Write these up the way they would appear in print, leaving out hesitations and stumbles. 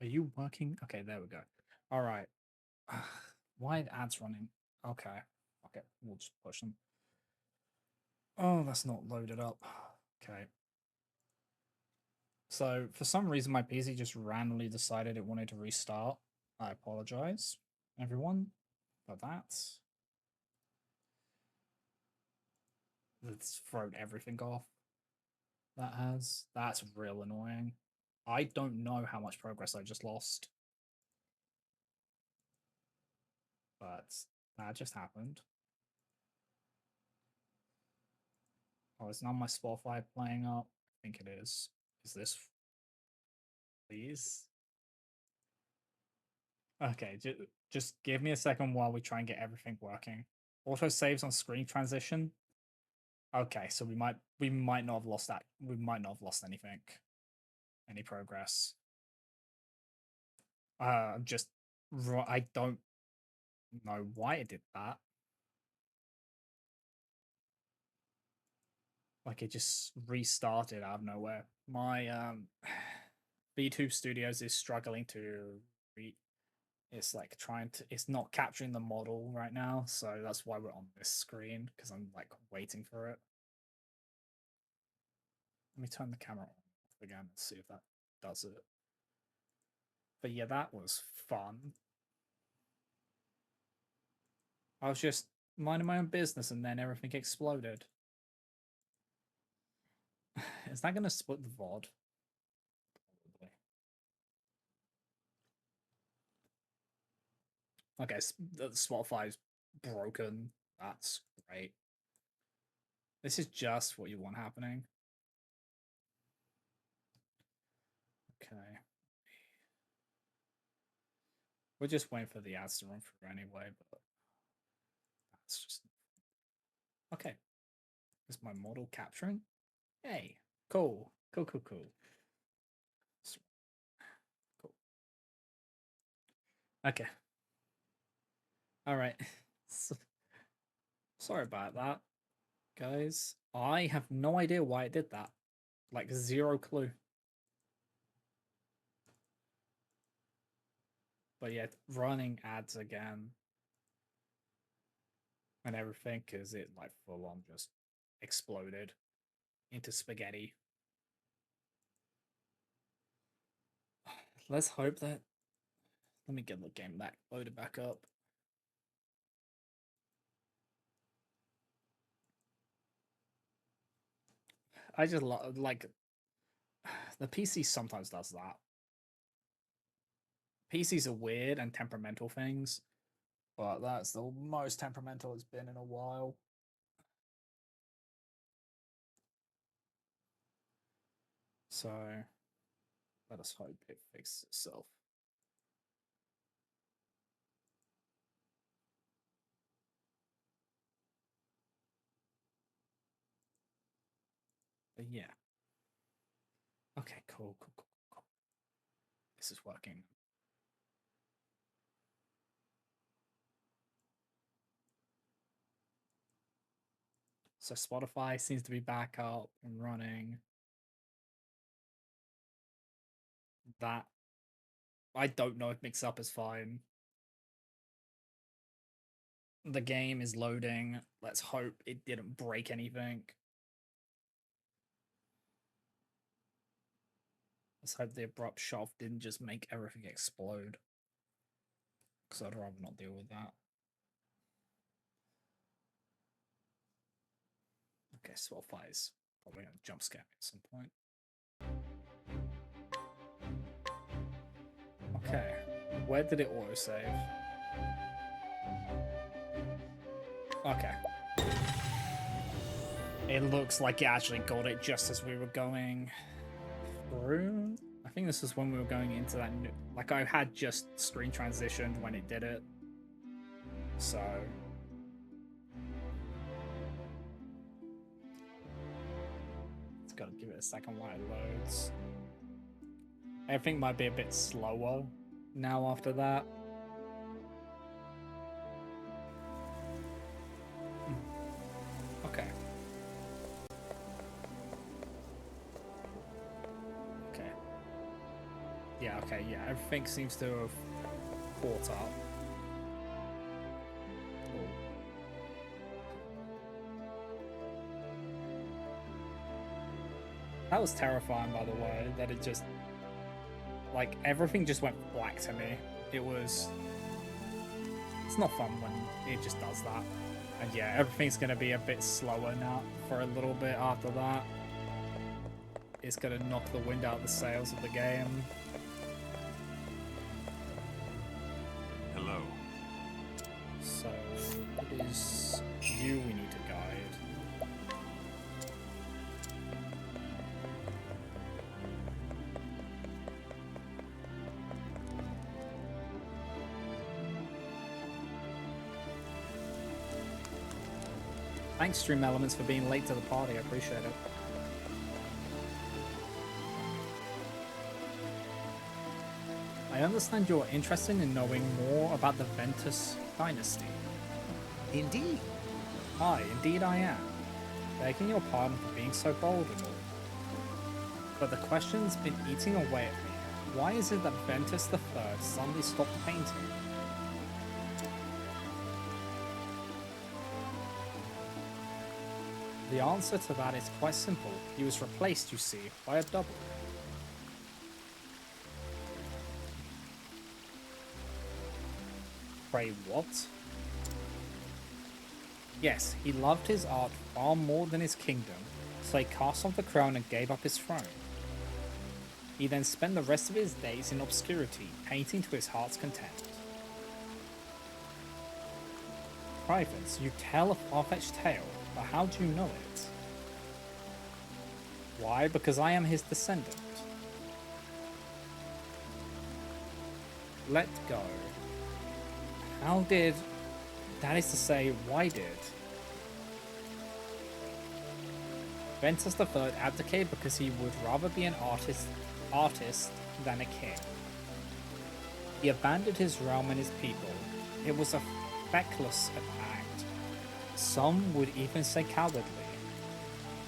Are you working? Okay, there we go. All right. Why are the ads running? Okay. Okay, we'll just push them. Oh, that's not loaded up. Okay. So for some reason, my PC just randomly decided it wanted to restart. I apologize, everyone, for that. It's thrown everything off. That has. That's real annoying. I don't know how much progress I just lost, but that just happened. Oh, is now my Spotify playing up? I think it is. Is this, please? Okay, just give me a second while we try and get everything working. Auto saves on screen transition. Okay, so we might not have lost that. We might not have lost anything, any progress. Just I don't know why it did that. Like it just restarted out of nowhere. My B2 Studios is struggling to re it's like trying to it's not capturing the model right now, so that's why we're on this screen because I'm like waiting for it. Let me turn the camera off again and see if that does it. But yeah, that was fun. I was just minding my own business and then everything exploded. Is that gonna split the VOD? Probably. Okay, the Spotify's broken. That's great. This is just what you want happening. Okay. We're just waiting for the ads to run through anyway, but that's just okay. Is my model capturing? Hey, cool. Cool, cool, cool. Cool. Okay. Alright. So, sorry about that, guys. I have no idea why it did that. Like zero clue. But yeah, running ads again and everything because it like full on just exploded into spaghetti. Let's hope that. Let me get the game back loaded back up. I just like the PC sometimes does that. PCs are weird and temperamental things, but that's the most temperamental it's been in a while. So let us hope it fixes itself. But yeah. Okay, cool, cool, cool, cool. This is working. So Spotify seems to be back up and running. That I don't know if mix up is fine. The game is loading. Let's hope it didn't break anything. Let's hope the abrupt shot didn't just make everything explode. Because I'd rather not deal with that. Okay, Spotify's probably gonna jump scare me at some point. Okay, where did it autosave? Okay. It looks like it actually got it just as we were going through. I think this was when we were going into that new, like I had just screen transitioned when it did it. So it's gotta give it a second while it loads. Everything might be a bit slower now after that. Okay. Okay. Yeah, Yeah, okay, yeah. Everything seems to have caught up. Cool. That was terrifying, by the way, that it just... Like, everything just went black to me. It was... It's not fun when it just does that. And yeah, everything's going to be a bit slower now for a little bit after that. It's going to knock the wind out of the sails of the game. Hello. So, it is you we need to guide. Thanks, Stream Elements, for being late to the party. I appreciate it. I understand you're interested in knowing more about the Ventus dynasty. Indeed. Aye, indeed I am. Begging your pardon for being so bold and all. But the question's been eating away at me. Why is it that Ventus III suddenly stopped painting? The answer to that is quite simple. He was replaced, you see, by a double. Pray what? Yes, he loved his art far more than his kingdom, so he cast off the crown and gave up his throne. He then spent the rest of his days in obscurity, painting to his heart's content. Privates, you tell a far-fetched tale, but how do you know it? Why? Because I am his descendant. Let go. How did... That is to say, why did? Ventus III abdicated because he would rather be an artist than a king. He abandoned his realm and his people. It was a feckless act. Some would even say cowardly.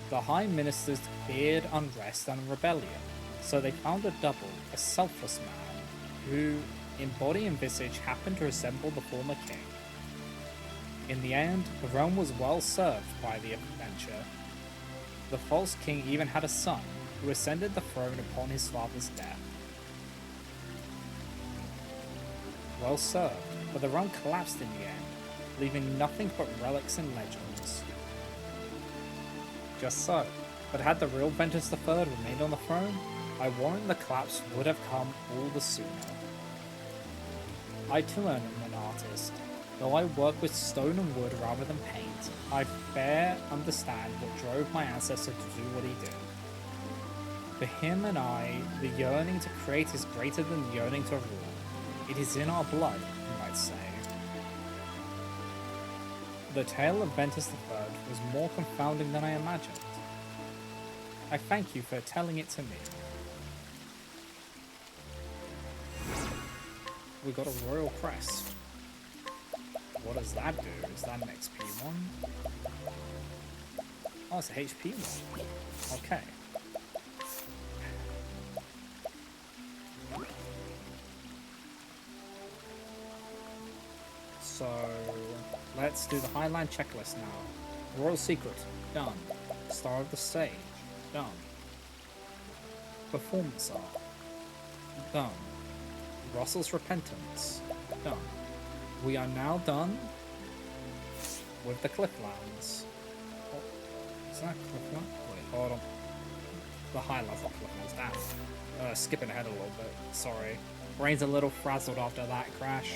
The High Ministers feared unrest and rebellion, so they found a double, a selfless man, who, in body and visage, happened to resemble the former king. In the end, the realm was well served by the adventure. The false king even had a son, who ascended the throne upon his father's death. Well served, but the realm collapsed in the end, leaving nothing but relics and legends. Just so, but had the real Ventus III remained on the throne, I warrant the collapse would have come all the sooner. I too am an artist. Though I work with stone and wood rather than paint, I fair understand what drove my ancestor to do what he did. For him and I, the yearning to create is greater than the yearning to rule. It is in our blood, you might say. The tale of Ventus III was more confounding than I imagined. I thank you for telling it to me. We got a royal crest. What does that do? Is that an XP one? Oh, it's a HP one. Okay. So, let's do the Highline checklist now. Royal Secret, done. Star of the Sage, done. Performance Art, done. Russell's Repentance, done. We are now done with the Clifflands. Oh, is that Cliffland? Wait, hold on. The high level Clifflands, damn. Skipping ahead a little bit, sorry. Brain's a little frazzled after that crash.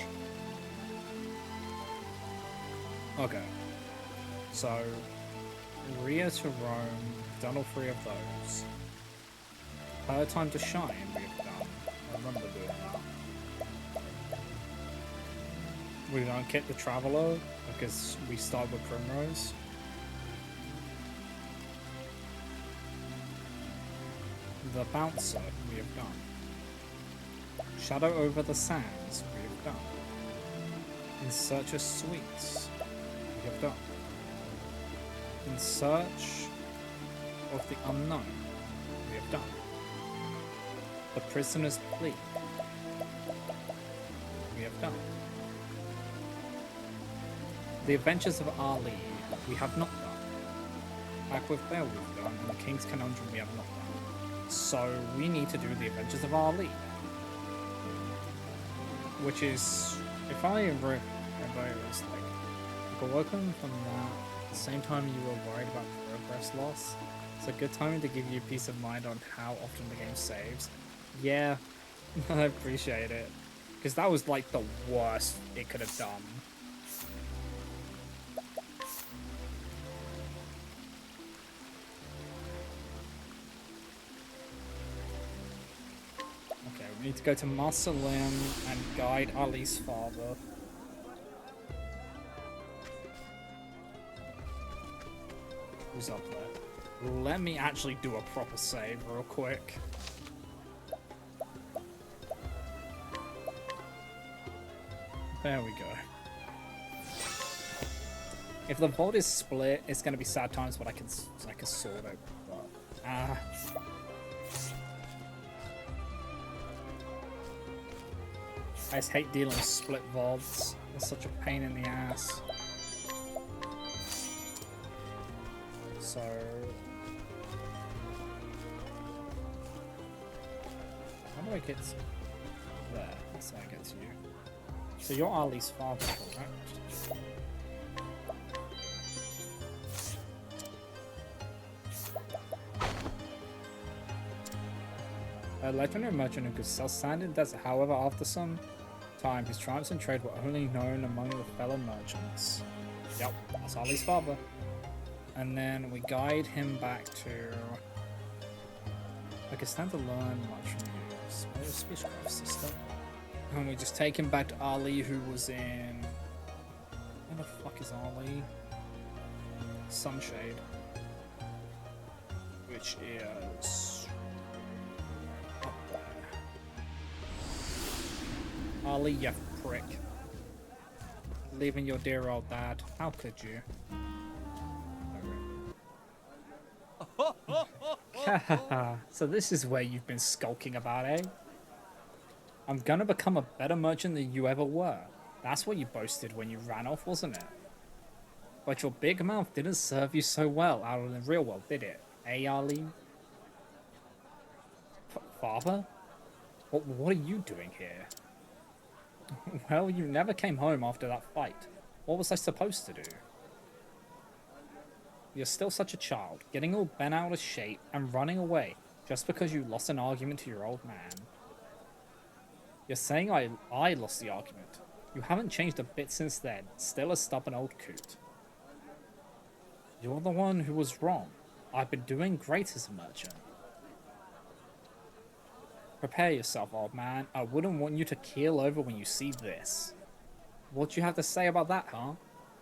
Okay. So, Rio to Rome, done all three of those. Her Time to Shine, we've done. I remember doing that. We don't get the Traveler because we start with Primrose. The Bouncer we have done. Shadow Over the Sands we have done. In Search of Sweets we have done. In Search of the Unknown we have done. The prisoner's plea. We have done. The adventures of Ali, we have not done. Back with Bear we've done, and the King's Conundrum we have not done. So we need to do the adventures of Ali. Which is, if I remember, it was like, you're working from that at the same time you were worried about progress loss. It's a good time to give you peace of mind on how often the game saves. Yeah, I appreciate it. Because that was like the worst it could have done. Okay, we need to go to Master Lim and guide Ali's father. Who's up there? Let me actually do a proper save real quick. There we go. If the vault is split, it's gonna be sad times, but I can sort it. But, I just hate dealing with split vaults. It's such a pain in the ass. So how do I get to there? That's how I get to you. So you're Ali's father, correct? A legendary merchant who could sell sand in desert. However, after some time, his triumphs in trade were only known among the fellow merchants. Yep, that's Ali's father. And then we guide him back to... I can stand to learn much from you. Speechcraft system. And we just take him back to Ali, who was in... Where the fuck is Ali? Sunshade. Which is... up there. Ali, you prick. Leaving your dear old dad. How could you? So this is where you've been skulking about, eh? I'm gonna become a better merchant than you ever were. That's what you boasted when you ran off, wasn't it? But your big mouth didn't serve you so well out in the real world, did it? Eh, Ali? Father? What are you doing here? Well, you never came home after that fight. What was I supposed to do? You're still such a child, getting all bent out of shape and running away just because you lost an argument to your old man. You're saying I lost the argument. You haven't changed a bit since then, still a stubborn old coot. You're the one who was wrong. I've been doing great as a merchant. Prepare yourself, old man. I wouldn't want you to keel over when you see this. What do you have to say about that, huh?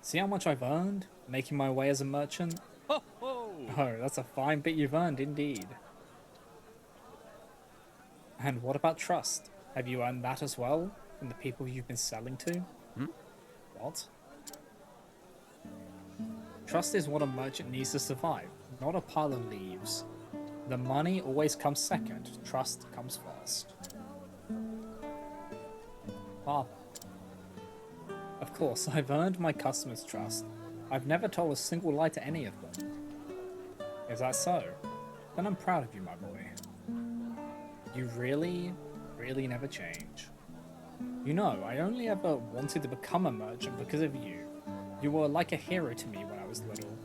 See how much I've earned, making my way as a merchant? Ho ho! Oh, that's a fine bit you've earned, indeed. And what about trust? Have you earned that as well, from the people you've been selling to? Hmm? What? Trust is what a merchant needs to survive, not a pile of leaves. The money always comes second, trust comes first. Father. Of course, I've earned my customers' trust. I've never told a single lie to any of them. Is that so? Then I'm proud of you, my boy. You really never change. You know, I only ever wanted to become a merchant because of you. You were like a hero to me when I was little.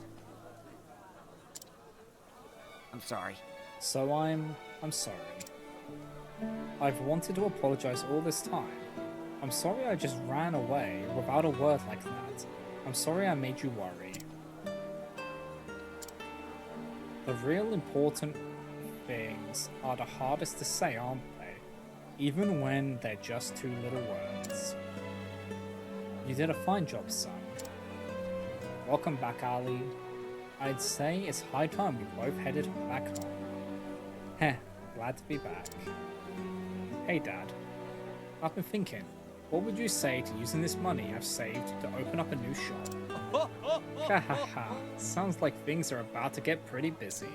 I'm sorry. So I'm sorry. I've wanted to apologize all this time. I'm sorry I just ran away without a word like that. I'm sorry I made you worry. The real important things are the hardest to say, aren't they? Even when they're just two little words. You did a fine job, son. Welcome back, Ali. I'd say it's high time we both headed back home. Heh, glad to be back. Hey, Dad. I've been thinking, what would you say to using this money I've saved to open up a new shop? Ha ha ha, sounds like things are about to get pretty busy.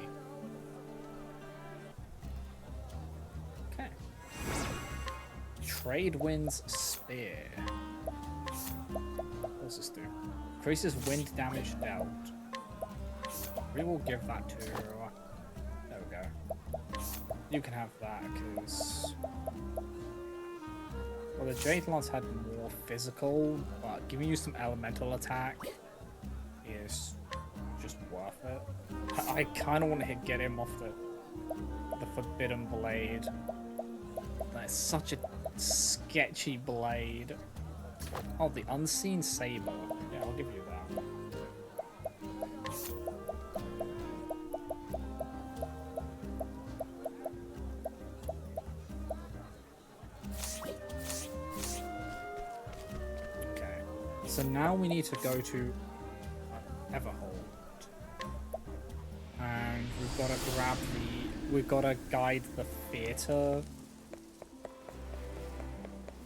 Okay. Trade Wind's Spear. What's this do? Increases wind damage dealt. We will give that to... There we go. You can have that, because... Well, the Jade Lance had more physical, but giving you some elemental attack is just worth it. I kind of want to get him off the Forbidden Blade. That's such a sketchy blade. Oh, the Unseen Saber. Yeah, I'll give you that. Okay. So now we need to go to Everhold. And we've got to grab the... We've got to guide the theater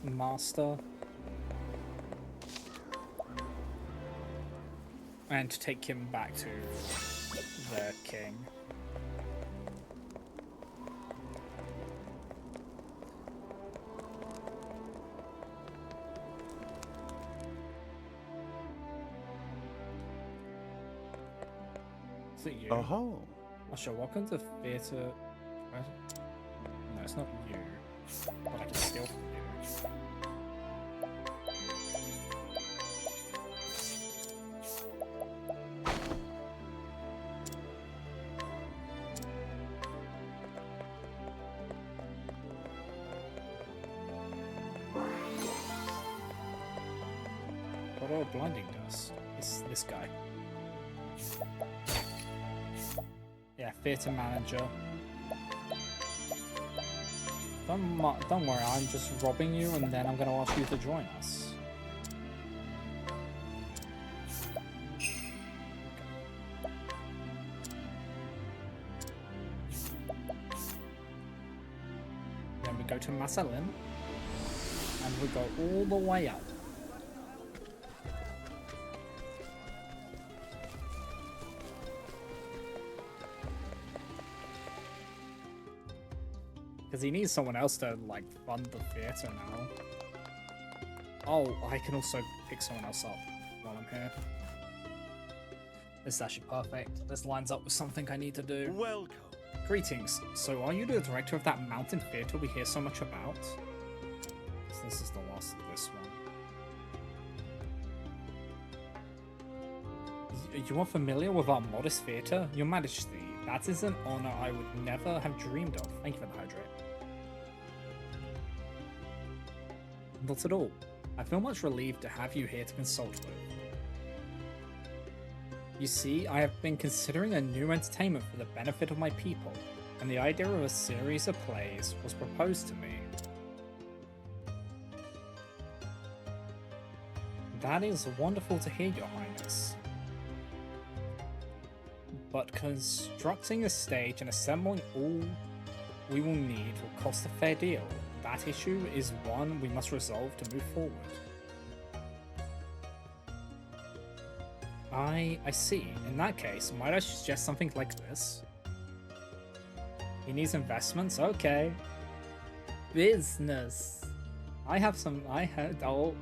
master. And to take him back to the king. Is it you? Oh. Usher, welcome to theater. No, it's not you. But I can steal from you. What blinding does? It's this guy. Yeah, theatre manager. Don't worry, I'm just robbing you and then I'm going to ask you to join us. Then we go to Massillon and we go all the way up. Because he needs someone else to, like, fund the theatre now. Oh, I can also pick someone else up while I'm here. This is actually perfect. This lines up with something I need to do. Welcome. Greetings. So are you the director of that mountain theatre we hear so much about? So this is the last of this one. You are familiar with our modest theatre? Your Majesty, that is an honor I would never have dreamed of. Thank you for the hydrate. Not at all. I feel much relieved to have you here to consult with. You see, I have been considering a new entertainment for the benefit of my people, and the idea of a series of plays was proposed to me. That is wonderful to hear, Your Highness. But constructing a stage and assembling all we will need will cost a fair deal. That issue is one we must resolve to move forward. I see. In that case, might I suggest something like this? He needs investments? Okay. Business. I had, oh.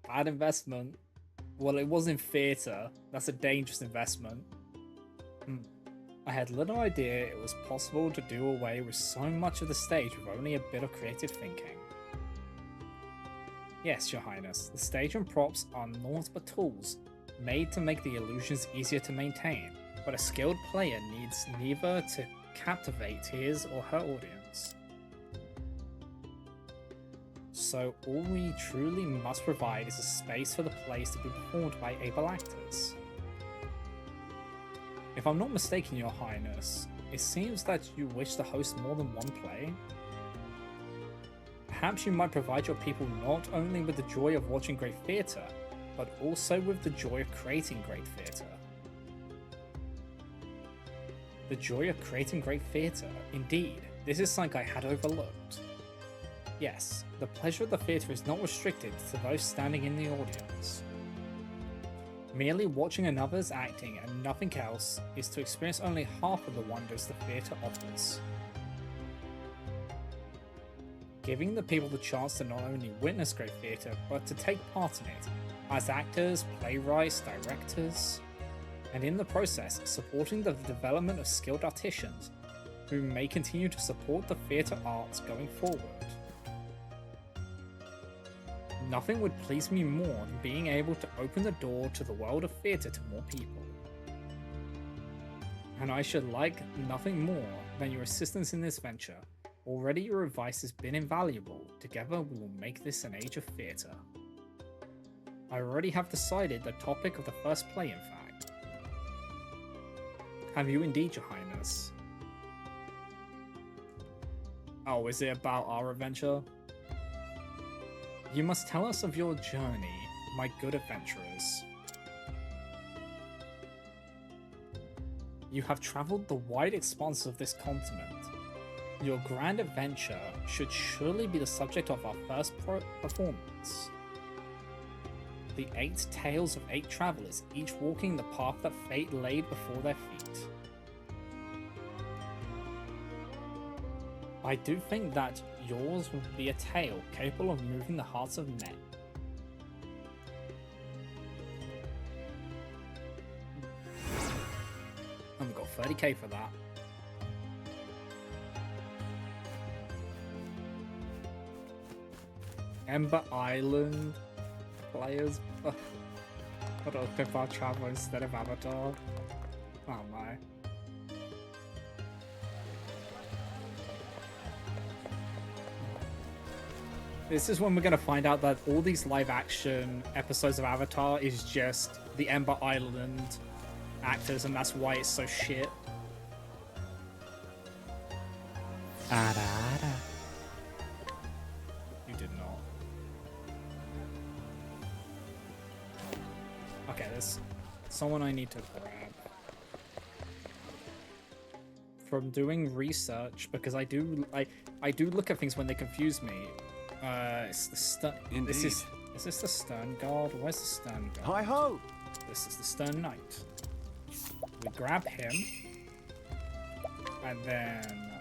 Bad investment. Well, it was in theatre. That's a dangerous investment. I had little idea it was possible to do away with so much of the stage with only a bit of creative thinking. Yes, Your Highness, the stage and props are naught but tools, made to make the illusions easier to maintain, but a skilled player needs neither to captivate his or her audience. So all we truly must provide is a space for the plays to be performed by able actors. If I'm not mistaken, Your Highness, it seems that you wish to host more than one play. Perhaps you might provide your people not only with the joy of watching great theatre, but also with the joy of creating great theatre. The joy of creating great theatre. Indeed, this is something I had overlooked. Yes, the pleasure of the theatre is not restricted to those standing in the audience. Merely watching another's acting and nothing else is to experience only half of the wonders the theatre offers. giving the people the chance to not only witness great theatre, but to take part in it, as actors, playwrights, directors, and in the process, supporting the development of skilled artisans who may continue to support the theatre arts going forward. Nothing would please me more than being able to open the door to the world of theatre to more people. And I should like nothing more than your assistance in this venture. Already your advice has been invaluable. Together we will make this an age of theatre. I already have decided the topic of the first play, in fact. Have you indeed, Your Highness? Oh, is it about our adventure? You must tell us of your journey, my good adventurers. You have travelled the wide expanse of this continent. Your grand adventure should surely be the subject of our first performance. The 8 tales of 8 travellers, each walking the path that fate laid before their feet. I do think that yours will be a tale capable of moving the hearts of men. And we got 30k for that. Ember Island players. What Octopath Traveler instead of Avatar? Oh my. This is when we're gonna find out that all these live action episodes of Avatar is just the Ember Island actors, and that's why it's so shit. You did not. Okay, there's someone I need to grab. From doing research, because I do look at things when they confuse me. It's the stern. This is this the stern guard? Where's the stern guard? Hi ho! This is the stern knight. We grab him, and then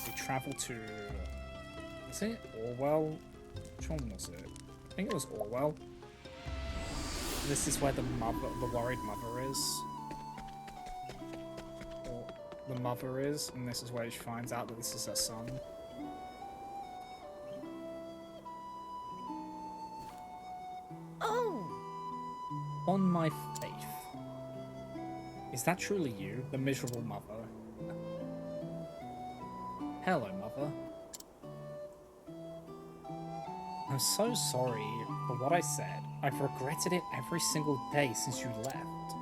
we travel to. Is it Orwell? Which one was it? I think it was Orwell. This is where the worried mother is. Or the mother is, and this is where she finds out that this is her son. Oh! On my faith. Is that truly you, the miserable mother? Hello, mother. I'm so sorry for what I said. I've regretted it every single day since you left.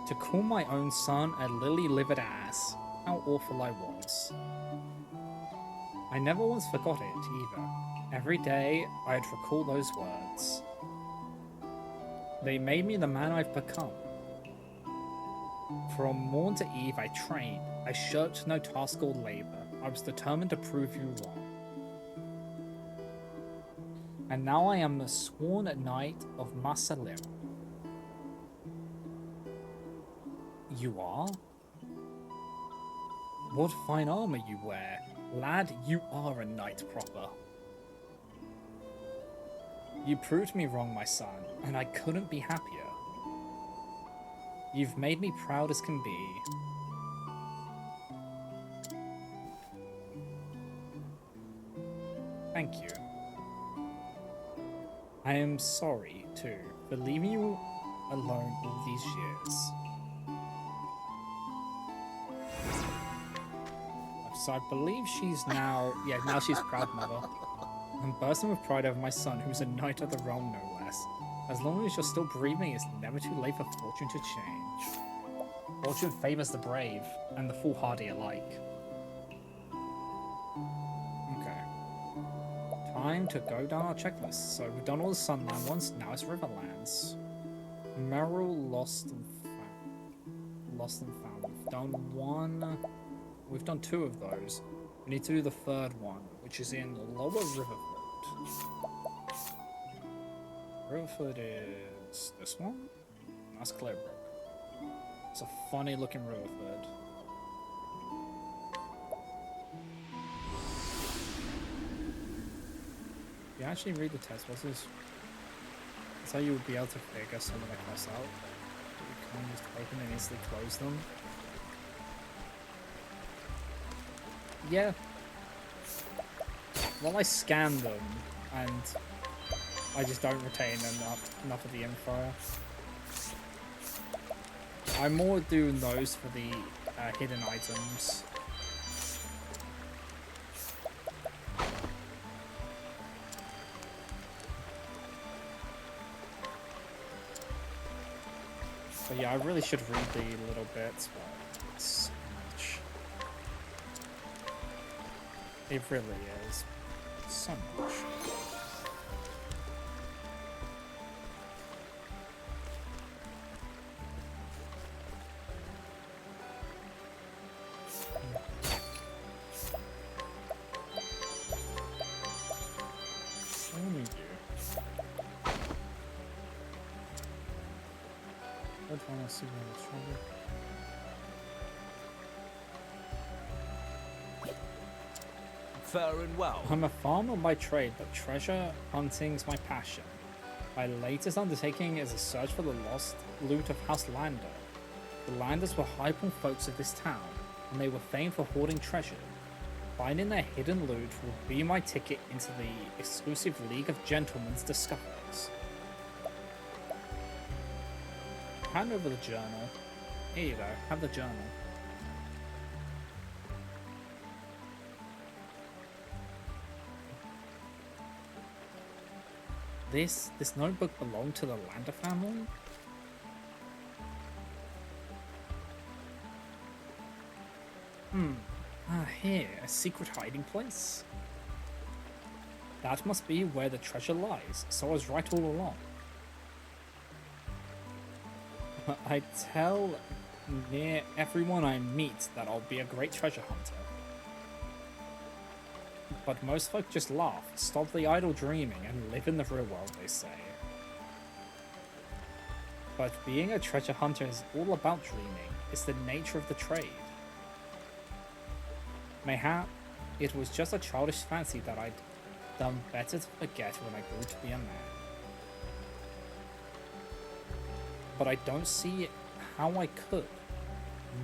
To call my own son a lily-livered ass, how awful I was. I never once forgot it, either. Every day, I'd recall those words. They made me the man I've become. From morn to eve I trained. I shirked no task or labor. I was determined to prove you wrong. And now I am the sworn knight of Masalim. You are? What fine armor you wear. Lad, you are a knight proper. You proved me wrong, my son, and I couldn't be happier. You've made me proud as can be. Thank you. I am sorry, too, for leaving you alone all these years. So I believe she's now... Yeah, now she's proud mother. I'm bursting with pride over my son, who's a knight of the realm, no less. As long as you're still breathing, it's never too late for fortune to change. Fortune favors the brave, and the foolhardy alike. Okay. Time to go down our checklist. So we've done all the Sunland ones, now it's Riverlands. Merrill, Lost and Found. Lost and Found. We've done one... We've done 2 of those. We need to do the 3rd one, which is in Lower Riverford. Riverford is this one? That's Clearbrook. It's a funny looking Riverford. actually read the text bosses? That's how you would be able to figure some of the quests out. You can't just open and instantly close them. Yeah. Well, I scan them, and I just don't retain enough of the info. I more do those for the hidden items. But yeah, I really should read the little bits, but it's so much. It really is. So much. Only you. What one I see when it's stronger? Fair and well. I'm a farmer by trade, but treasure hunting's my passion. My latest undertaking is a search for the lost loot of House Lander. The Landers were high-born folks of this town, and they were famed for hoarding treasure. Finding their hidden loot will be my ticket into the exclusive League of Gentlemen's discoveries. Hand over the journal. Here you go, have the journal. This notebook belonged to the Lander family? Here, a secret hiding place? That must be where the treasure lies, so I was right all along. I tell near everyone I meet that I'll be a great treasure hunter. But most folk just laugh, stop the idle dreaming, and live in the real world, they say. But being a treasure hunter is all about dreaming. It's the nature of the trade. Mayhap it was just a childish fancy that I'd done better to forget when I grew to be a man. But I don't see how I could.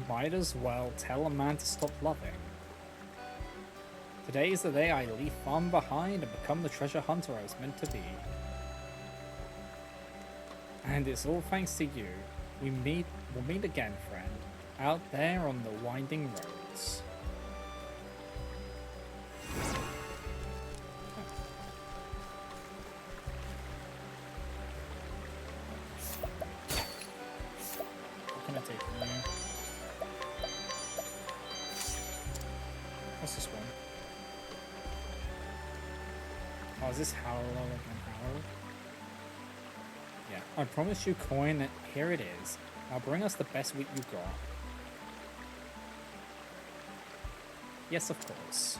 Might as well tell a man to stop loving. Today is the day I leave farm behind and become the treasure hunter I was meant to be. And it's all thanks to you. We'll meet again, friend, out there on the winding roads. What can I take from you? What's this one? Oh, is this Harold again, Harold? Yeah, I promised you coin, and here it is. Now bring us the best wheat you got. Yes, of course.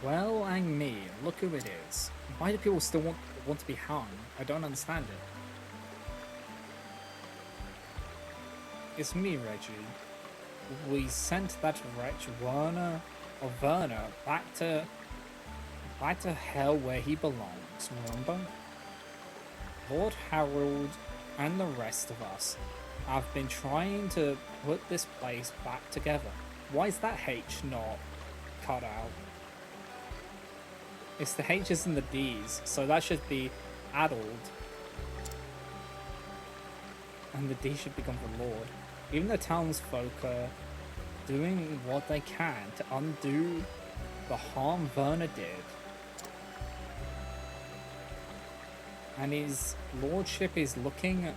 Well, ang me, look who it is. Why do people still want to be hung? I don't understand it. It's me, Reggie. We sent that wretch Werner back to hell where he belongs, remember? Lord Harold and the rest of us have been trying to put this place back together. Why is that H not cut out? It's the H's and the D's, so that should be addled. And the D should become the Lord. Even the townsfolk are doing what they can to undo the harm Werner did. And his lordship is looking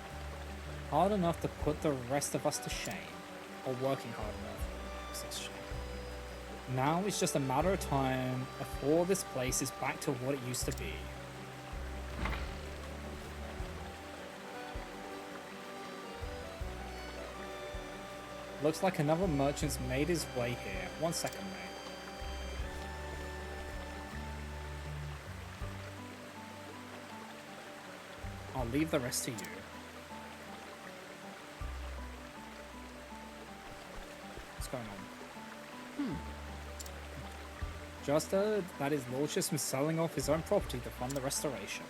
hard enough to put the rest of us to shame. Or working hard enough to put us to shame. Now it's just a matter of time before this place is back to what it used to be. Looks like another merchant's made his way here. 1 second, mate. I'll leave the rest to you. going on? Just heard that his lordship's been selling off his own property to fund the restoration.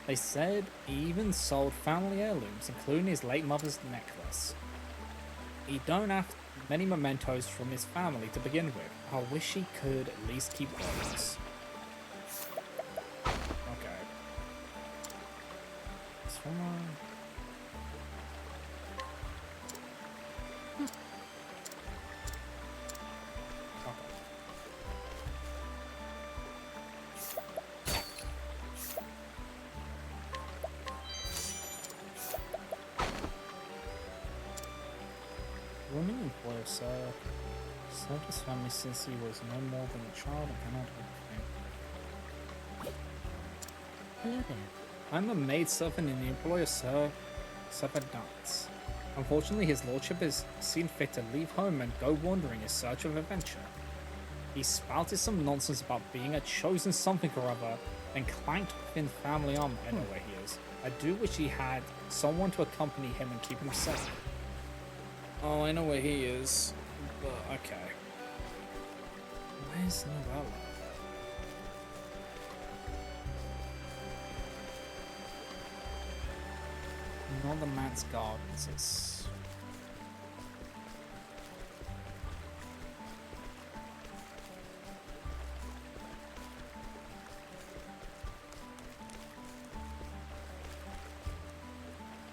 They said he even sold family heirlooms, including his late mother's necklace. He don't have many mementos from his family to begin with. I wish he could at least keep those. Okay. This one. Woman employer, sir. Served his family since he was no more than a child and cannot help. Hello there. I'm a maid servant in the employer, sir. Servant dance. Unfortunately, his lordship has seen fit to leave home and go wandering in search of adventure. He spouted some nonsense about being a chosen something or other, then clanked within family armor. I know where he is. I do wish he had someone to accompany him and keep him safe. Oh, I know where he is, but okay. Where's Novella? Not the man's gardens, it's...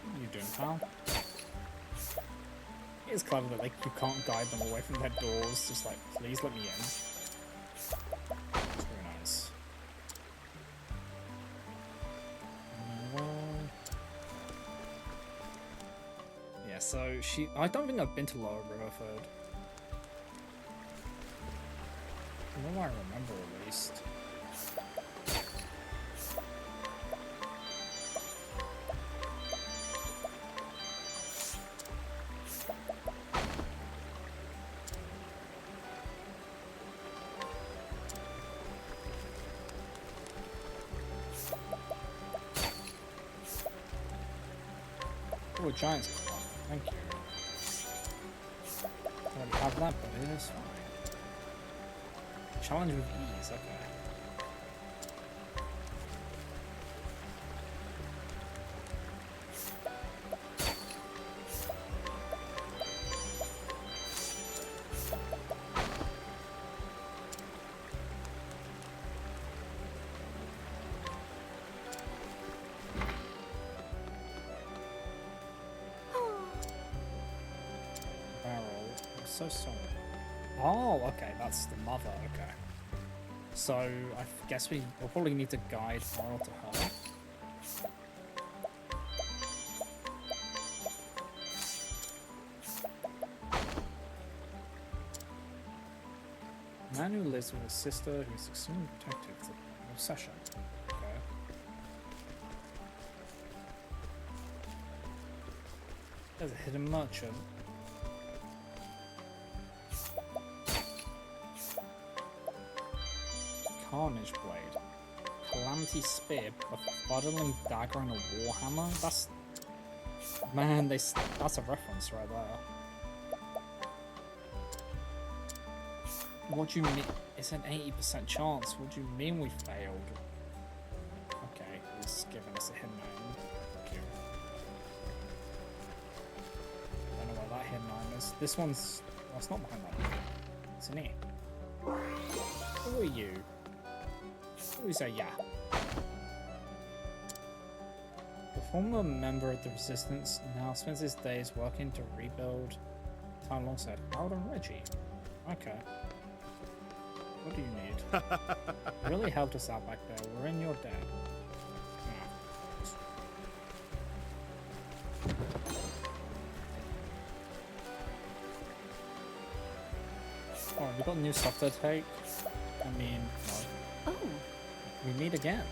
What are you doing, pal? It's clever that like you can't guide them away from their doors, just like, please let me in. It's very nice. Yeah, so I don't think I've been to Lower Riverford. I remember at least. Oh, a giant's club. Thank you. I already have that, but it is fine. Challenge with ease, okay. So sorry. Oh, okay, that's the mother, okay. So, I guess we'll probably need to guide Laurel to her. Man who lives with his sister who is extremely protective of the obsession. Okay. There's a hidden merchant. Carnage Blade, Calamity Spear, a Fuddling Dagger, and a Warhammer. That's man, that's a reference right there. What do you mean? It's an 80% chance. What do you mean we failed? Okay, he's giving us a hidden item. Thank you. Don't know where that hidden item is. This one's. Well, it's not behind that. It's in here. Who are you? Who's a yeah? The former member of the Resistance now spends his days working to rebuild town alongside Harold and Reggie. Okay. What do you need? Really helped us out back there. We're in your debt. Oh, have we got new stuff to take? I mean, no. Oh. We meet again.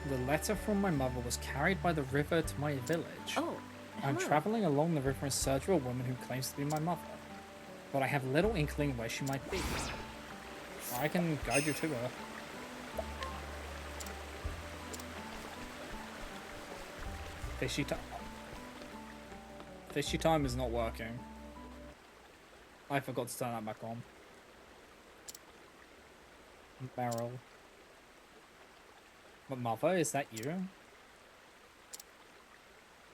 The letter from my mother was carried by the river to my village. Oh. I'm hello. traveling along the river in search of a woman who claims to be my mother, but I have little inkling where she might be. I can guide you to her. Fishy time is not working. I forgot to turn that back on. Meryl. But mother, is that you?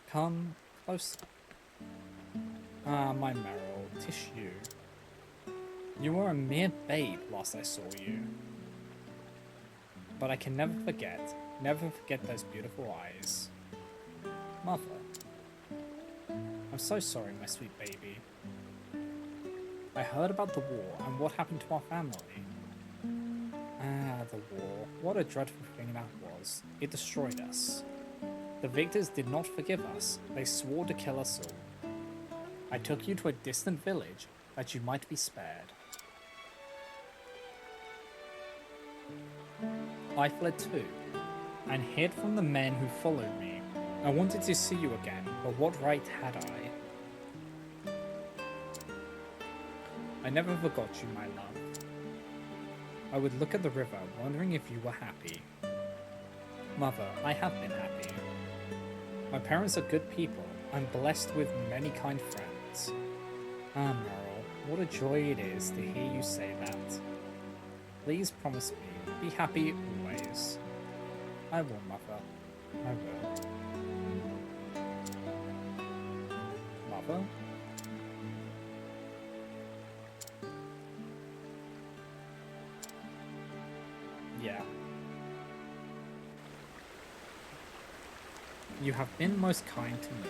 Come closer. Ah, my Meryl, 'tis you. You were a mere babe last I saw you. But I can never forget those beautiful eyes. Mother. I'm so sorry, my sweet baby. I heard about the war and what happened to our family. Ah, the war. What a dreadful thing that was. It destroyed us. The victors did not forgive us. They swore to kill us all. I took you to a distant village that you might be spared. I fled too, and hid from the men who followed me. I wanted to see you again, but what right had I? I never forgot you, my love. I would look at the river, wondering if you were happy. Mother, I have been happy. My parents are good people. I'm blessed with many kind friends. Ah, Meryl, what a joy it is to hear you say that. Please promise me, be happy always. I will, Mother. I will. Mother? Yeah. You have been most kind to me.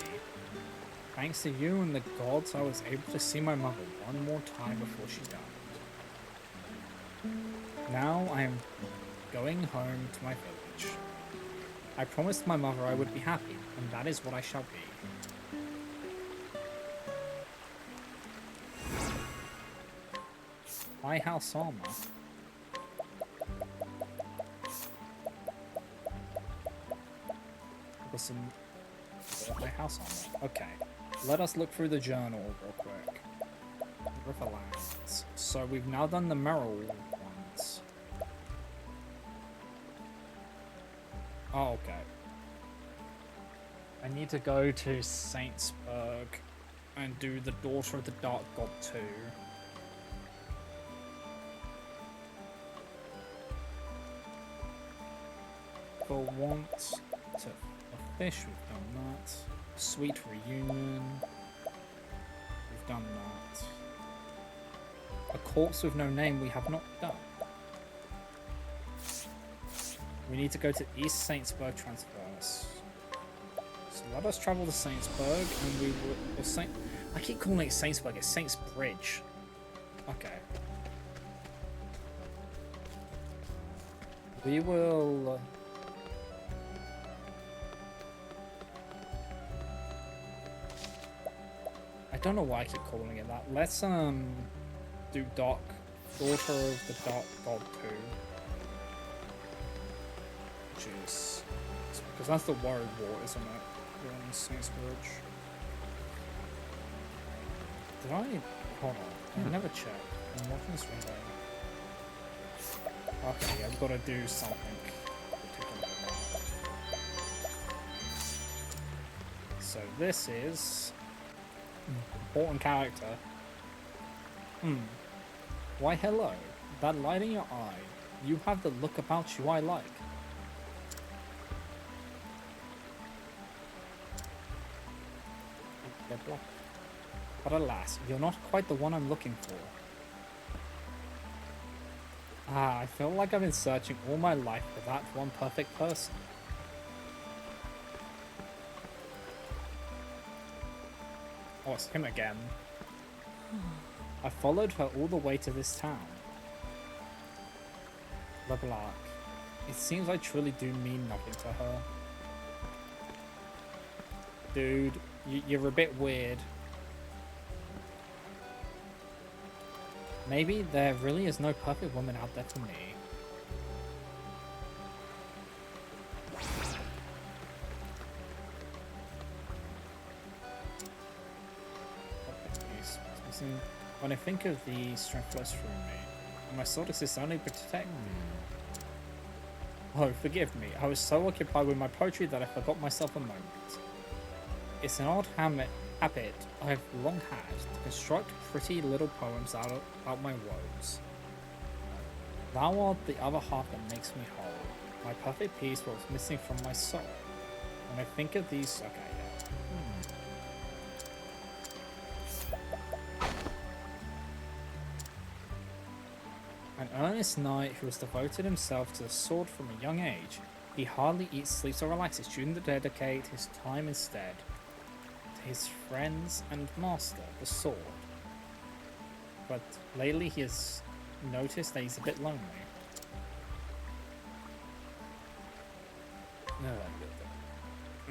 Thanks to you and the gods, I was able to see my mother one more time before she died. Now I am going home to my village. I promised my mother I would be happy, and that is what I shall be. My house armor. Some my house armor. Okay. Let us look through the journal real quick. Riverlands. So we've now done the Merrill ones. Oh, okay. I need to go to Saintsburg and do the Daughter of the Dark God 2. For once to fish, we've done that. Sweet reunion. We've done that. A corpse with no name we have not done. We need to go to East Saintsburg Transverse. So let us travel to Saintsburg and we will... Or Saint... I keep calling it Saintsburg, it's Saints Bridge. Okay. We will... I don't know why I keep calling it that. Let's do Daughter of the Dark God 2. Which is because that's the World War, isn't it? We're on Saints Bridge. Did I hold on? I never checked. I'm watching this window. Okay, I've got to do something. So this is important character. Why hello. That light in your eye. You have the look about you I like. But alas, you're not quite the one I'm looking for. Ah, I feel like I've been searching all my life for that one perfect person. Oh, it's him again. I followed her all the way to this town. LeBlanc. It seems I truly do mean nothing to her. Dude, you're a bit weird. Maybe there really is no perfect woman out there for me. When I think of the strength flows through me, and my soul exists only to protect me. Oh, forgive me. I was so occupied with my poetry that I forgot myself a moment. It's an odd habit I've long had to construct pretty little poems out my woes. Thou art the other half that makes me whole. My perfect peace was missing from my soul. When I think of these, okay, yeah. An earnest knight who has devoted himself to the sword from a young age, he hardly eats, sleeps, or relaxes, choosing to dedicate his time instead to his friends and master, the sword. But lately he has noticed that he's a bit lonely.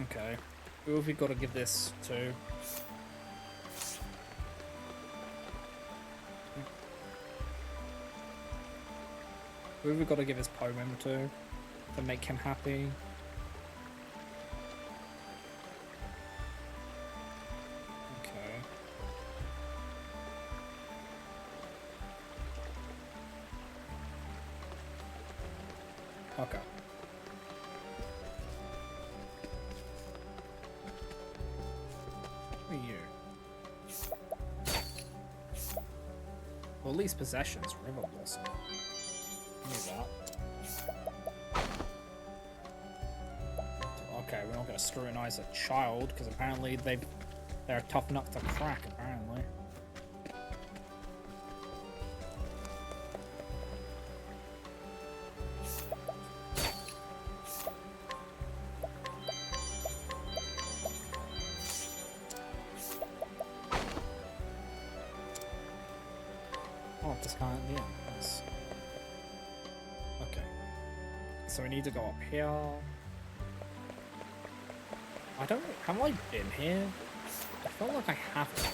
Okay. Who have we got to give this to? Who have we got to give his poem to make him happy? Okay. Okay. Who are you? Well, at least possessions, River Blossom. Give me that. Okay, we're not going to scrutinize a child, because apparently they're tough enough to crack, apparently. Oh, this can't be it. Yes. Okay. So we need to go up here. I don't know. Have I been here? I feel like I haven't.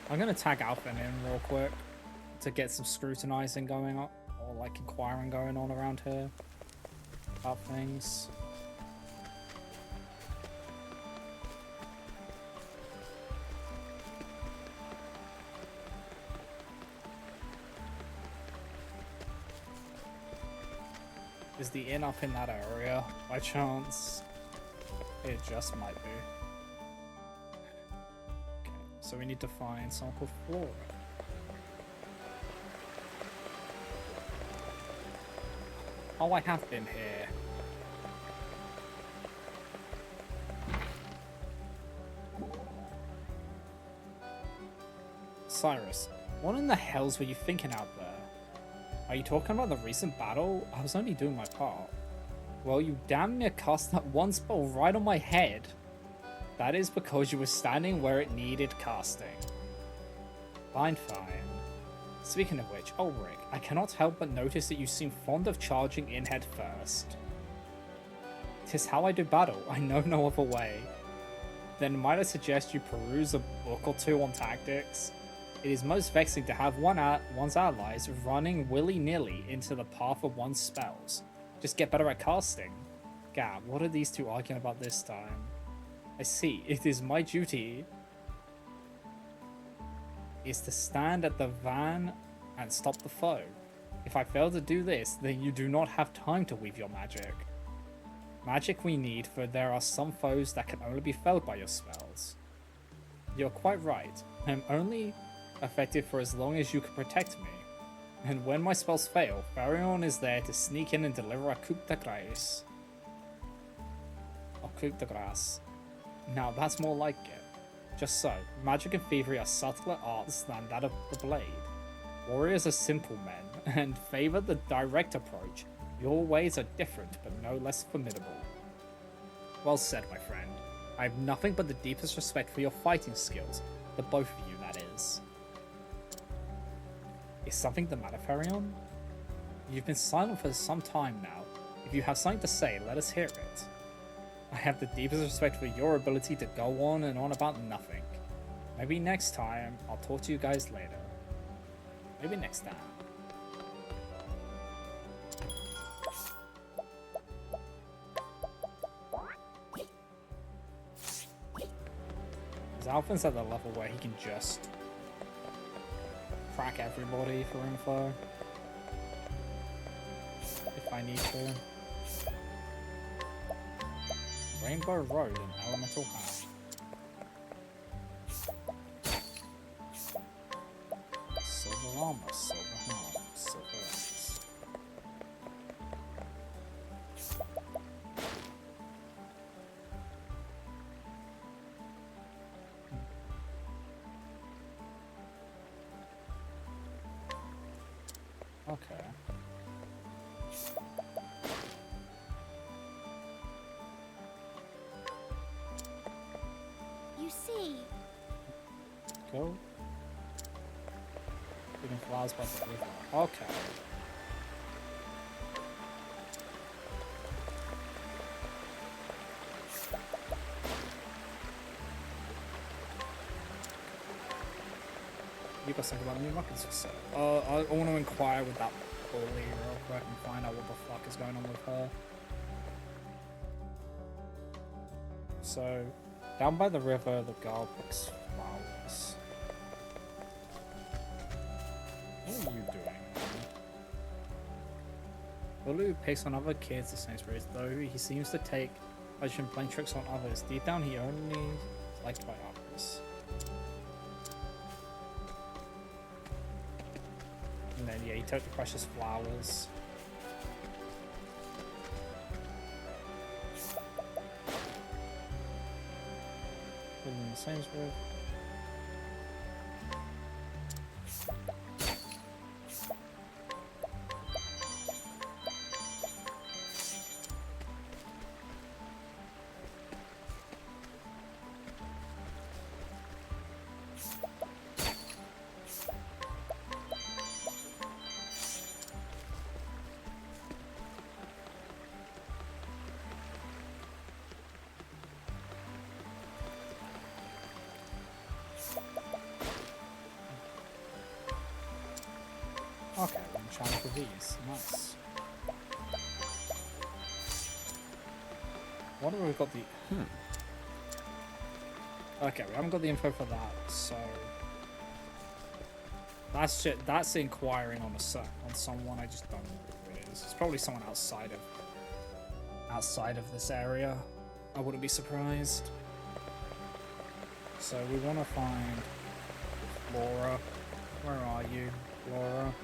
I'm gonna tag Alpha in real quick to get some scrutinizing going on, or like inquiring going on around here about things. Is the inn up in that area by chance? It just might be. Okay, so we need to find someone called Flora. Oh, I have been here. Cyrus, what in the hells were you thinking out there? Are you talking about the recent battle? I was only doing my part. Well, you damn near cast that one spell right on my head. That is because you were standing where it needed casting. Fine, fine. Speaking of which, Ulrich, I cannot help but notice that you seem fond of charging in head first. 'Tis how I do battle, I know no other way. Then might I suggest you peruse a book or two on tactics? It is most vexing to have one's allies running willy-nilly into the path of one's spells. Just get better at casting. Gab, what are these two arguing about this time? I see, it is my duty is to stand at the van and stop the foe. If I fail to do this, then you do not have time to weave your magic. Magic we need, for there are some foes that can only be felled by your spells. You're quite right. I am only effective for as long as you can protect me. And when my spells fail, Farion is there to sneak in and deliver a coup de grace. A coup de grace. Now that's more like it. Just so, magic and thievery are subtler arts than that of the blade. Warriors are simple men, and favor the direct approach. Your ways are different, but no less formidable. Well said, my friend. I have nothing but the deepest respect for your fighting skills, the both of you, that is. Is something the matter, Farion? You've been silent for some time now. If you have something to say, let us hear it. I have the deepest respect for your ability to go on and on about nothing. Maybe next time, I'll talk to you guys later. Maybe next time. Alpha's at the level where he can just crack everybody for info. If I need to. Rainbow Road and Elemental Hat. Silver armor, silver helm, silver axe. Okay. You see, Go. Picking flowers by the river. Okay. You got something about new markets to say? I want to inquire with that bully real quick and find out what the fuck is going on with her. So, down by the river, the girl picks flowers. What are you doing? Bully picks on other kids the same spirit, though he seems to take pleasure in playing tricks on others. Deep down, he only is liked by others. And then, yeah, he took the precious flowers. Put them in the same spirit. Okay, we're enchanting for these. Nice. What have we got the... Okay, we haven't got the info for that, so... That's shit. That's inquiring on on someone. I just don't know who it is. It's probably someone outside of this area. I wouldn't be surprised. So we want to find Laura. Where are you, Laura?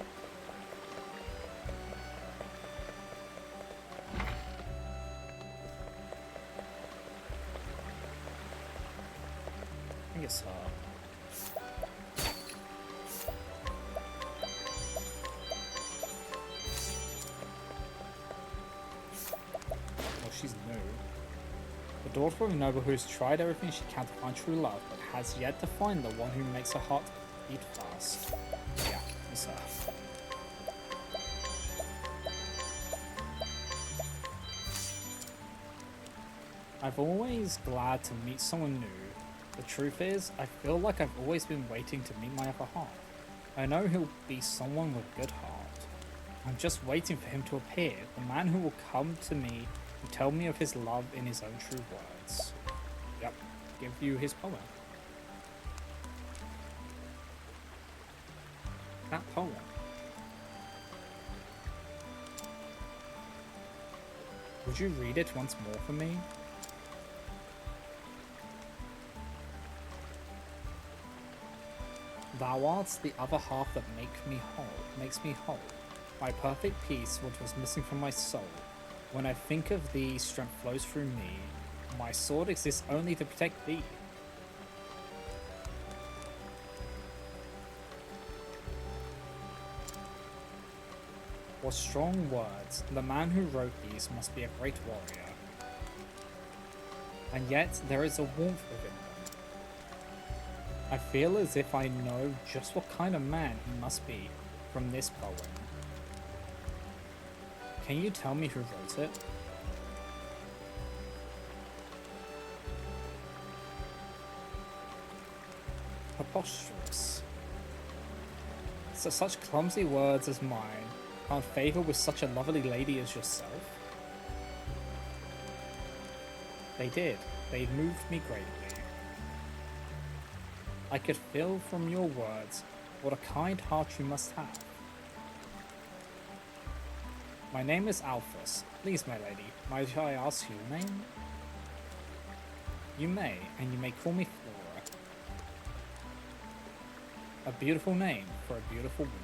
I think it's her. She's new. The daughter of a noble who's tried everything she can to find true love, but has yet to find the one who makes her heart beat fast. Yeah, it's her. I'm always glad to meet someone new. The truth is, I feel like I've always been waiting to meet my other half. I know he'll be someone with a good heart. I'm just waiting for him to appear, the man who will come to me and tell me of his love in his own true words. Yep, give you his poem. That poem. Would you read it once more for me? Thou art the other half that makes me whole. My perfect peace, what was missing from my soul. When I think of thee, strength flows through me. My sword exists only to protect thee. What strong words. The man who wrote these must be a great warrior. And yet, there is a warmth within them. I feel as if I know just what kind of man he must be from this poem. Can you tell me who wrote it? Preposterous. So such clumsy words as mine can't favour with such a lovely lady as yourself? They did. They moved me greatly. I could feel from your words What a kind heart you must have. My name is Alphys. Please, my lady, might I ask your name? You may, and you may call me Flora. A beautiful name for a beautiful woman.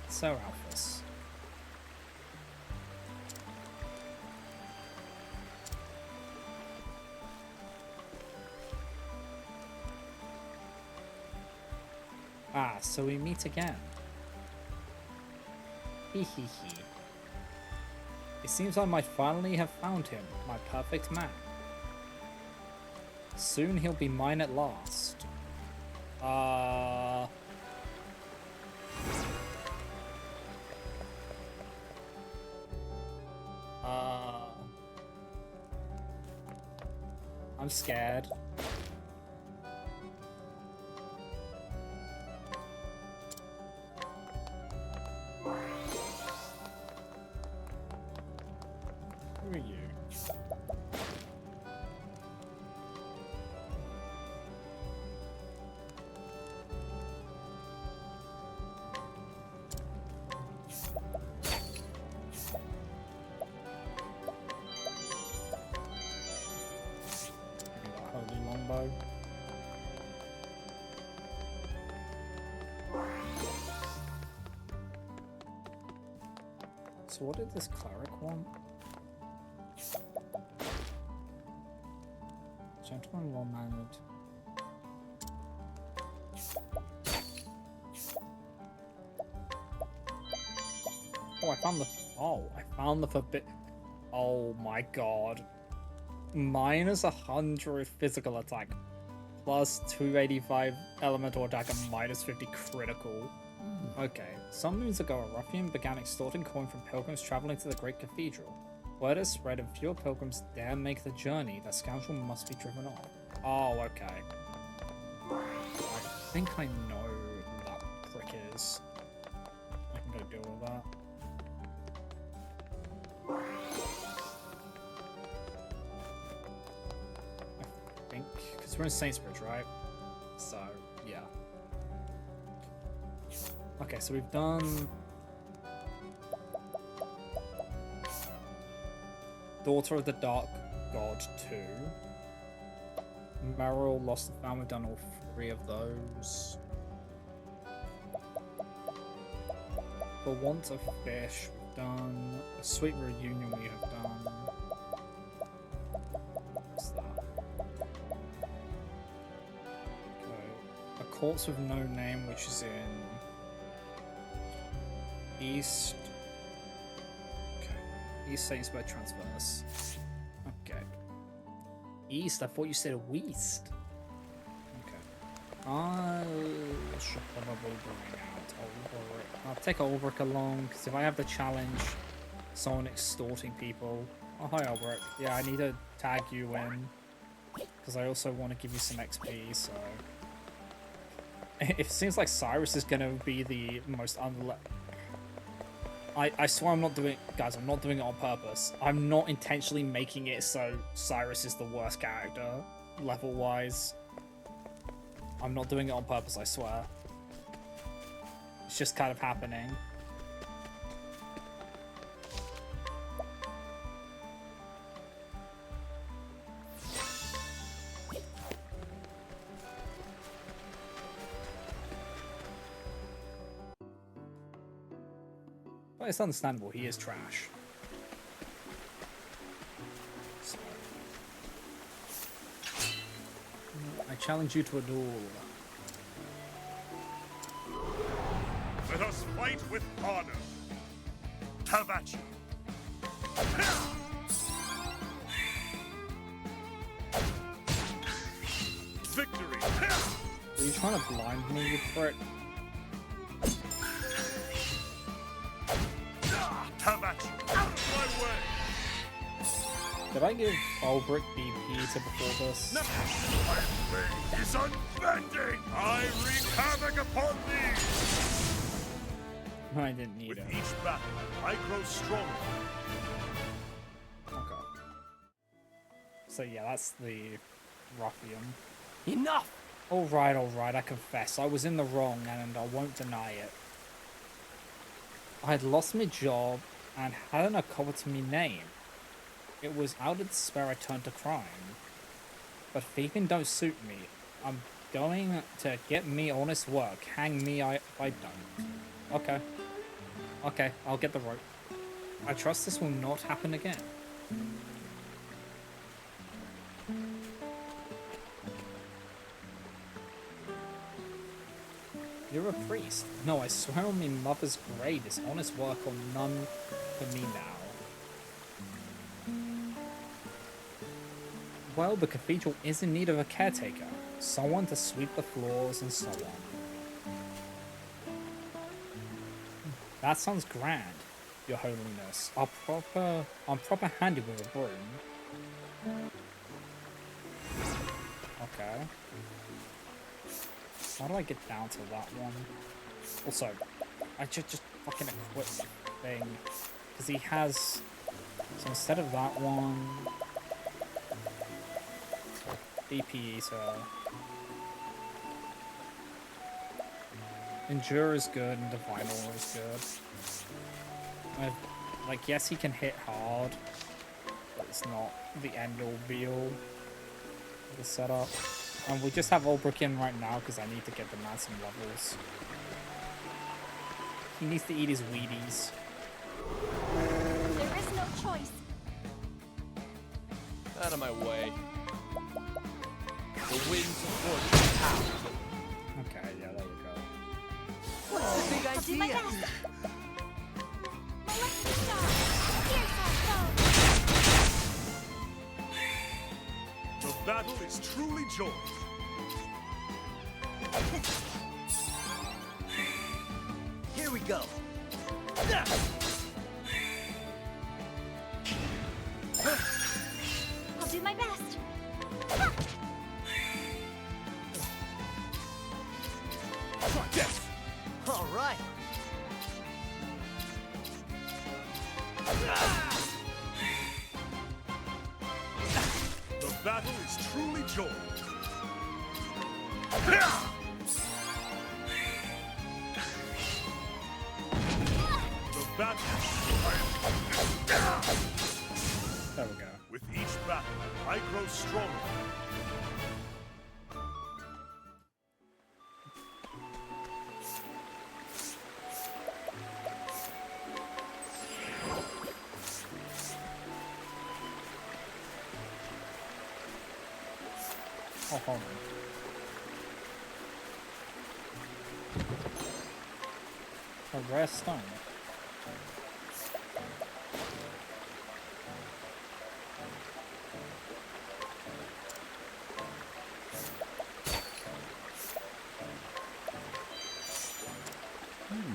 So, Alphys. Ah, so we meet again. Hee hee hee. It seems I might finally have found him, my perfect man. Soon he'll be mine at last. I'm scared. Who are you? Holy longbow. So what did this cleric want? Gentleman well-mannered. Oh, I found the forbid. Oh my god. Minus 100 physical attack, plus 285 elemental attack, and minus 50 critical. Okay, some moons ago, a ruffian began extorting coin from pilgrims traveling to the Great Cathedral. Word is spread and fewer pilgrims dare make the journey. The scoundrel must be driven off. Oh, okay. I think I know who that prick is. I can go deal with that. I think, because we're in Saintsbridge, right? So, yeah. Okay, so we've done Daughter of the Dark God 2. Merrill, Lost and Found, we've done all 3 of those. For Want of Fish, we've done. A Sweet Reunion we have done. What's that? Okay. A Corpse with No Name, which is in East. Okay. East Saintsburg Transverse. Okay. East? I thought you said West. Okay. I should probably bring out Ulrich. I'll take Ulrich along, because if I have to challenge someone extorting people. Oh, hi Ulrich. Yeah, I need to tag you in, because I also want to give you some XP, so. It seems like Cyrus is going to be the most I swear I'm not doing... Guys, I'm not doing it on purpose. I'm not intentionally making it so Cyrus is the worst character, level-wise. I'm not doing it on purpose, I swear. It's just kind of happening. But it's understandable, he is trash. So. I challenge you to a duel. Let us fight with honor. Have at you. Victory. Are you trying to blind me, you prick? Have at you. Out of my way. Did I give Ulbrich BP to before this? My blade is unbending. I wreak havoc upon thee. I didn't need With it. each battle, I grow stronger. Okay. So yeah, that's the ruffian. Enough! Alright, I confess. I was in the wrong and I won't deny it. I had lost my job and hadn't a cover to me name. It was out of despair I turned to crime. But thieving don't suit me. I'm going to get me honest work. Hang me if I don't. Okay. Okay, I'll get the rope. I trust this will not happen again. You're a priest. No, I swear on me mother's grave, this honest work or none for me now. Well, the cathedral is in need of a caretaker. Someone to sweep the floors and so on. That sounds grand, your holiness. I'm proper handy with a broom. Okay. How do I get down to that one? Also, I just fucking equip thing. Because he has... So instead of that one... DP Eater. Endure is good and Divine Aura is good. Like, yes, he can hit hard, but it's not the end-all be-all of the setup. And we just have Ulbrich in right now because I need to get the man some levels. He needs to eat his Wheaties. There is no choice. Out of my way. The winds of fortune howl. Okay, yeah, there we go. What's the big I'll do my idea? best. Molesting star. Here's our foe. The battle is truly joined. Here we go. I'll do my best. Yes. All right. The battle is truly joined. The battle. There we go. With each battle, I grow stronger. Oh, hold on. A rare stone.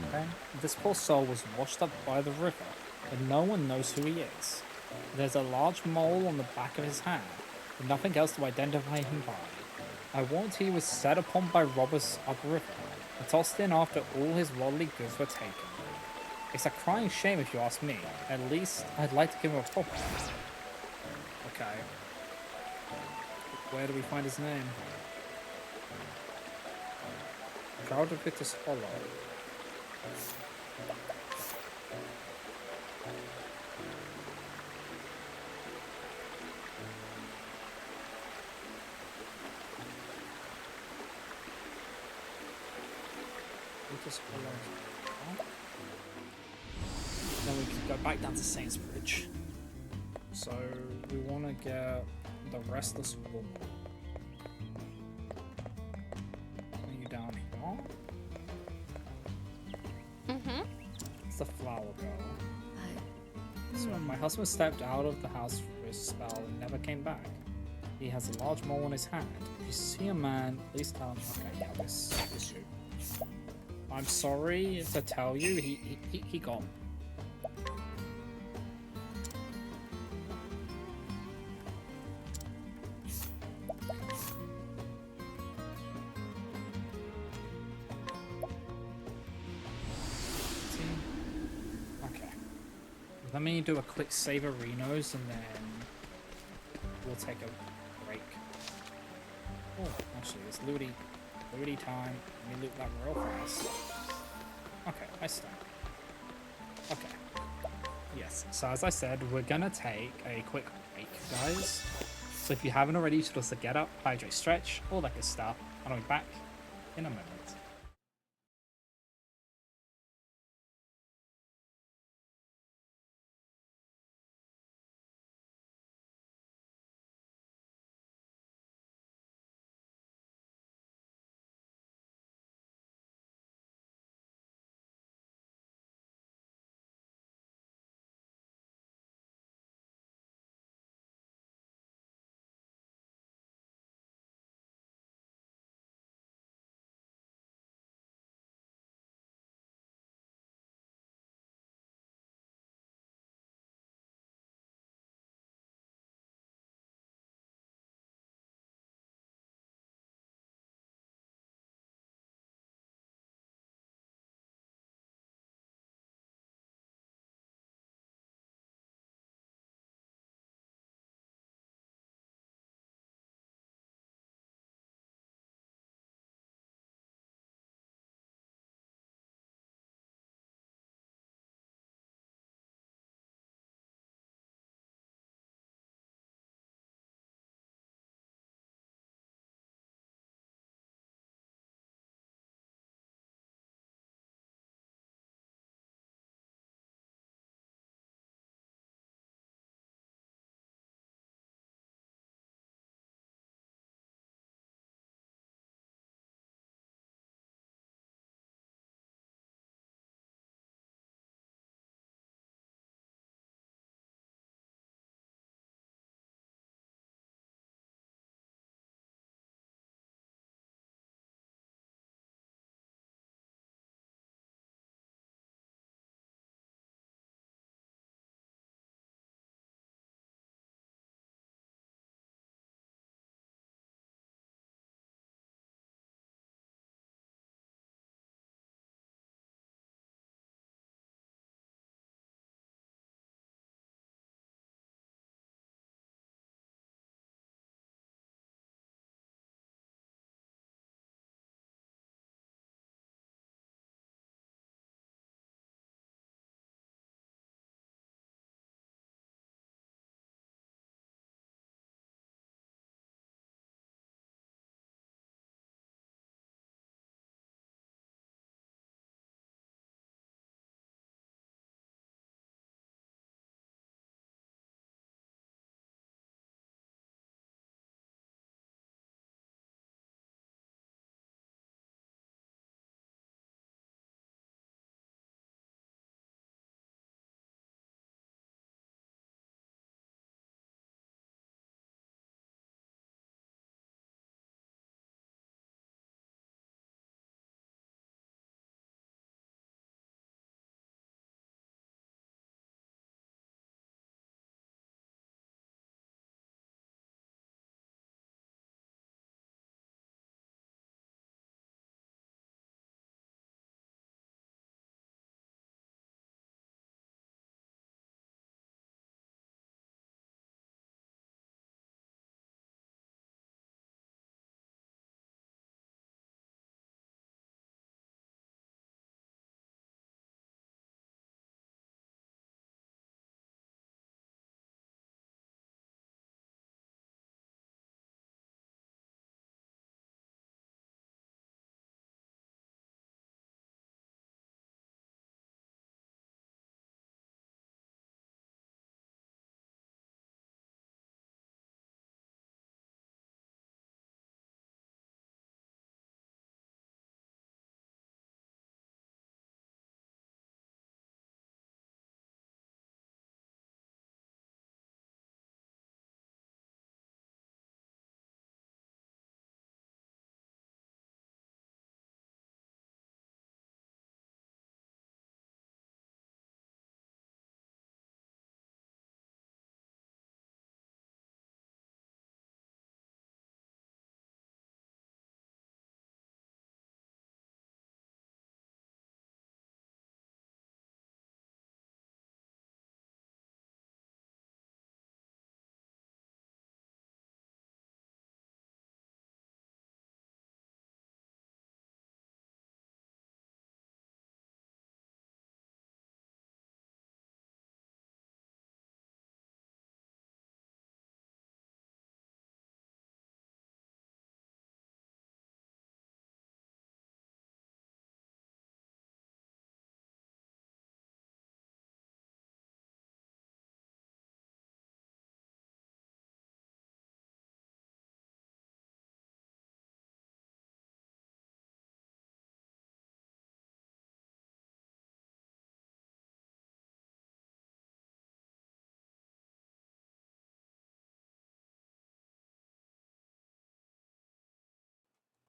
Okay. This poor soul was washed up by the river, but no one knows who he is. There's a large mole on the back of his hand, but nothing else to identify him by. I warrant he was set upon by robbers upriver, and tossed in after all his worldly goods were taken. It's a crying shame if you ask me. At least, I'd like to give him a proper. Okay. Where do we find his name? Crowd of Victor's Hollow. Victor's Hollow. Then we can go back down to Saintsbridge. So we want to get the Restless Woman. Are you down here? Mm-hmm. It's the flower girl. So my husband stepped out of the house for his spell and never came back. He has a large mole on his hand. If you see a man, please tell him. Okay, yeah, this you. I'm sorry to tell you, he gone. Okay. Let me do a quick save arenas and then we'll take a break. Oh, Actually, it's looty time. Let me loot that real fast. Okay, I stop. Okay. Yes, so as I said, we're gonna take a quick break, guys. So if you haven't already, you should also get up, hydrate, stretch, all that good stuff, and I'll be back in a moment.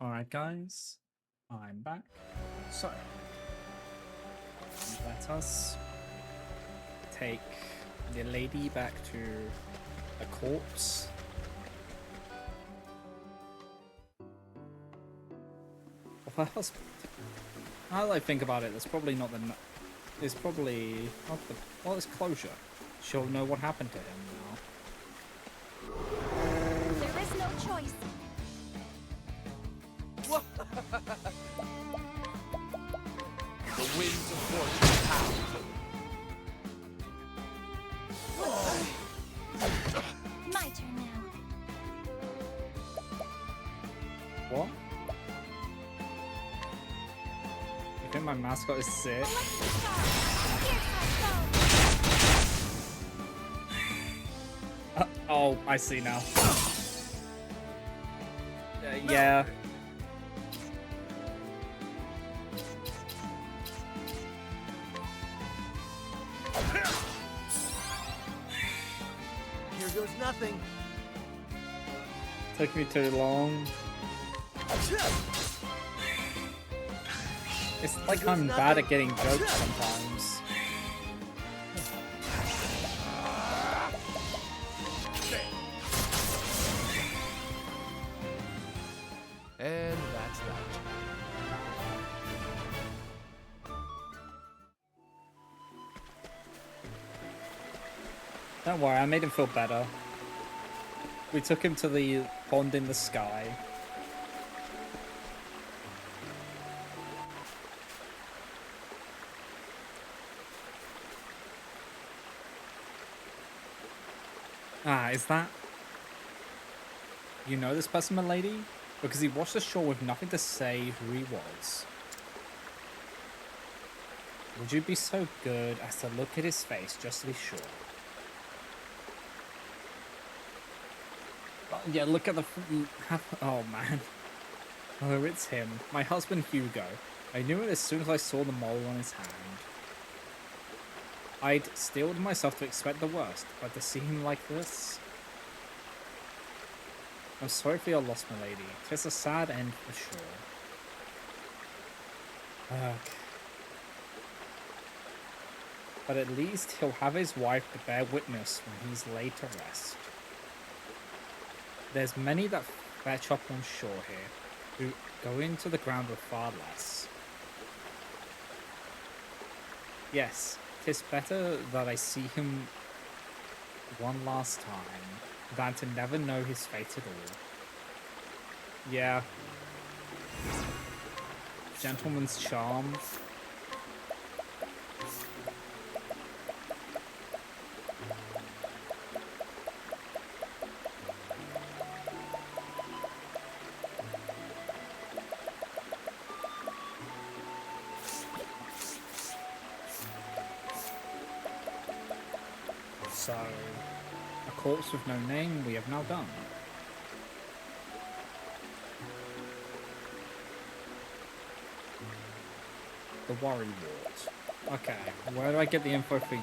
Alright, guys, I'm back. So, let us take the lady back to the corpse. Of her husband. Now that I think about it, that's probably not the. It's probably not the. Well, it's closure. She'll know what happened to him now. There is no choice. The winds of fortune howl. My turn now. What? You think my mascot is sick? Electric star. Fierce like foe. Oh, I see now. Yeah. Here goes nothing. Took me too long. It's like I'm bad at getting jokes sometimes. And that's that. Don't worry, I made him feel better. We took him to the pond in the sky. Ah, is that... You know this person, milady? Because he watched the show with nothing to say who he was. Would you be so good as to look at his face just to be sure? Yeah, look at the... Oh, man. Oh, it's him. My husband, Hugo. I knew it as soon as I saw the mole on his hand. I'd steeled myself to expect the worst, but to see him like this... I'm sorry for your loss, milady. 'Tis a sad end for sure. Ugh. But at least he'll have his wife to bear witness when he's laid to rest. There's many that fetch up on shore here, who go into the ground with far less. Yes, 'tis better that I see him one last time, than to never know his fate at all. Yeah. Gentleman's charm. So, a corpse with no name we have now done. The worry wart. Okay, where do I get the info for you?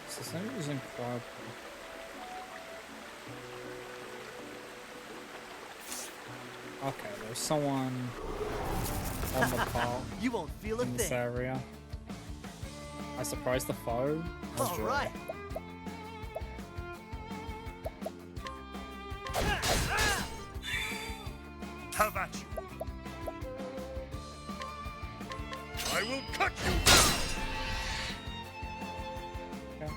So somebody was inquired. Okay, there's someone on the path You won't feel a in this thing. area. I surprised the foe. Oh, All joy. right. Have at you. I will cut you. Okay.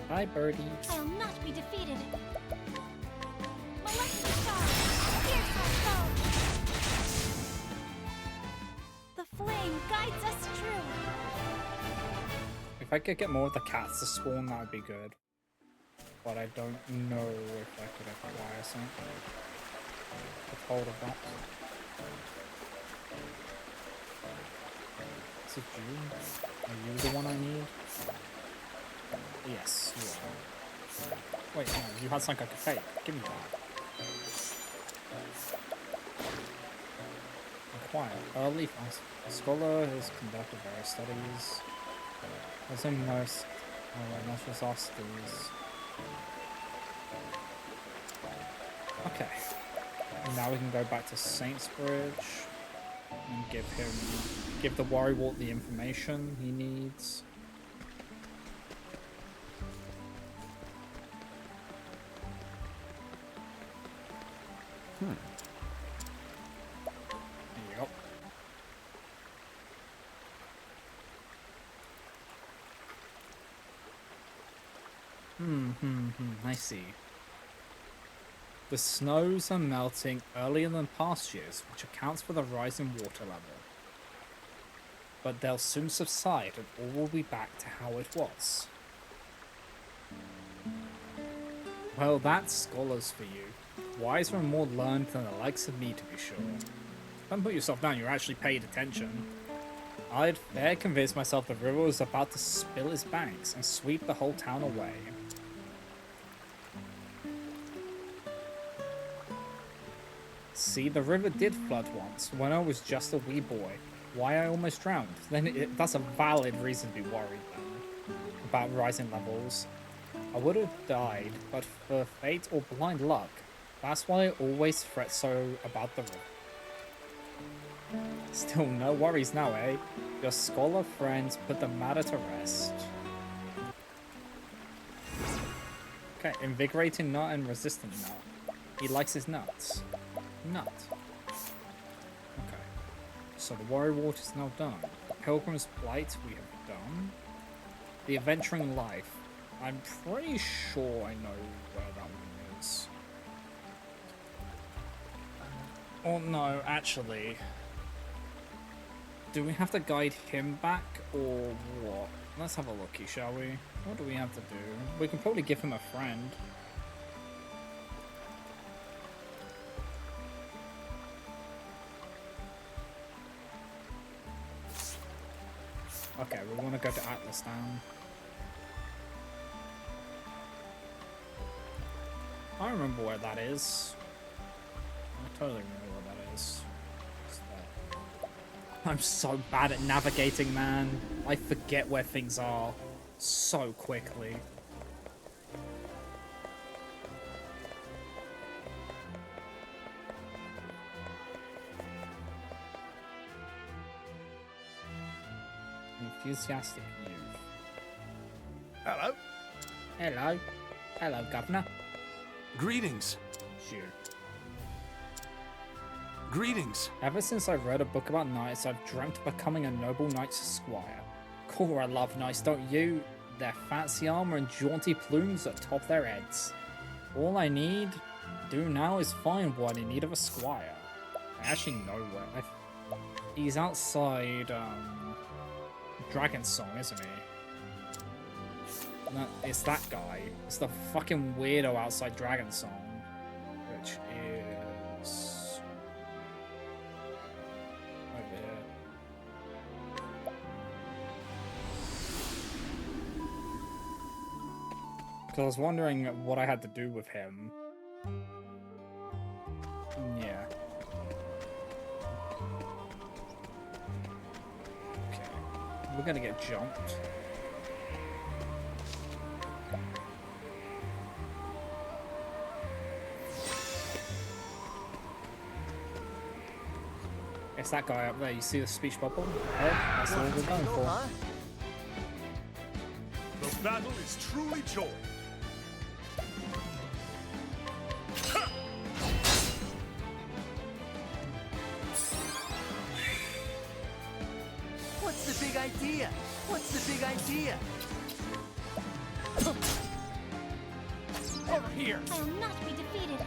Bye, birdie. I'll not be defeated. Electric star. Fierce like foe. The flame guides us true. If I could get more of the cats to spawn, that would be good. But I don't know if I could acquire something. Get hold of that. Is it you? Are you the one I need? Yes, you are. Wait, no, you had something like a fake. Give me that. Inquire. Early scholar has conducted various studies. As in most natural disasters. Okay. Now we can go back to Saints Bridge and give the Worrywart the information he needs. Yep. I see. The snows are melting earlier than past years, which accounts for the rise in water level. But they'll soon subside and all will be back to how it was. Well, that's scholars for you. Wiser and more learned than the likes of me, to be sure. Don't put yourself down, you're actually paid attention. I'd fair convinced myself the river was about to spill its banks and sweep the whole town away. See, the river did flood once, when I was just a wee boy. Why I almost drowned. Then that's a valid reason to be worried then, about rising levels. I would have died, but for fate or blind luck. That's why I always fret so about the river. Still, no worries now, eh? Your scholar friends put the matter to rest. Okay, invigorating nut and resistant nut. He likes his nuts. Nut. Okay. So the Worrywart is now done. The Pilgrim's Plight we have done. The Adventuring Life. I'm pretty sure I know where that one is. Oh no, actually. Do we have to guide him back or what? Let's have a looky, shall we? What do we have to do? We can probably give him a friend. Okay, we want to go to Atlas Town. I remember where that is. I totally remember where that is. What's that? I'm so bad at navigating, man. I forget where things are so quickly. Enthusiastic youth. Hello. Hello. Hello, Governor. Greetings. Shoot. Greetings. Ever since I read a book about knights, I've dreamt of becoming a noble knight's squire. Cool, I love knights, don't you? Their fancy armor and jaunty plumes atop their heads. All I need to do now is find what I need of a squire. I actually know where. He's outside, Dragon Song, isn't he? No, it's that guy. It's the fucking weirdo outside Dragon Song. Which is... over here. Because I was wondering what I had to do with him. Yeah. Okay. We're gonna get jumped. It's that guy up there. You see the speech bubble? That's what we're going for. The battle is truly joined. What's the big idea? What's the big idea? Over here. I will not be defeated.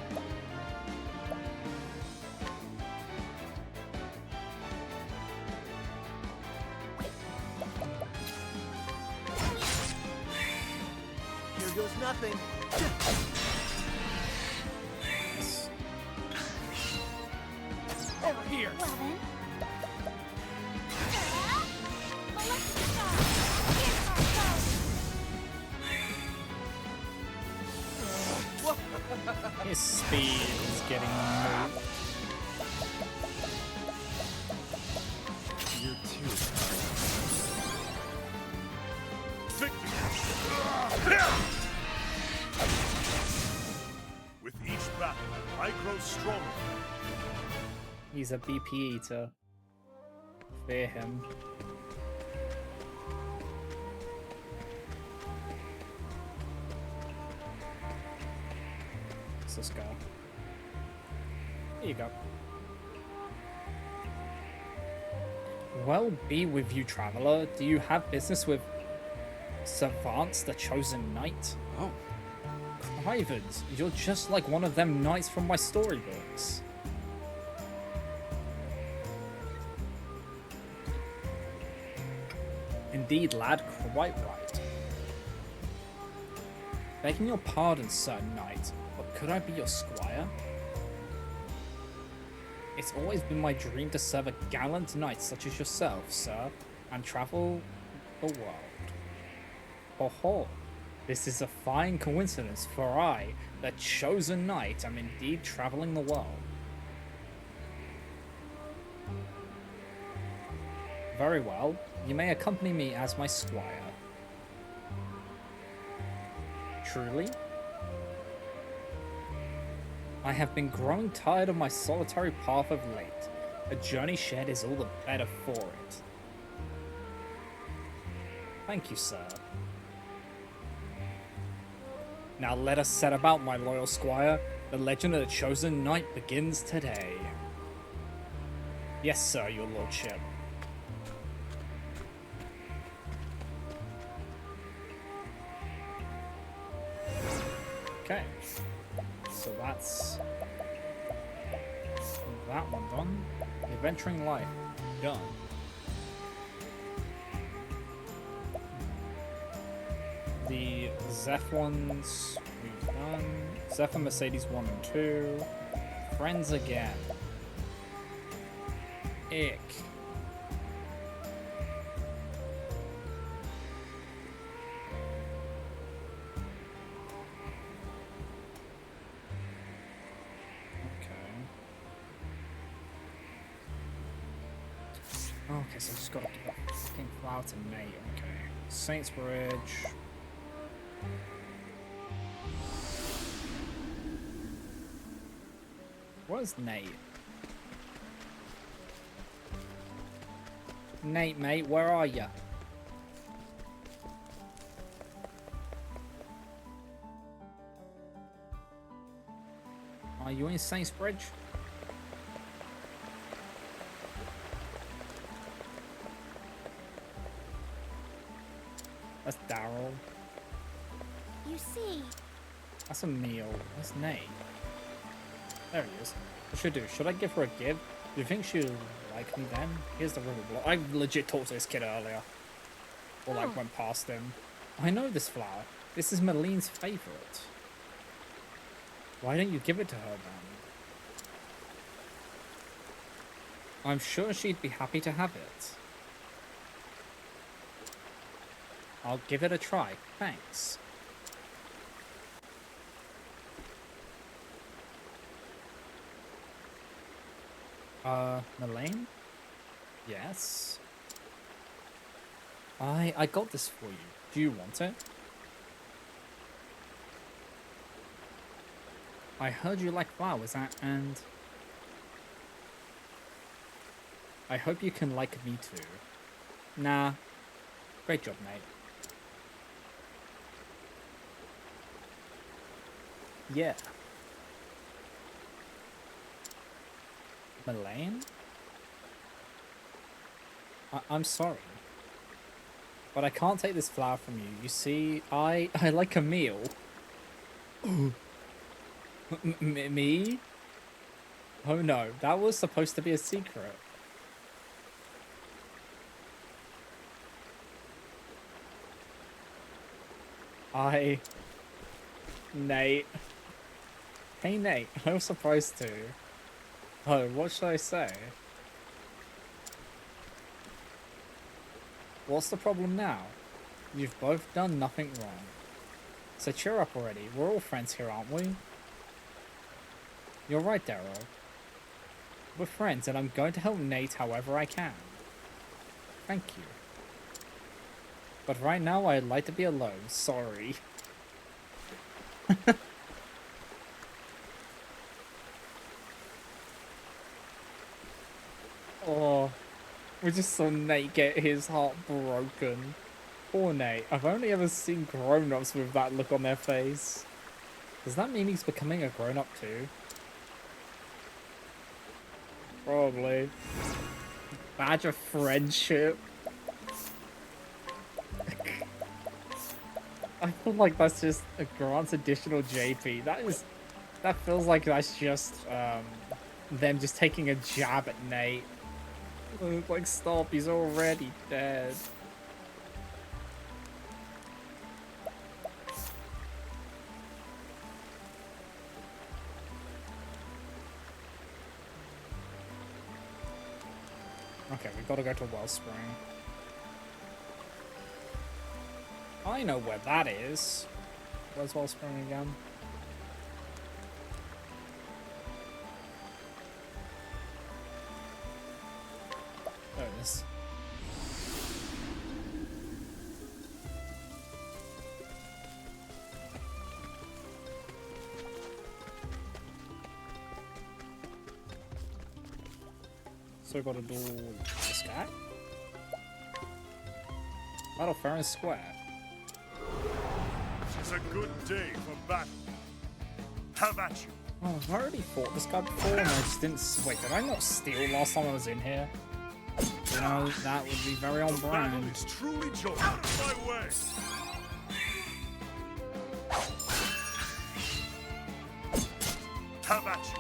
Here goes nothing. Over here. Well then. Electric star. Here's our foe. speed is getting moved. You too. With each battle, I grow stronger. He's a BP eater. Fear him. Let's just go. Here you go. Well, be with you, traveler. Do you have business with Savance, the chosen knight? Oh, Crivens, you're just like one of them knights from my storybooks. Indeed, lad, quite right. Begging your pardon, sir knight, but could I be your squire? It's always been my dream to serve a gallant knight such as yourself, sir, and travel the world. Ho ho! This is a fine coincidence, for I, the chosen knight, am indeed traveling the world. Very well, you may accompany me as my squire. Truly? I have been growing tired of my solitary path of late. A journey shared is all the better for it. Thank you, sir. Now let us set about, my loyal squire. The legend of the chosen knight begins today. Yes, sir, your lordship. Okay. So that's that one done. Adventuring life done. The Zeph ones we've done. Zeph and Mercedes 1 and 2. Friends again. Ick. Okay, so I just gotta give a fucking flower to Nate. Okay. Saints Bridge. Where's Nate? Nate, mate, where are ya? Are you in Saints Bridge? That's Daryl. You see, That's Emil. That's Nate. There he is. What should I do? Should I give her a gift? Do you think she'll like me then? Here's the river block. I legit talked to this kid earlier. Or like Oh. went past him. I know this flower. This is Maline's favorite. Why don't you give it to her then? I'm sure she'd be happy to have it. I'll give it a try. Thanks. Malane? Yes? I got this for you. Do you want it? I heard you like flowers, and I hope you can like me too. Nah. Great job, mate. Yeah. Malane? I'm sorry. But I can't take this flower from you. You see, I like a meal. Me? Oh no, that was supposed to be a secret. Nate. Hey Nate, I was supposed to. Oh, what should I say? What's the problem now? You've both done nothing wrong. So cheer up already. We're all friends here, aren't we? You're right, Daryl. We're friends, and I'm going to help Nate however I can. Thank you. But right now, I'd like to be alone. Sorry. Oh, we just saw Nate get his heart broken. Poor Nate. I've only ever seen grown-ups with that look on their face. Does that mean he's becoming a grown-up too? Probably. Badge of friendship. I feel like that's just a Grant's additional JP. That feels like that's just them just taking a jab at Nate. Like, stop, he's already dead. Okay, we gotta go to Wellspring. I know where that is. Where's Wellspring again? There it is. So we gotta do this guy. Battle fair and square. It's a good day for battle. Have at you. Oh, I've already fought this guy before and I just didn't... Wait, did I not steal last time I was in here? You know, that would be very on Battle brand. is truly joined. Out of my way. Have at you.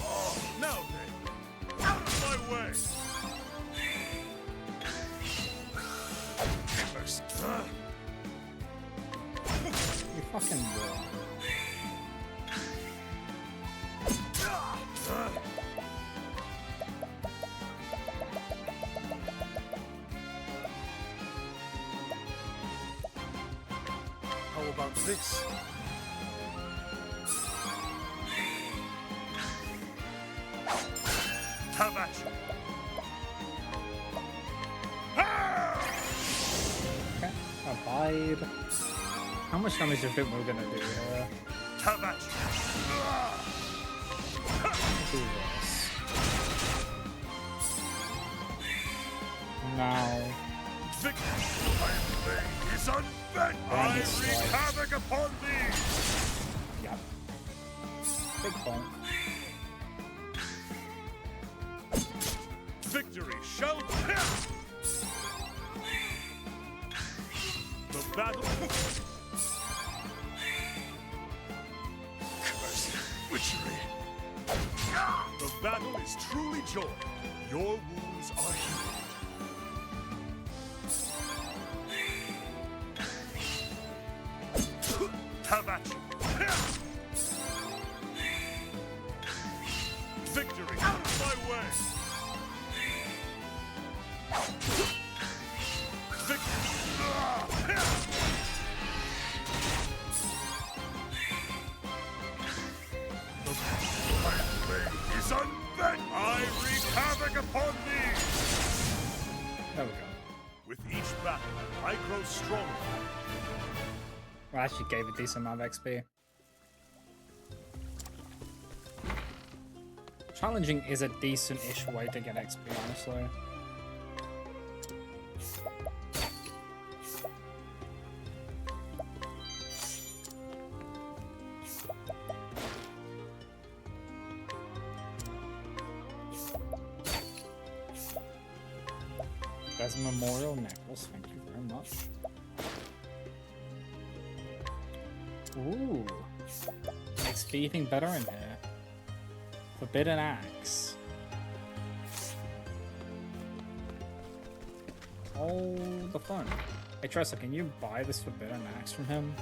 Oh, now then. Out of my way. First. You fucking will. How about this? Have at you. Okay, abide. How much damage do you think we're gonna do here? Have at you. Do this. Now. Victory, my blade is unbent. I it's wreak like- havoc upon thee. Yep. Big point. Victory shall be. The battle. Cursed witchery. The battle is truly joined. Your wounds are healed. Have at you. Victory out of my way. Victory. The blade is unbent. I wreak havoc upon thee. There we go. With each battle, I grow stronger. I actually gave a decent amount of XP. Challenging is a decent-ish way to get XP, honestly. There's a memorial necklace, thank you very much. Ooh. Makes anything better in here. Forbidden Axe. Oh, the fun. Hey Tressa, can you buy this Forbidden Axe from him?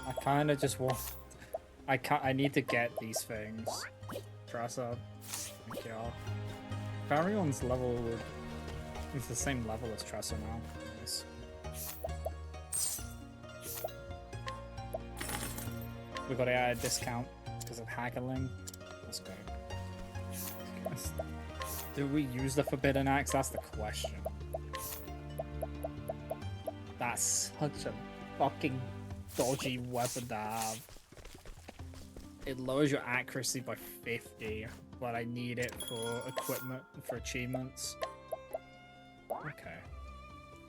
I kinda just want... I need to get these things. Tressa. Thank y'all. Barion's level would... He's the same level as Tressa now. Nice. We got it at a discount because of haggling. Let's go. Do we use the Forbidden Axe? That's the question. That's such a fucking dodgy weapon to have. It lowers your accuracy by 50, but I need it for equipment, for achievements. Okay.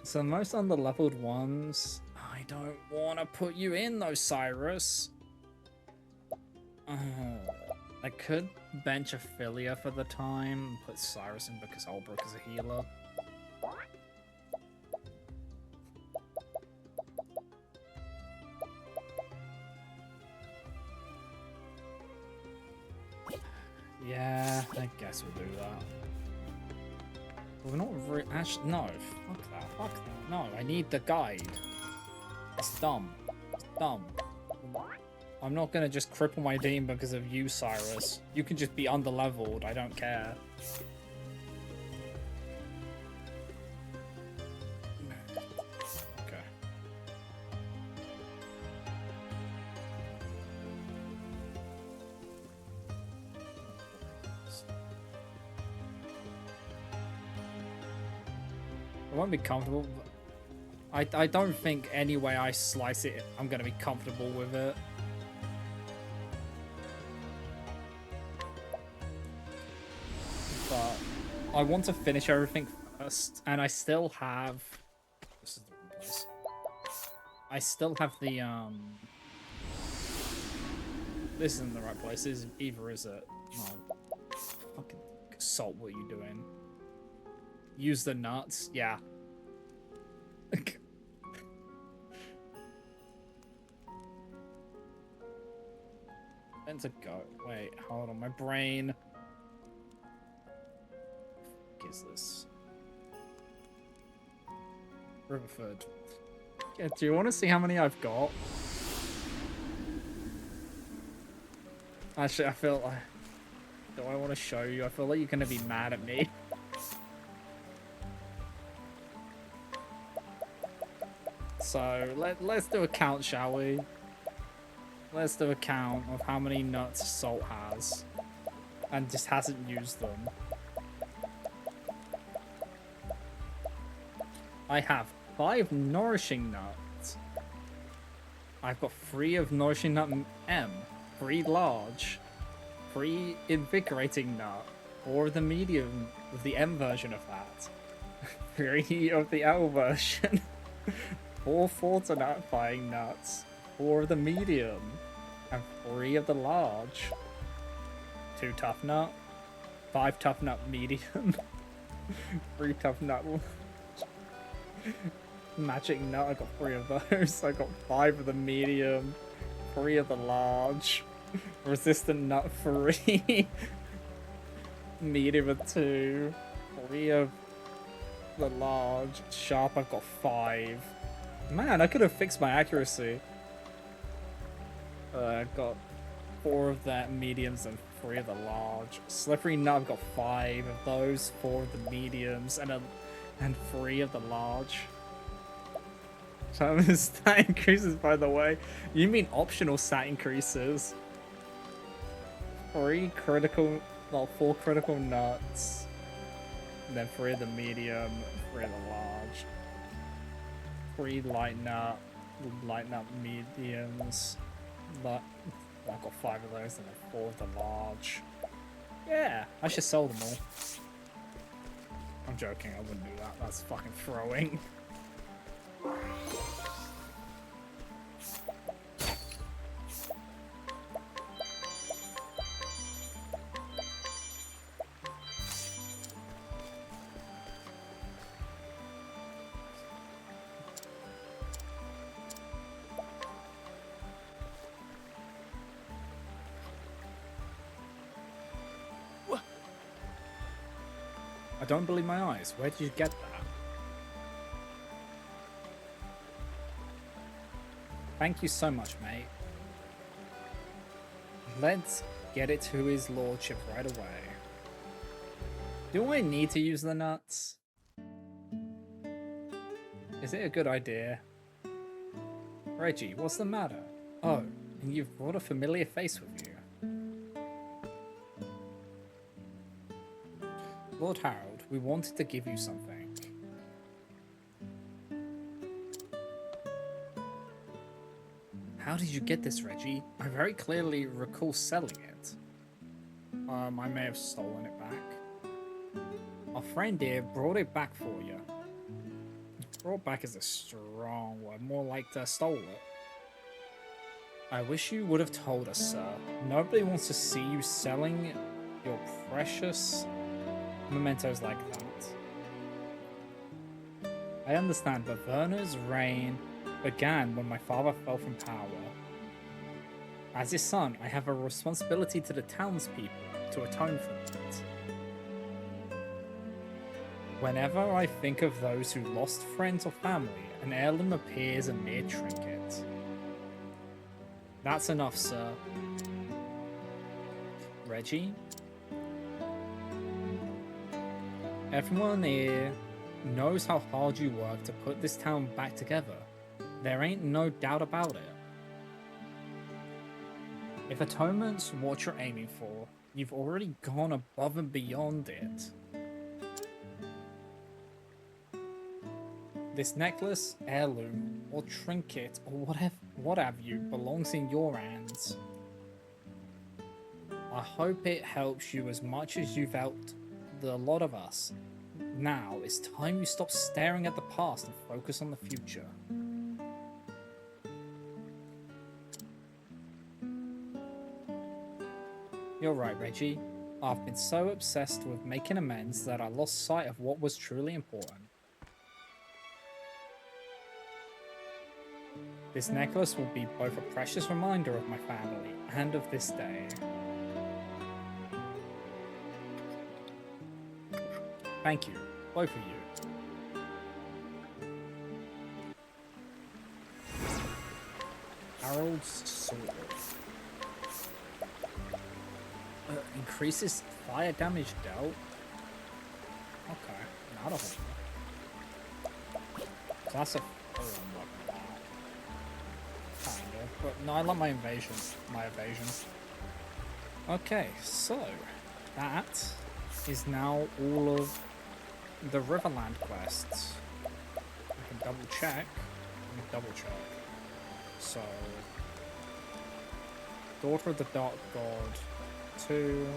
So most under-leveled ones, I don't want to put you in though, Cyrus. I could bench Ophelia for the time and put Cyrus in because Olbrook is a healer. Yeah, I guess we'll do that. We're not really... Actually, no. Fuck that. Fuck that. No, I need the guide. It's dumb. It's dumb. I'm not gonna just cripple my team because of you, Cyrus. You can just be underleveled. I don't care. Okay. I won't be comfortable. I don't think any way I slice it, I'm gonna be comfortable with it. But I want to finish everything first, and I still have. This is the wrong place. I still have the This isn't the right place. Either is it? No. Fucking Salt, what are you doing? Use the nuts? Yeah. When to go? Wait, hold on. My brain. What is this? Riverford. Yeah, do you want to see how many I've got? Actually, I feel like... Do I want to show you? I feel like you're going to be mad at me. So, let's do a count, shall we? Let's do a count of how many nuts Salt has. And just hasn't used them. I have 5 Nourishing Nuts. I've got 3 of Nourishing Nut M. 3 large. 3 Invigorating Nut. 4 of the medium, of the M version of that. 3 of the L version. 4 Fortifying Nuts. 4 of the medium. And 3 of the large. 2 Tough Nut. 5 Tough Nut medium. 3 Tough Nut. Magic Nut, I got 3 of those. I got 5 of the medium. 3 of the large. Resistant Nut 3. Medium of 2. 3 of the large. Sharp, I've got 5. Man, I could have fixed my accuracy. I've got 4 of that mediums and 3 of the large. Slippery Nut, I've got 5 of those. 4 of the mediums and 3 of the large. So stat increases, by the way. You mean optional stat increases? 4 critical nuts. And then 3 of the medium, 3 of the large. 3 light nut mediums. But I've got 5 of those and then 4 of the large. Yeah, I should sell them all. I'm joking, I wouldn't do that. That's fucking throwing. I don't believe my eyes. Where did you get that? Thank you so much, mate. Let's get it to his lordship right away. Do I need to use the nuts? Is it a good idea? Reggie, what's the matter? Oh, you've brought a familiar face with you. Lord Harold, we wanted to give you something. How did you get this, Reggie? I very clearly recall selling it. I may have stolen it back. Our friend here brought it back for you. Brought back is a strong word, more like stole it. I wish you would have told us, sir. Nobody wants to see you selling your precious mementos like that. I understand, but Werner's reign began when my father fell from power. As his son, I have a responsibility to the townspeople to atone for it. Whenever I think of those who lost friends or family, an heirloom appears a mere trinket. That's enough, sir. Reggie? Everyone here knows how hard you worked to put this town back together. There ain't no doubt about it. If atonement's what you're aiming for, you've already gone above and beyond it. This necklace, heirloom, or trinket, or what have you, belongs in your hands. I hope it helps you as much as you've helped a lot of us. Now, it's time you stop staring at the past and focus on the future. You're right, Reggie. I've been so obsessed with making amends that I lost sight of what was truly important. This necklace will be both a precious reminder of my family and of this day. Thank you, both of you. Harold's sword. Increases fire damage dealt. Okay, not a whole lot. So that's a full weapon now. Kinda, but no, I like my evasion. Okay, so that is now all of the Riverland quests. I can double check. So, Daughter of the Dark God 2,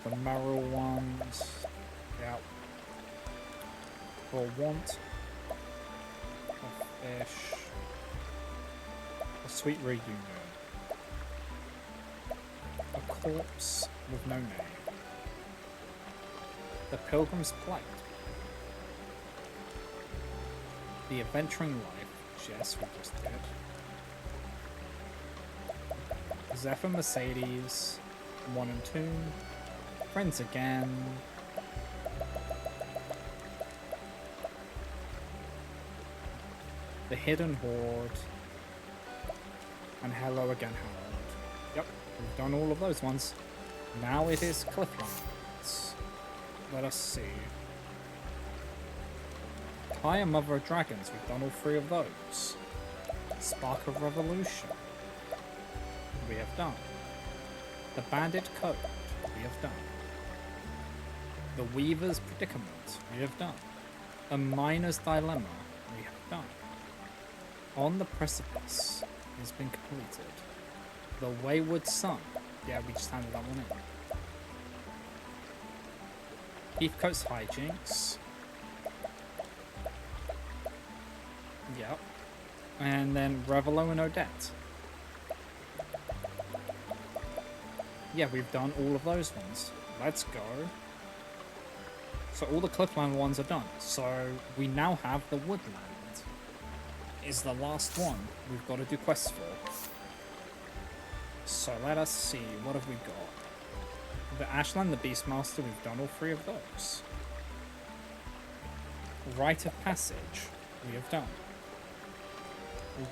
the Merrill ones, yep. For Want, a Fish, a Sweet Reunion, a Corpse with no name, the Pilgrim's Plight, the Adventuring Life, which yes, we just did. Zephyr Mercedes, 1 and 2, Friends Again, The Hidden Horde, and Hello Again Harold. Yep, we've done all of those ones. Now it is Clifflands. Let us see. Higher Mother of Dragons, we've done all 3 of those. Spark of Revolution. We have done. The Bandit Code, we have done. The Weaver's Predicament, we have done. The Miner's Dilemma, we have done. On the Precipice has been completed. The Wayward Son, yeah, we just handed that one in. Heathcote's Hijinks. Yep. And then Revelo and Odette. Yeah, we've done all of those ones. Let's go. So all the Cliffland ones are done. So we now have the Woodland. Is the last one we've got to do quests for. So let us see, what have we got? The Ashland, the Beastmaster, we've done all 3 of those. Rite of Passage, we have done.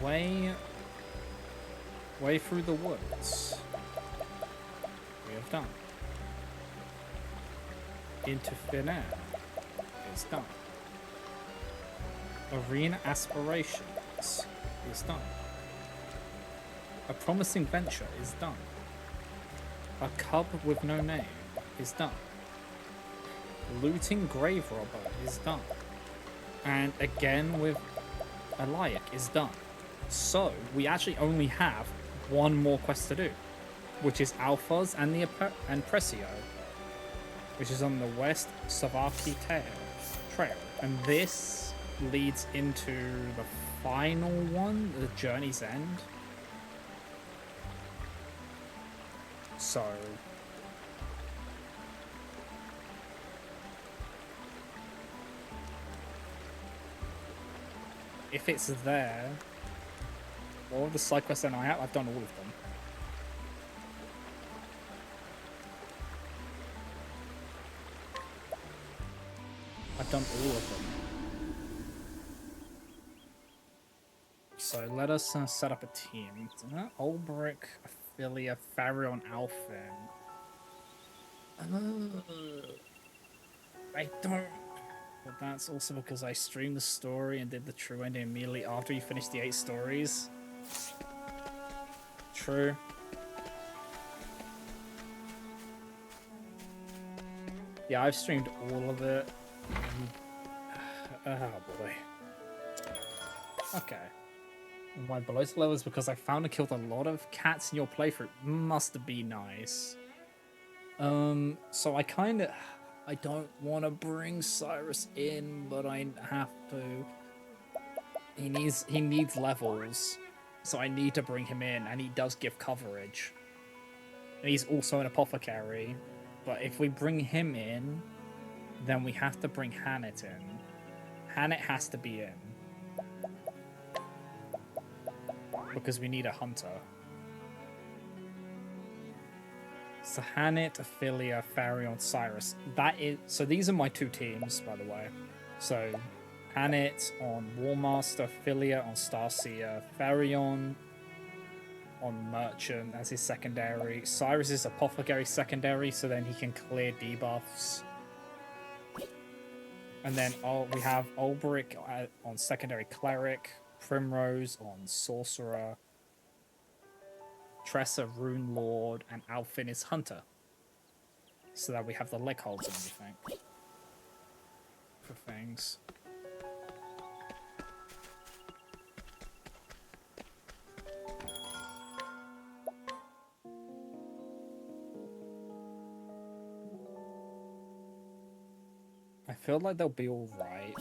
Way Through the Woods. We have done. Into Thin Air is done. Arena Aspirations is done. A promising venture is done. A cub with no name is done. Looting grave robber is done. And again with Eliak is done. So we actually only have one more quest to do, which is Alphas and the Precio, which is on the West Savaki Trail. And this leads into the final one, the Journey's End. So if it's there, all the side quests that I have, I've done all of them. I've done all of them. So let us set up a team. Ulbrick, Ophelia, Farion, Alfin. I don't... But that's also because I streamed the story and did the true ending immediately after you finished the 8 stories. True. Yeah, I've streamed all of it. Oh boy. Okay. My below level is because I found and killed a lot of cats in your playthrough. Must be nice. So I don't want to bring Cyrus in, but I have to. He needs levels, so I need to bring him in, and he does give coverage. And he's also an apothecary, but if we bring him in, then we have to bring Hannet in. Hannet has to be in. Because we need a hunter. So Hannet, Ophelia, Farion, Cyrus. So these are my 2 teams, by the way. So Hannet on Warmaster, Ophelia on Starseer, Farion on Merchant as his secondary. Cyrus is Apothecary secondary, so then he can clear debuffs. And then we have Ulbrick on secondary Cleric, Primrose on Sorcerer, Tressa Rune Lord, and Alfin is Hunter. So that we have the leg holds and everything. For things. I feel like they'll be alright.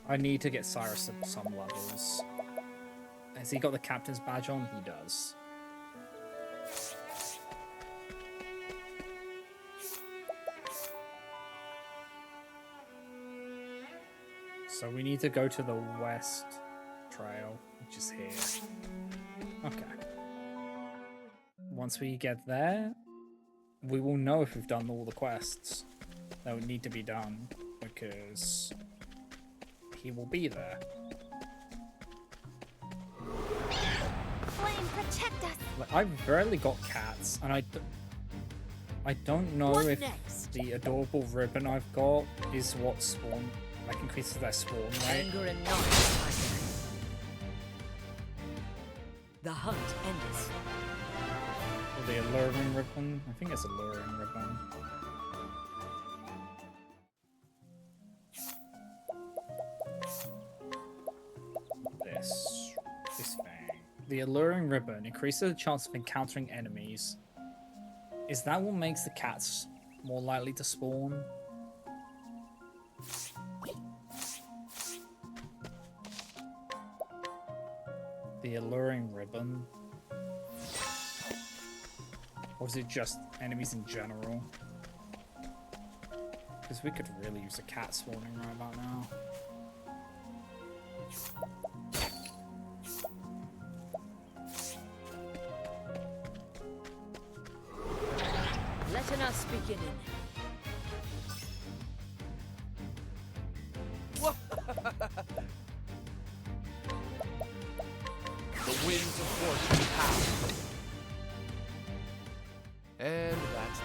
I need to get Cyrus at some levels. Has he got the captain's badge on? He does. So we need to go to the West Trail, which is here. Okay. Once we get there, we will know if we've done all the quests that would need to be done, because he will be there. Flame, protect us! Like, I've rarely got cats, and I don't know What if next? the adorable ribbon I've got is what spawn, like, increases their spawn rate. Anger and knowledge. The hunt ends. Or the alluring ribbon. I think it's alluring ribbon. This thing. The alluring ribbon increases the chance of encountering enemies. Is that what makes the cats more likely to spawn? The alluring ribbon? Or is it just enemies in general? Because we could really use a cat spawning right about now. Letting us begin. The winds of fortune howl. And that's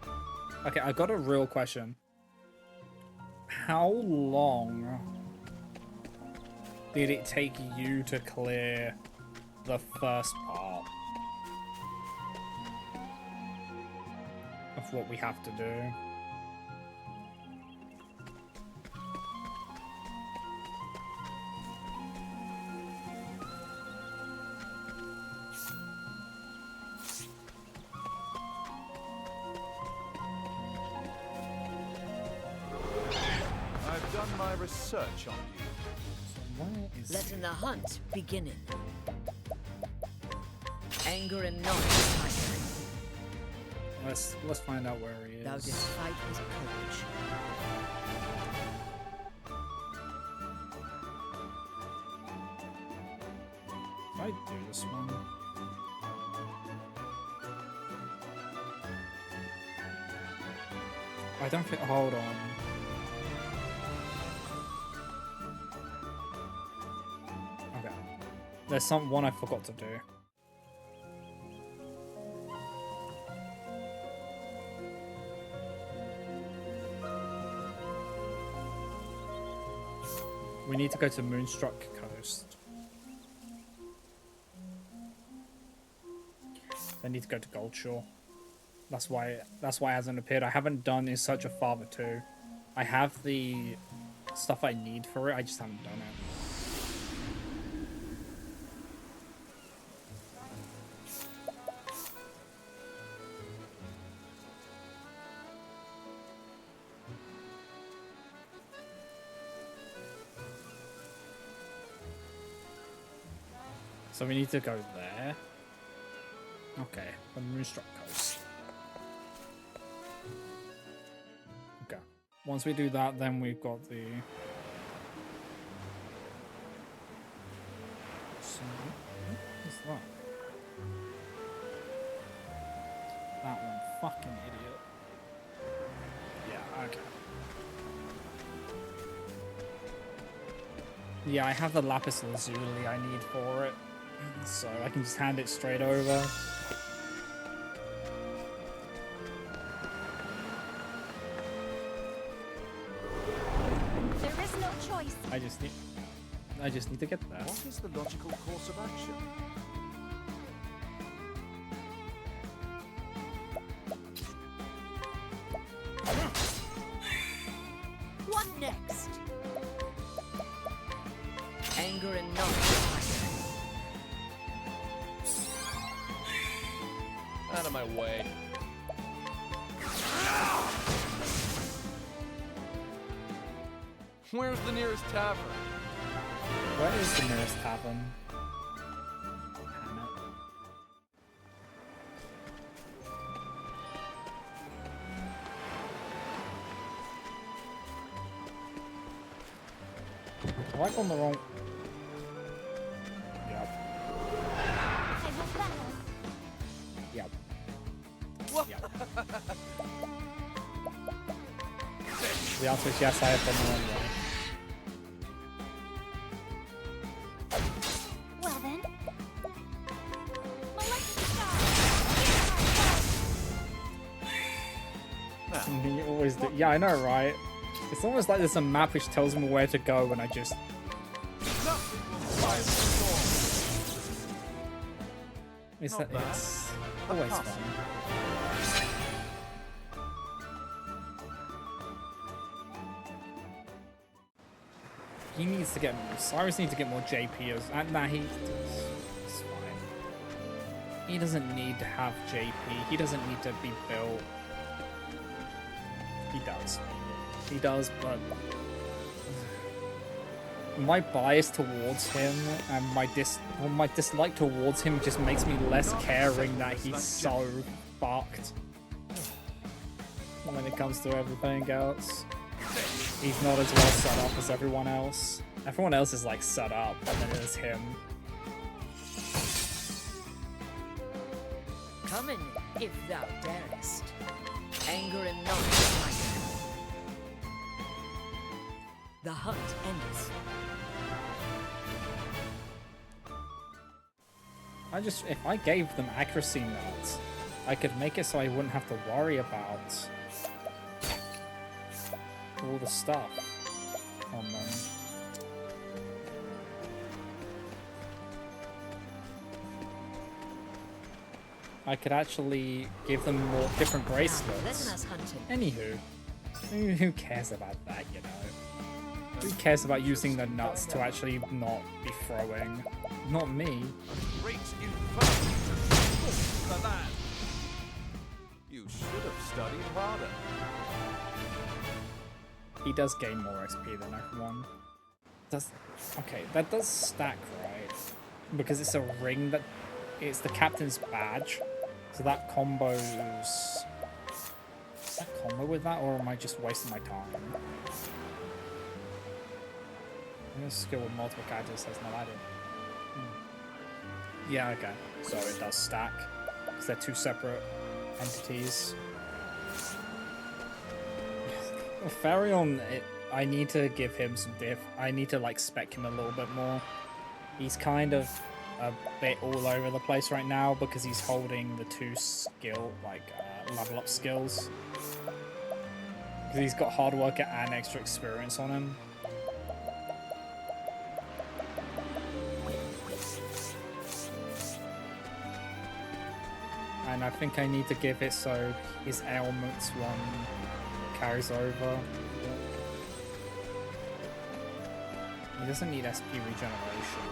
that. Okay, I got a real question. how long did it take you to clear the first part of what we have to do? I've done my research on you. Where is Letting the hunt begin. Anger and knowledge. Let's find out where he Thou is. didst fight with courage. If I do this one. I don't think. Hold on. Okay. There's one I forgot to do. We need to go to Moonstruck Coast. I need to go to Goldshore. That's why it hasn't appeared. I haven't done Is Such a Father 2. I have the stuff I need for it, I just haven't done it. So we need to go there. Okay, the Moonstruck Coast. Okay. Once we do that, then we've got the... So, what is that? That one, fucking idiot. Yeah, okay. Yeah, I have the lapis lazuli I need for it, so I can just hand it straight over. There is no choice. I just need to get there. What is the logical course of action? What next? Anger and knowledge. Out of my way. Where's the nearest tavern? Where is the nearest tavern? Damn it. Am I on the wrong? Yep. I will battle. Yep. Yep. The answer is yes, I have done the wrong way. Well then. You always do. Yeah, I know, right? It's almost like there's a map which tells me where to go and I just... It's always fun. He needs to get more. Cyrus needs to get more JPs. Nah, it's fine. He doesn't need to have JP. He doesn't need to be built. He does. He does, but my bias towards him and my dislike towards him just makes me less caring that he's so fucked when it comes to everything else. He's not as well set up as everyone else. Everyone else is like set up, and then there's him. Come in, if thou darest. Anger and knowledge. The hunt endeth. If I gave them accuracy notes, I could make it so I wouldn't have to worry about all the stuff. on them. I could actually give them more different Let bracelets. us hunting. Anywho, who cares about that, you know? Who cares about using the nuts to actually not be throwing? Not me. Great infirmity for that. You should have studied harder. He does gain more XP than everyone. Okay, that does stack, right? Because it's a ring that... It's the captain's badge. So that combos... Is that combo with that, or am I just wasting my time? This skill with multiple characters has no added. Yeah, okay. So it does stack. Because they're two separate entities. Well, Farion, I need to give him some I need to like spec him a little bit more. He's kind of a bit all over the place right now because he's holding the two level up skills. Because he's got hard worker and extra experience on him. And I think I need to give it so his ailments one carries over. He doesn't need SP regeneration.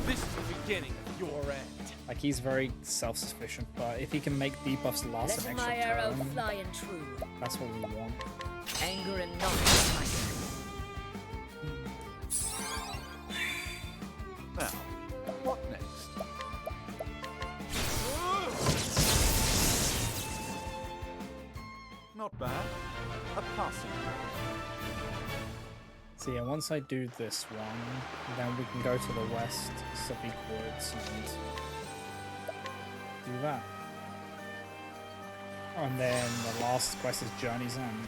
This is the beginning of your end. Like, he's very self-sufficient, but if he can make debuffs last Let an my extra arrow turn, fly and true. that's what we want. Anger and knowledge, my friend. Now, what next? Not bad. A passing. So yeah, once I do this one, then we can go to the west, Suffolk Woods, and do that. And then the last quest is Journey's End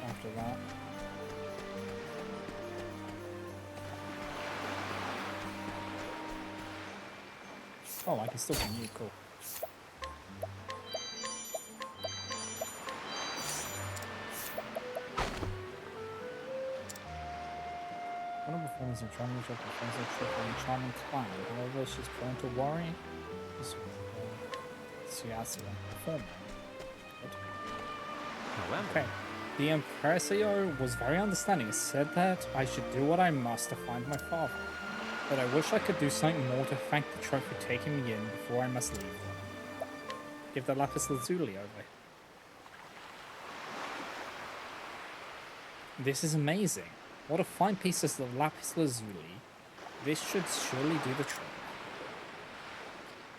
after that. Oh, I can still be new, cool. One of the performers in Charming Job performs a trick on Charming Clown. However, she's prone to worry. Siasia, performer. Okay. The Impresario was very understanding. It said that I should do what I must to find my father. But I wish I could do something more to thank the trope for taking me in before I must leave. Give the lapis lazuli over. This is amazing. What a fine piece is the lapis lazuli. This should surely do the trick.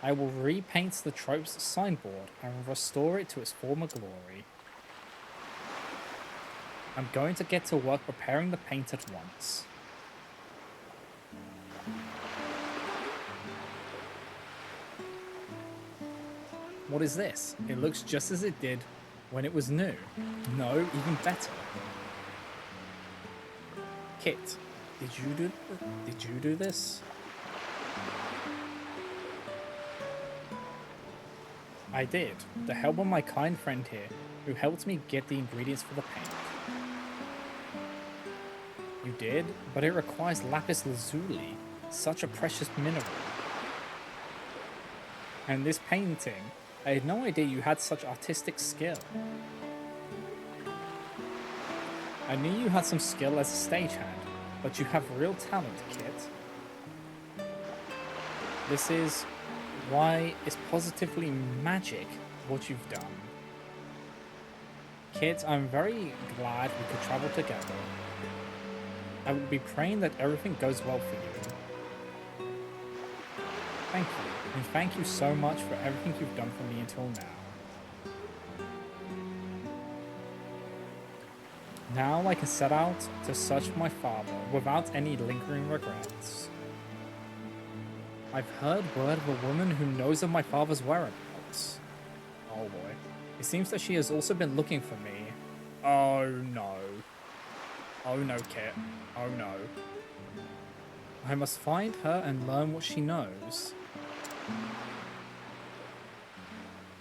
I will repaint the trope's signboard and restore it to its former glory. I'm going to get to work preparing the paint at once. What is this? It looks just as it did when it was new. No, even better. Kit, did you do this? I did. The help of my kind friend here, who helped me get the ingredients for the paint. You did? But it requires lapis lazuli, such a precious mineral. And this painting, I had no idea you had such artistic skill. I knew you had some skill as a stagehand, but you have real talent, Kit. This is why it's positively magic what you've done. Kit, I'm very glad we could travel together. I will be praying that everything goes well for you. Thank you, and thank you so much for everything you've done for me until now. Now I can set out to search for my father without any lingering regrets. I've heard word of a woman who knows of my father's whereabouts. Oh boy. It seems that she has also been looking for me. Oh no. Oh no, Kit. Oh no. I must find her and learn what she knows.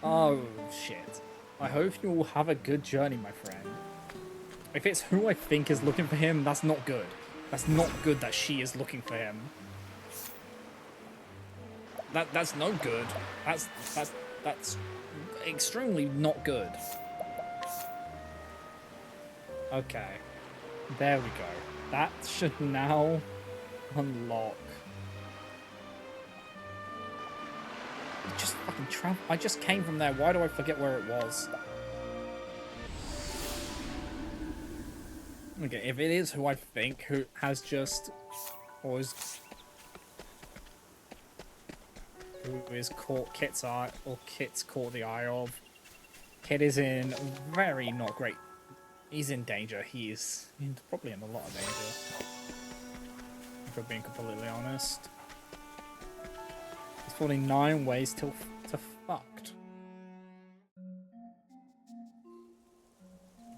Oh shit. I hope you will have a good journey, my friend. If it's who I think is looking for him, that's not good. That's not good that she is looking for him. That's no good. That's extremely not good. Okay. There we go. That should now unlock. Just fucking travel. I just came from there. Why do I forget where it was? Okay, if it is who I think who has just or is who is caught Kit's eye or Kit's caught the eye of, Kit is in very not great. He's in danger. He's probably in a lot of danger. If we're being completely honest. There's 49 ways to fucked.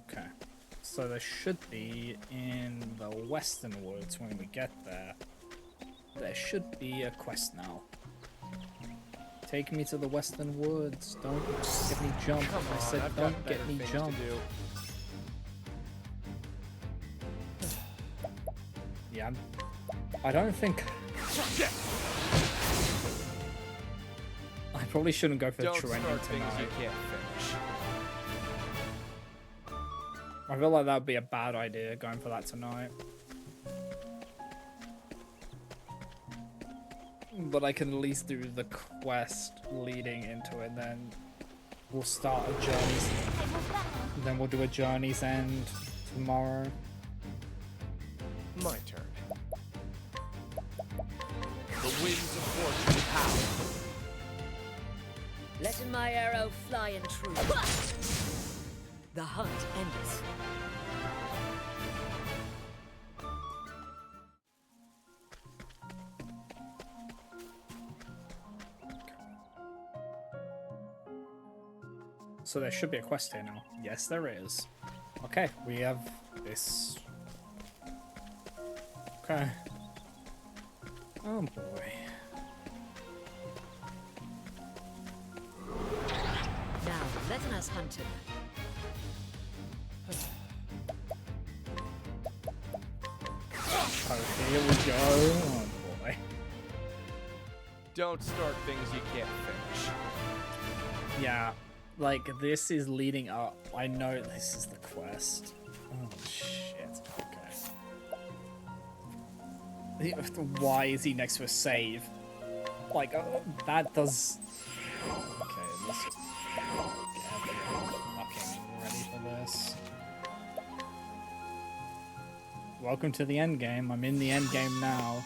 Okay. So there should be in the Western Woods when we get there. There should be a quest now. Take me to the Western Woods. Don't get me jumped. I said don't get me jumped. Yeah, I don't think... I probably shouldn't go for the training tonight. You can't finish. I feel like that would be a bad idea, going for that tonight. But I can at least do the quest leading into it, then we'll start a journey's... Then we'll do a journey's end tomorrow. My turn. The winds of fortune howl. Letting my arrow fly in true. The hunt endeth. So there should be a quest here now. Yes, there is. Okay, we have this. Okay. Oh boy. Now, letting us hunt him. Oh, here we go. Oh boy. Don't start things you can't finish. Yeah, like this is leading up. I know this is the quest. Oh shit. Okay. Why is he next to a save? Like that does. Okay, let's just get everyone fucking ready for this. Welcome to the end game. I'm in the end game now.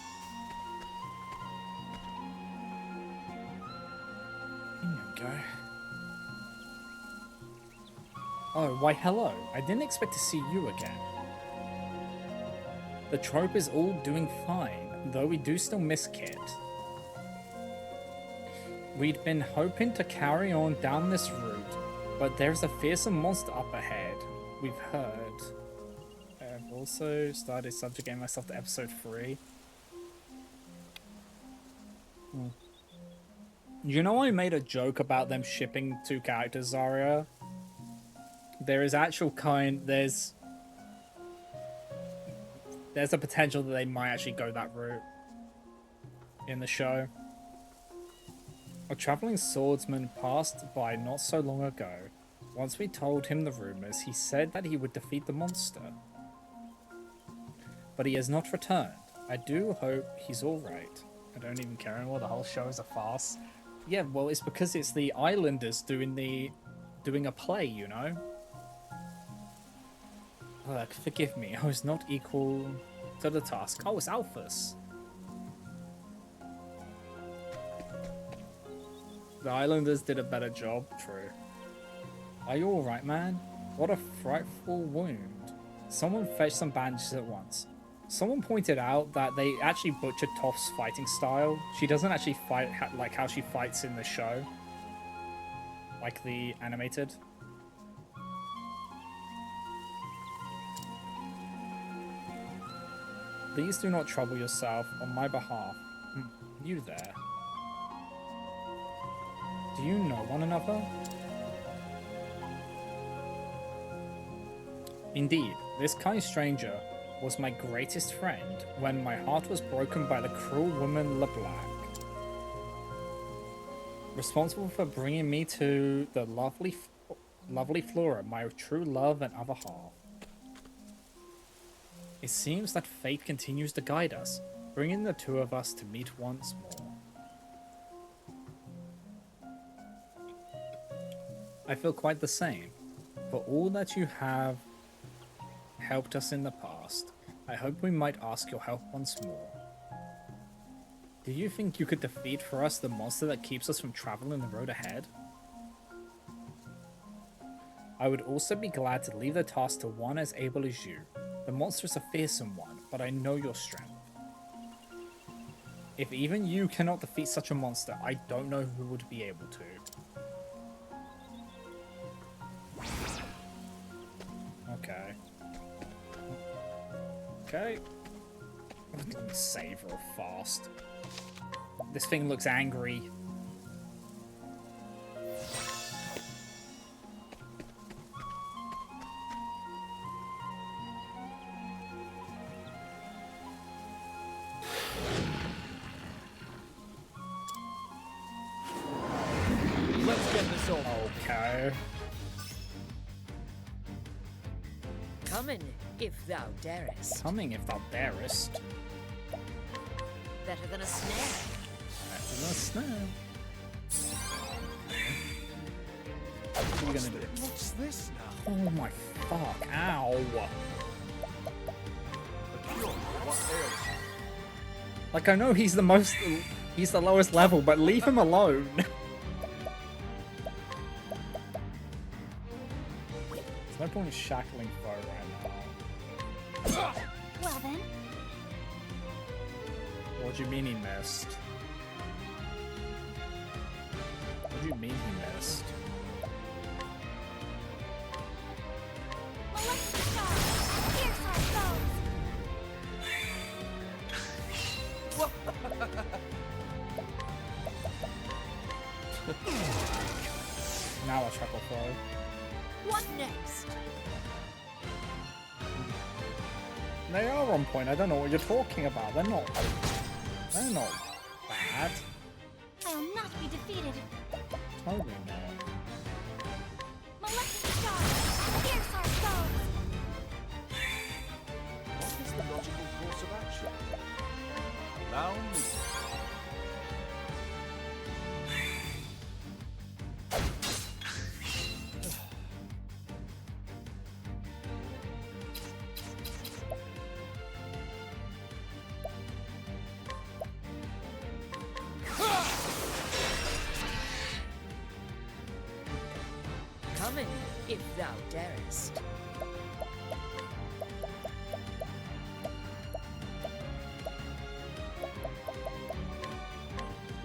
Here we go. Oh, why hello. I didn't expect to see you again. The trope is all doing fine, though we do still miss Kit. We'd been hoping to carry on down this route, but there's a fearsome monster up ahead, we've heard. I've also started subjugating myself to episode 3. You know I made a joke about them shipping 2 characters, Zarya? There is actual there's a potential that they might actually go that route in the show. A traveling swordsman passed by not so long ago. Once we told him the rumors, he said that he would defeat the monster. But he has not returned. I do hope he's alright. I don't even care anymore, the whole show is a farce. Yeah, well, it's because it's the Islanders doing a play, you know? Look, forgive me, I was not equal to the task. Oh, it's Alphys. The Islanders did a better job, true. Are you alright, man? What a frightful wound. Someone fetched some bandages at once. Someone pointed out that they actually butchered Toph's fighting style. She doesn't actually fight like how she fights in the show. Like the animated. Please do not trouble yourself on my behalf. You there. Do you know one another? Indeed, this kind stranger was my greatest friend when my heart was broken by the cruel woman LeBlanc. Responsible for bringing me to the lovely Flora, my true love and other half. It seems that fate continues to guide us, bringing the two of us to meet once more. I feel quite the same. For all that you have helped us in the past, I hope we might ask your help once more. Do you think you could defeat for us the monster that keeps us from traveling the road ahead? I would also be glad to leave the task to one as able as you. The monster is a fearsome one, but I know your strength. If even you cannot defeat such a monster, I don't know who would be able to. Okay. Okay. Let me save real fast. This thing looks angry. Let's get this over. Okay. Come in, if thou darest. Coming if thou darest. Better than a snare. Better than a snare. What are you gonna do? What's this now? Oh my fuck. Ow. What ails you? Like, I know he's the lowest level, but leave him alone. There's no point in shackling foe right now. Well then, What do you mean he missed? What do you mean he missed? Maleficent Star, pierce our foes. Now a chuckle foe. What next? They are on point. I don't know what you're talking about. They're not bad. I will not be defeated. Totally not. Maleficent Star, pierce our foes. What is the logical course of action? Allow me. Come in, if thou darest.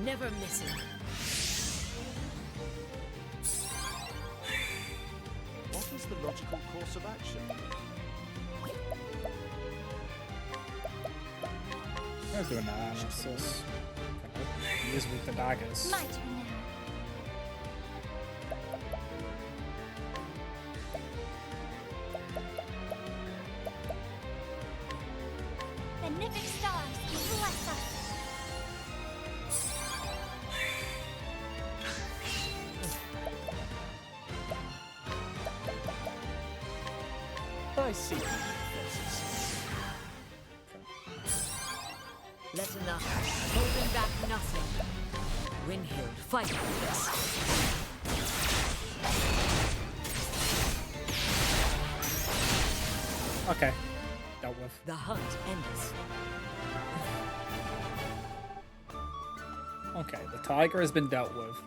Never missing. What is the logical course of action? I'm gonna do an analysis. Use with the daggers. My turn now. Benefic stars, bless us. I see faces. Let enough. Holding back nothing. Windhill, fight for this. Okay. Dealt with. The hunt endeth. Okay, the tiger has been dealt with.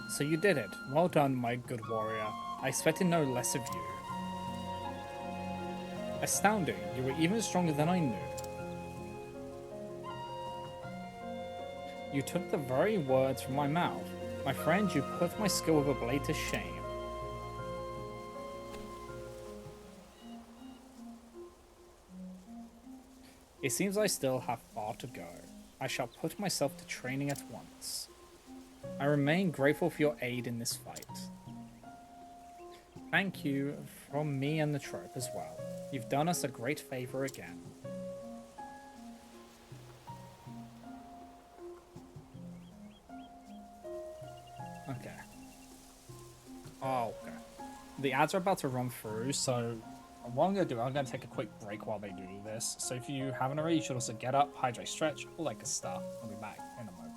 So you did it. Well done, my good warrior. I expected no less of you. Astounding. You were even stronger than I knew. You took the very words from my mouth. My friend, you put my skill with a blade to shame. It seems I still have far to go. I shall put myself to training at once. I remain grateful for your aid in this fight. Thank you from me and the trope as well. You've done us a great favor again. Okay. Oh, okay. The ads are about to run through, so what I'm going to do, I'm going to take a quick break while they do this. So if you haven't already, you should also get up, hydrate, stretch, all that good stuff. I'll be back in a moment.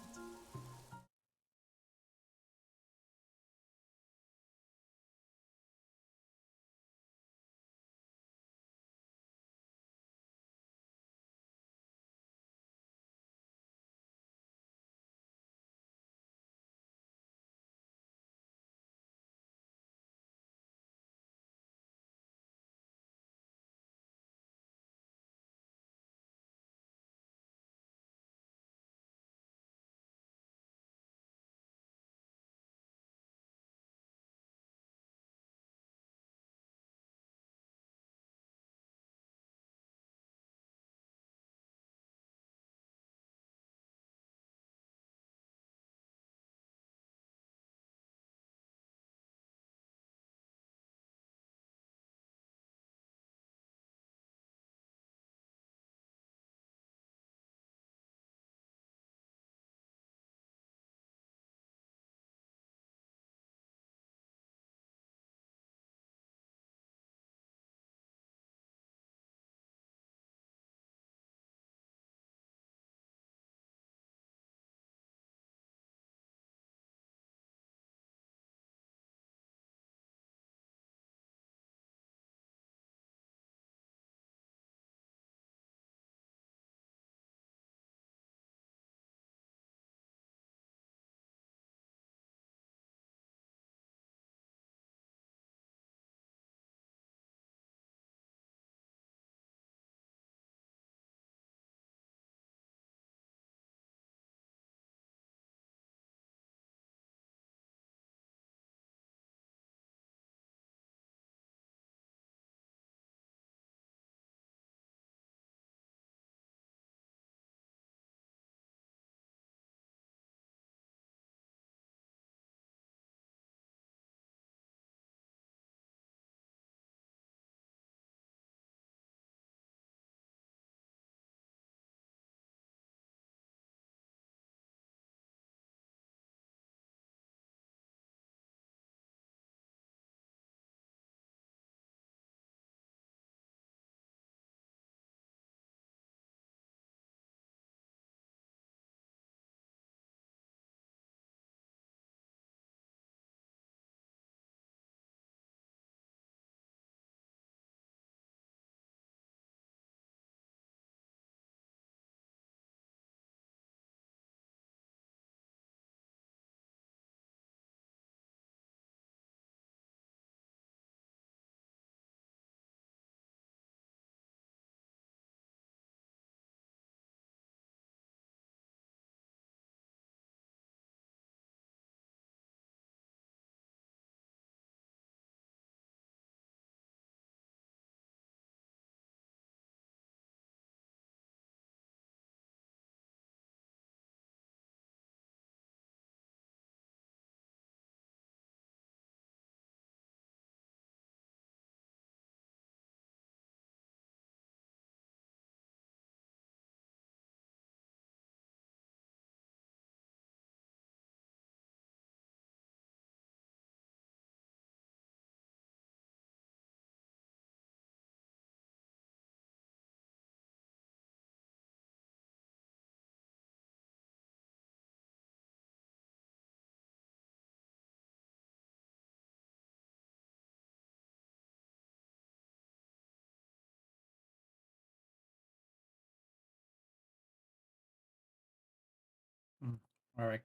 Alright,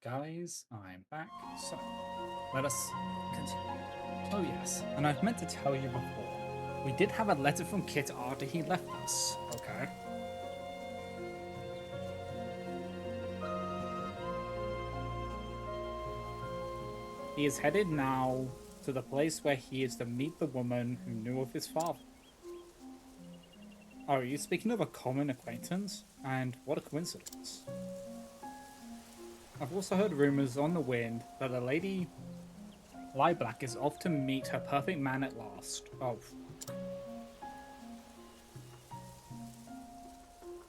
guys, I'm back. So, let us continue. Oh, yes, and I've meant to tell you before. We did have a letter from Kit after he left us. Okay. He is headed now to the place where he is to meet the woman who knew of his father. Oh, are you speaking of a common acquaintance? And what a coincidence. I've also heard rumors on the wind that a lady Black is off to meet her perfect man at last. Oh.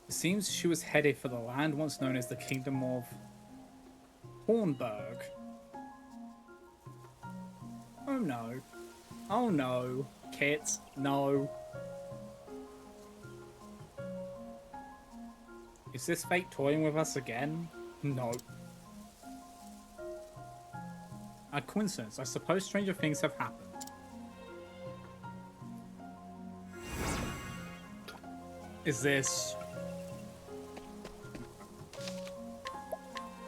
It seems she was headed for the land once known as the Kingdom of Hornburg. Oh no. Oh no. Kit, no. Is this fate toying with us again? No. A coincidence. I suppose stranger things have happened. Is this...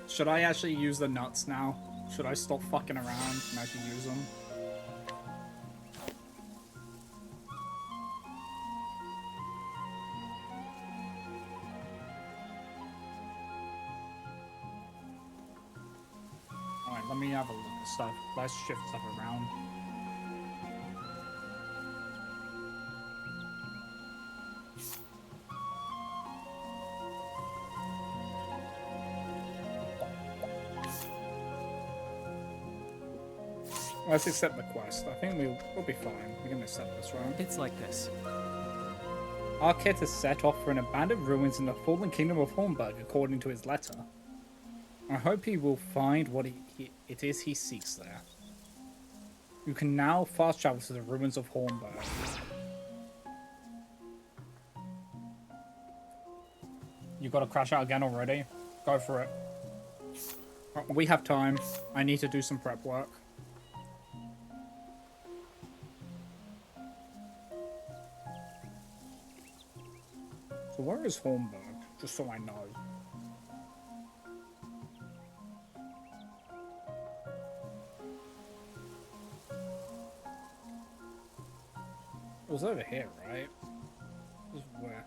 Should I actually use the nuts now? Should I stop fucking around and actually use them? Alright, let me have a look at stuff. Let's shift stuff around. Let's accept the quest. I think we'll be fine. We can accept this, right? It's like this. Our kit is set off for an abandoned ruins in the fallen kingdom of Hornburg, according to his letter. I hope he will find what it is he seeks there. You can now fast travel to the ruins of Hornburg. You gotta crash out again already? Go for it. We have time. I need to do some prep work. So where is Hornburg? Just so I know. It was over here, right? This is where?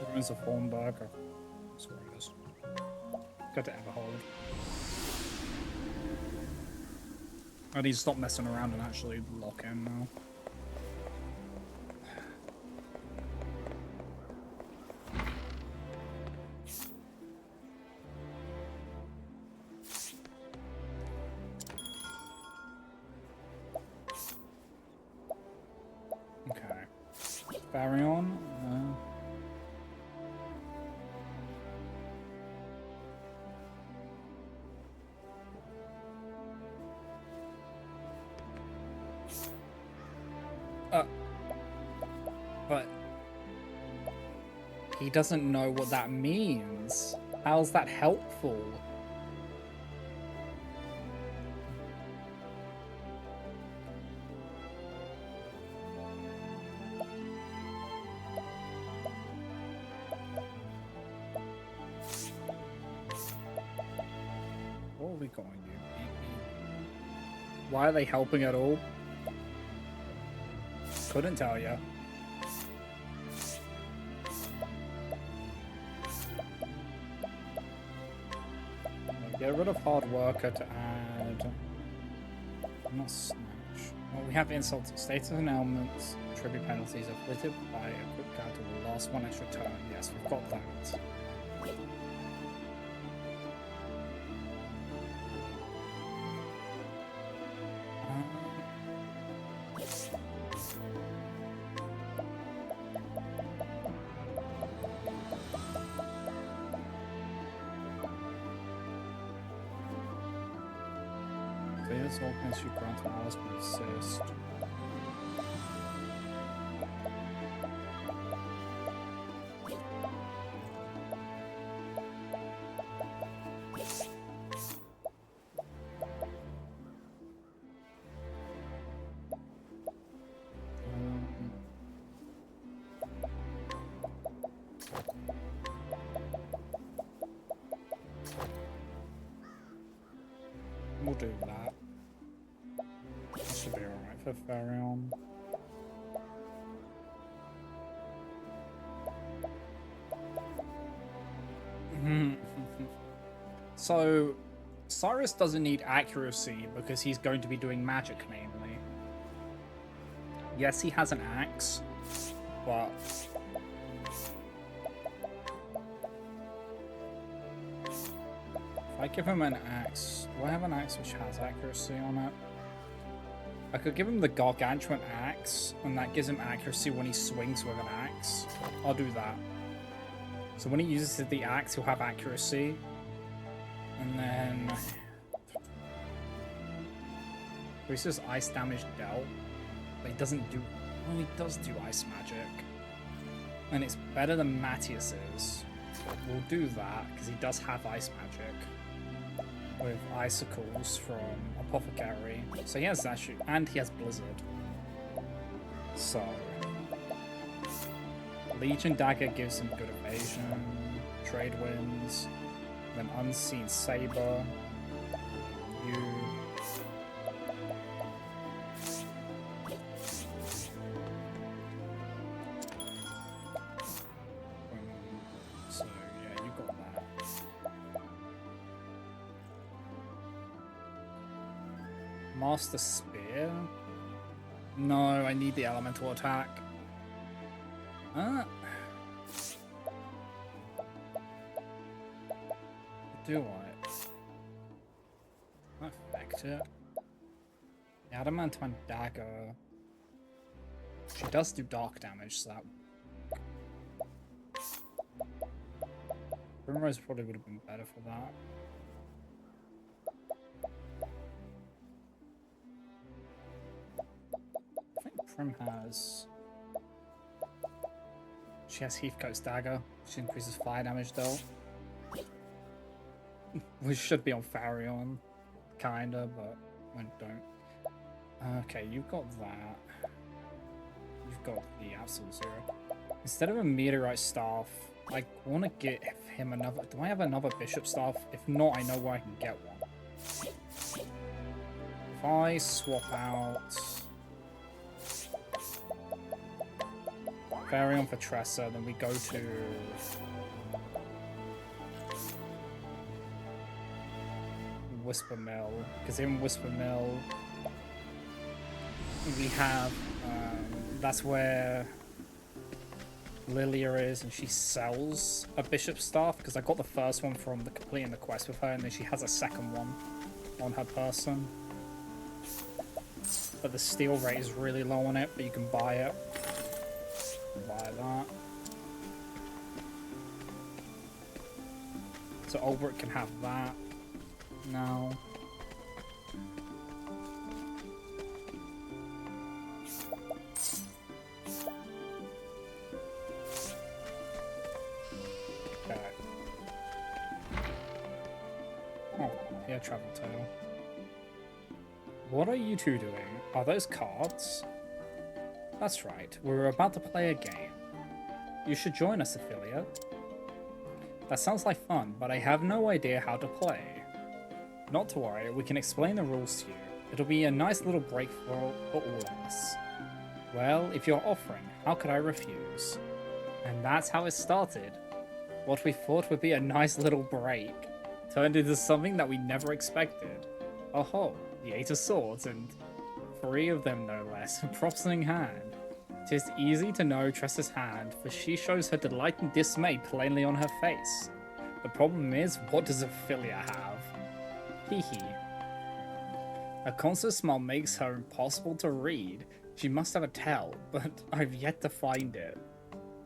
The ruins of Hornburg. That's where it is. Go to Everhold. I need to stop messing around and actually lock in now. Okay. Baryon. But he doesn't know what that means. How's that helpful? What are we going to do? Why are they helping at all? Couldn't tell you. Get rid of hard worker to add. Not snatch. Well, we have insults, status and ailments, tribute penalties afflicted by a quick guard to the last one extra turn. Yes, we've got that. Players all can shoot ground to walls but assist. We'll do that. That should be alright for Farion. So, Cyrus doesn't need accuracy because he's going to be doing magic mainly. Yes, he has an axe, but if I give him an axe, do I have an axe which has accuracy on it? I could give him the gargantuan axe, and that gives him accuracy when he swings with an axe. I'll do that. So when he uses the axe, he'll have accuracy. And then... increases ice damage dealt. But he doesn't do... well, he does do ice magic. And it's better than Matthias's. We'll do that, because he does have ice magic. With icicles from Apothecary. So he has that shoot, and he has Blizzard. So Legion Dagger gives him good evasion, trade winds, then Unseen Saber. So yeah, you got that. Master Spear? No, I need the elemental attack. Do I? Not affect it. The adamantine dagger. She does do dark damage, so that. Primrose probably would have been better for that. I think Prim has... she has Heathcote's dagger, which increases fire damage though. We should be on Farion, kinda, but we don't. Okay, you've got that. You've got the Absolute Zero. Instead of a Meteorite Staff, I want to get him another... do I have another Bishop Staff? If not, I know where I can get one. If I swap out... Farion for Tressa, then we go to... Whisper Mill, because in Whisper Mill we have that's where Lilia is, and she sells a bishop staff, because I got the first one from the completing the quest with her, and then she has a second one on her person, but the steal rate is really low on it, but you can buy it. Buy that. So Ulbrich can have that now. Okay. Oh, here, Travel Tale. What are you two doing? Are those cards? That's right, we're about to play a game. You should join us, affiliate. That sounds like fun, but I have no idea how to play. Not to worry, we can explain the rules to you. It'll be a nice little break for all of us. Well, if you're offering, how could I refuse? And that's how it started. What we thought would be a nice little break turned into something that we never expected. Oh ho, the 8 of Swords, and 3 of them no less, props in hand. 'Tis easy to know Tressa's hand, for she shows her delight and dismay plainly on her face. The problem is, what does Ophelia have? Hee hee. Her constant smile makes her impossible to read. She must have a tell, but I've yet to find it.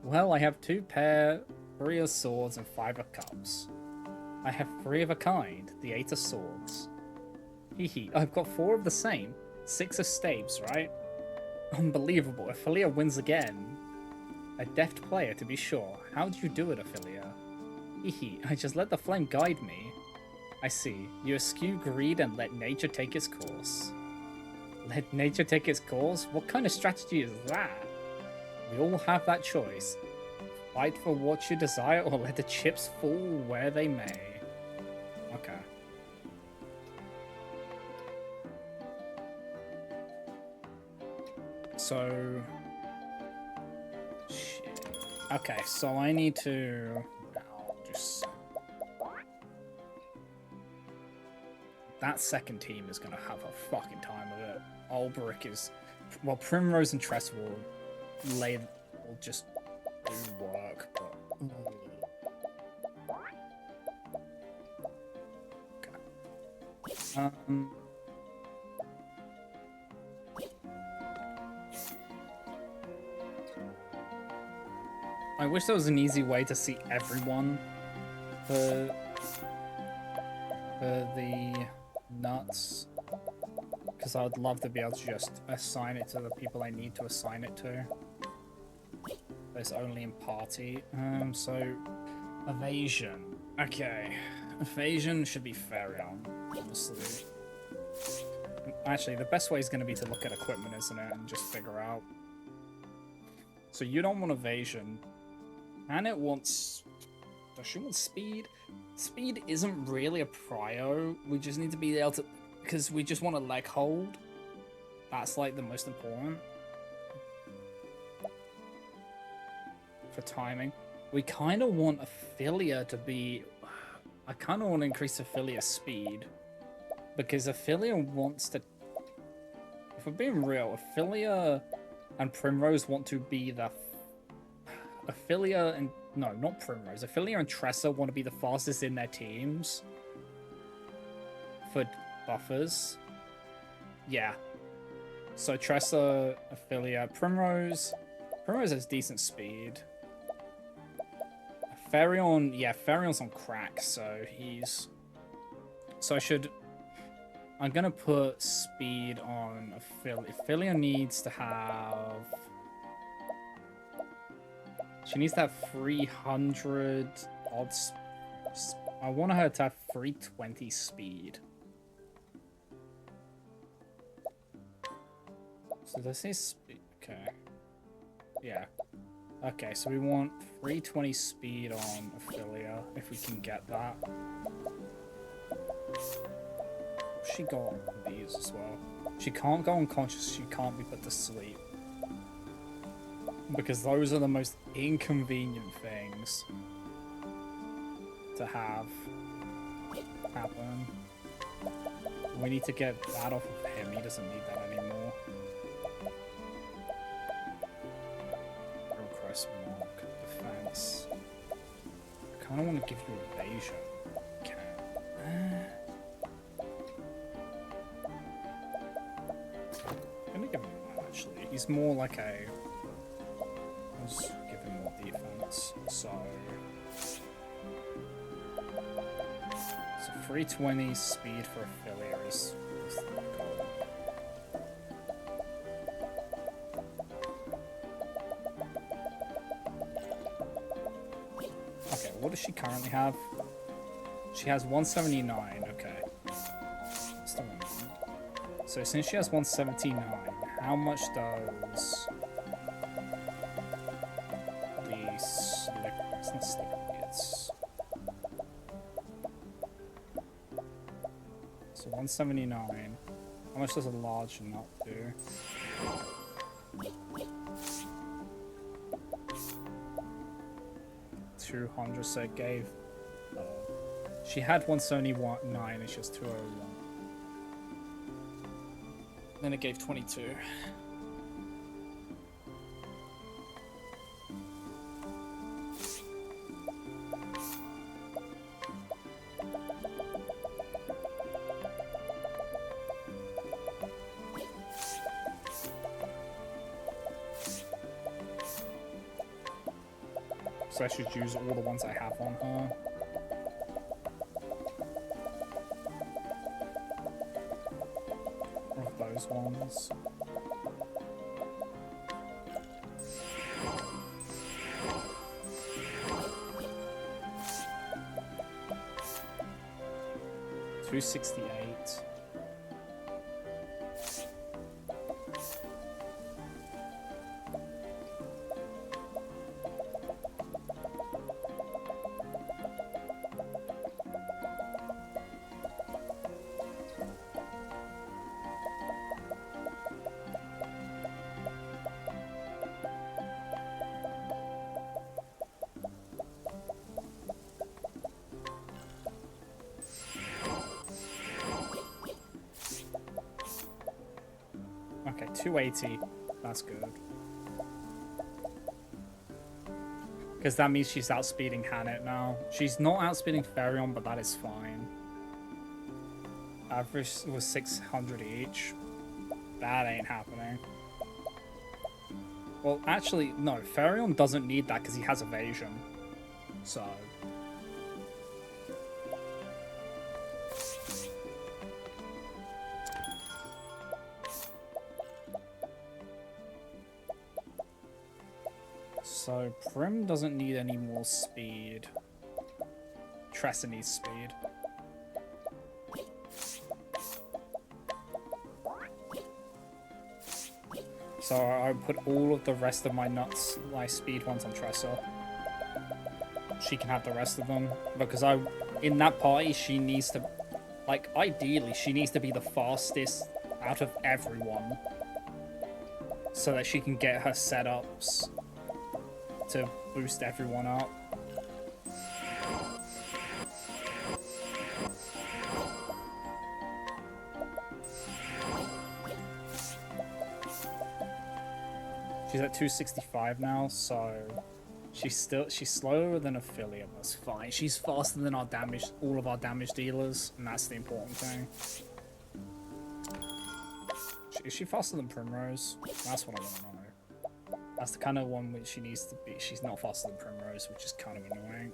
Well, I have 2 pair, 3 of Swords, and 5 of Cups. I have 3 of a kind, the 8 of Swords. Hee hee, I've got 4 of the same, 6 of Staves, right? Unbelievable, Ophelia wins again. A deft player, to be sure. How do you do it, Ophelia? Hee hee, I just let the flame guide me. I see. You eschew greed and let nature take its course. Let nature take its course? What kind of strategy is that? We all have that choice. Fight for what you desire or let the chips fall where they may. Okay. So... shit. Okay, so I need to... now just... that second team is going to have a fucking time of it. Ulbrich is well, Primrose and Tress will just do work, but okay. I wish there was an easy way to see everyone for the nuts, because I would love to be able to just assign it to the people I need to assign it to. But it's only in party. So evasion. Okay, evasion should be Farion, honestly. Actually, the best way is going to be to look at equipment, isn't it, and just figure out. So you don't want evasion. And it wants... Does she want speed? Speed isn't really a prio. We just need to be able to... Because we just want a leg hold. That's like the most important. For timing. We kind of want Ophelia to be... I kind of want to increase Ophelia's speed. Because Ophelia wants to... If we're being real, Ophelia and Primrose want to be the... Ophelia and... No, not Primrose. Ophelia and Tressa want to be the fastest in their teams. For buffers. Yeah. So Tressa, Ophelia, Primrose. Primrose has decent speed. Farion, yeah, Farion's on crack, so he's... So I should... I'm gonna put speed on Ophelia. Ophelia needs to have... She needs to have 300 odds. I want her to have 320 speed. So this is speed. Okay. Yeah. Okay, so we want 320 speed on Ophelia, if we can get that. She got these as well. She can't go unconscious, she can't be put to sleep. Because those are the most inconvenient things to have happen. We need to get that off of him, he doesn't need that anymore. Request mark, defense. I kinda wanna give you evasion. Okay. I'm gonna give him that actually. He's more like a... Let's give him more defense. So 320 speed for Ophelia is the goal. Okay, what does she currently have? She has 179, okay. Still one. So since she has 179, how much does... It's not slippery, it's... So 179. How much does a large nut do? $200, so it gave... she had 179 and she has 201. Then it gave 22. So I should use all the ones I have on her. Of those ones. $268. 280. That's good. Because that means she's outspeeding Hanet now. She's not outspeeding Faireon, but that is fine. Average was 600 each. That ain't happening. Well, actually, no. Faireon doesn't need that because he has evasion. So... So, Prim doesn't need any more speed. Tressa needs speed. So I put all of the rest of my nuts, my speed ones on Tressa. She can have the rest of them. Because in that party, she needs to... Like, ideally, she needs to be the fastest out of everyone. So that she can get her setups to boost everyone up. She's at 265 now, so she's slower than Ophelia, but that's fine. She's faster than all of our damage dealers, and that's the important thing. Is she faster than Primrose? That's what I want to know. That's the kind of one which she needs to be. She's not faster than Primrose, which is kind of annoying.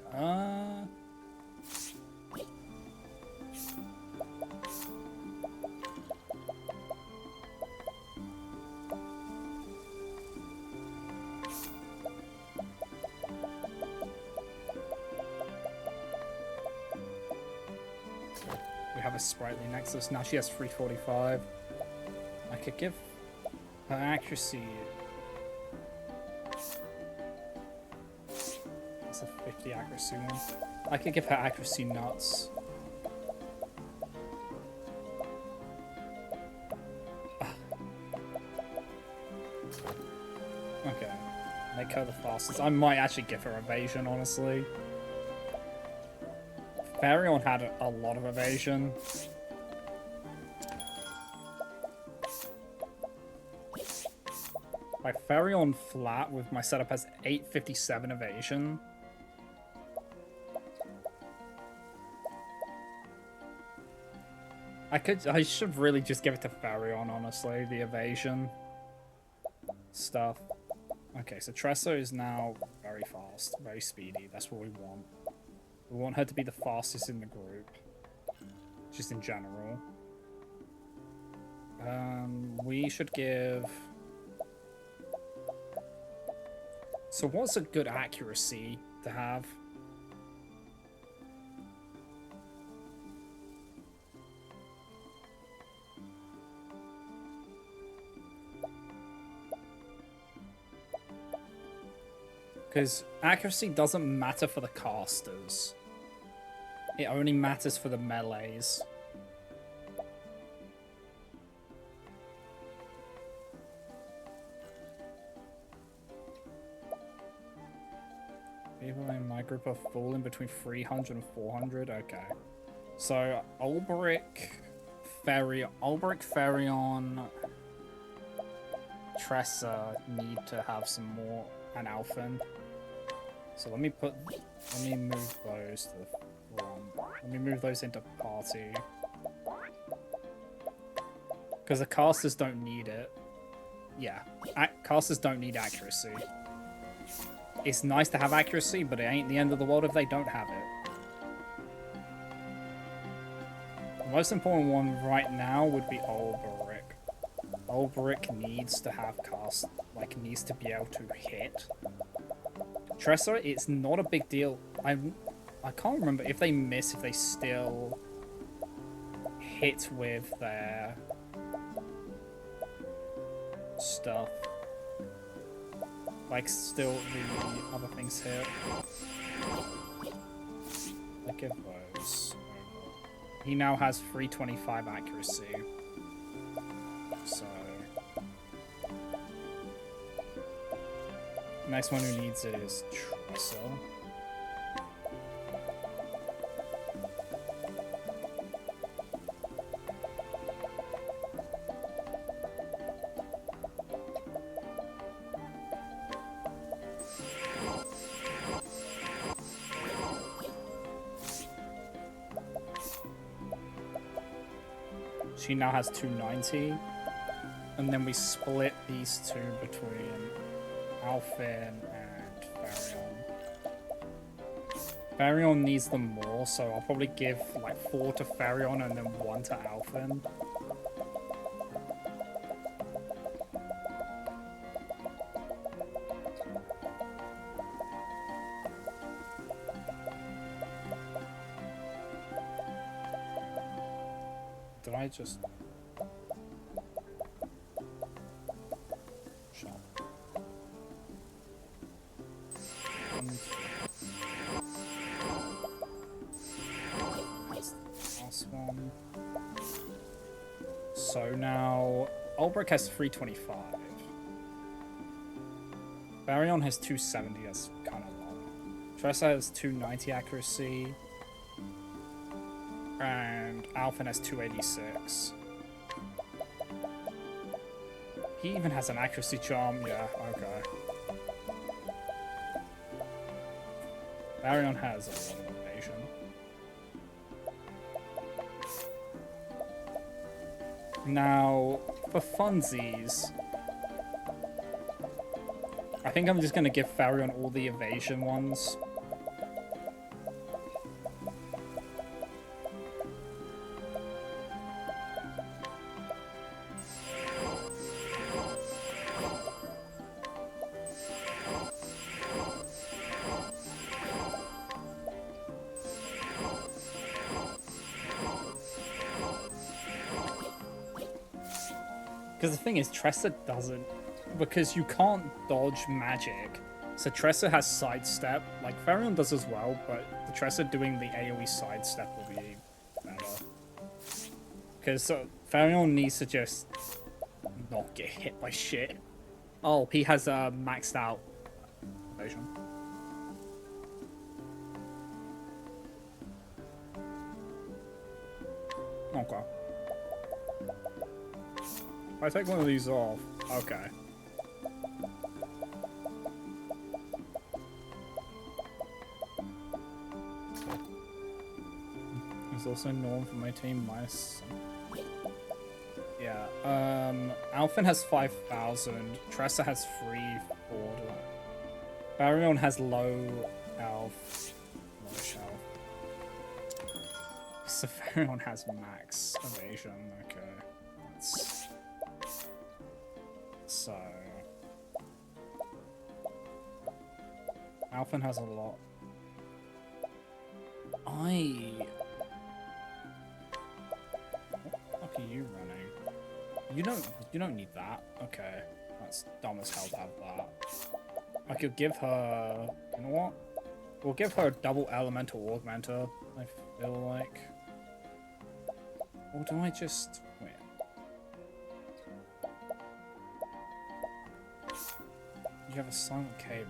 We have a sprightly Nexus. Now she has 345. I could give her accuracy. That's a 50 accuracy one. I could give her accuracy nuts. Okay. Make her the fastest. I might actually give her evasion, honestly. Faireon had a lot of evasion. My Faireon flat with my setup has 857 evasion. I should really just give it to Faireon, honestly, the evasion stuff. Okay, so Tressa is now very fast, very speedy. That's what we want. We want her to be the fastest in the group. Just in general. We should give... So what's a good accuracy to have? Because accuracy doesn't matter for the casters. It only matters for the melees. People in my group are falling between 300 and 400. Okay. So, Ulbrich, Faireon, Tressa need to have some more, and Alphen. So let me move those to the front. Let me move those into party. Because the casters don't need it. Yeah, casters don't need accuracy. It's nice to have accuracy, but it ain't the end of the world if they don't have it. The most important one right now would be Ulbrich. Ulbrich needs to have needs to be able to hit. Tressa, it's not a big deal. I can't remember if they miss, if they still hit with their stuff. Like, still the other things hit. I give those. He now has 325 accuracy. So... Next one who needs it is Tressa. she now has 290. And then we split these two between Alphen and Farion. Farion needs them more, so I'll probably give like 4 to Farion and then 1 to Alphen. Did I just... Shut up. Last one. So now Ulbrich has 325. Baryon has 270, that's kind of low. Tressa has 290 accuracy. And Alphen has 286. He even has an accuracy charm, yeah, okay. Baryon has a lot of evasion. Now, for funsies, I think I'm just gonna give Farion all the evasion ones. Because the thing is, Tressa doesn't... Because you can't dodge magic. So Tressa has sidestep. Like, Farion does as well, but the Tressa doing the AoE sidestep will be better. Because Farion needs to just not get hit by shit. Oh, he has a maxed out evasion. Okay. If I take one of these off, okay. There's also Norm for my team, minus... Yeah, Alphen has 5,000, Tressa has 340. Baryon has low health. Lowish health. So Baryon has max evasion, okay. That's... So... Alphen has a lot. What the fuck are you running? You don't need that. Okay. That's dumb as hell to have that. I could give her... You know what? We'll give her a double elemental augmenter, I feel like. Or do I just... Wait. You have a silent cave.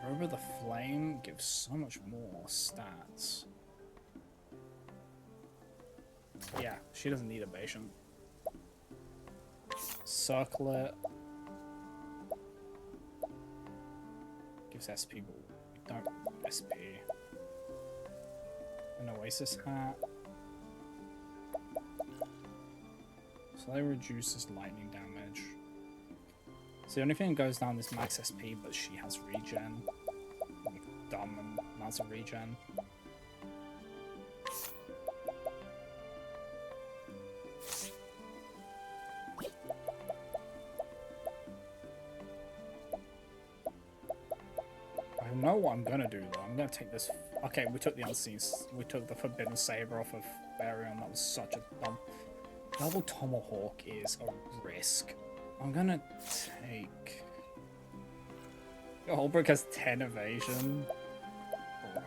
Over the Flame gives so much more stats. Yeah, she doesn't need evasion. Circlet gives SP, but we don't SP. An Oasis hat. Slightly reduces lightning damage. So the only thing that goes down is max SP, but she has regen. Like, dumb amounts of regen. I know what I'm gonna do though. I'm gonna take this. Okay, we took the unseen. We took the forbidden saber off of Baryon. That was such a dumb. Double tomahawk is a risk. I'm gonna take... Holbrook has 10 evasion. Oh, wow.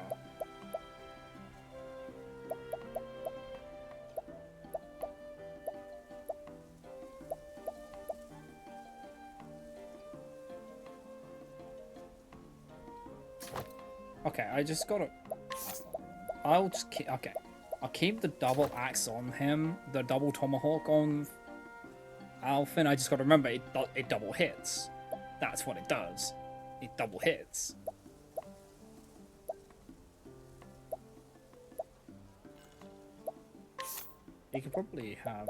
Okay, I just gotta... I'll just keep... Okay. I'll keep the double axe on him. The double tomahawk on... Alphen, I just gotta remember, it double hits. That's what it does. It double hits. He could probably have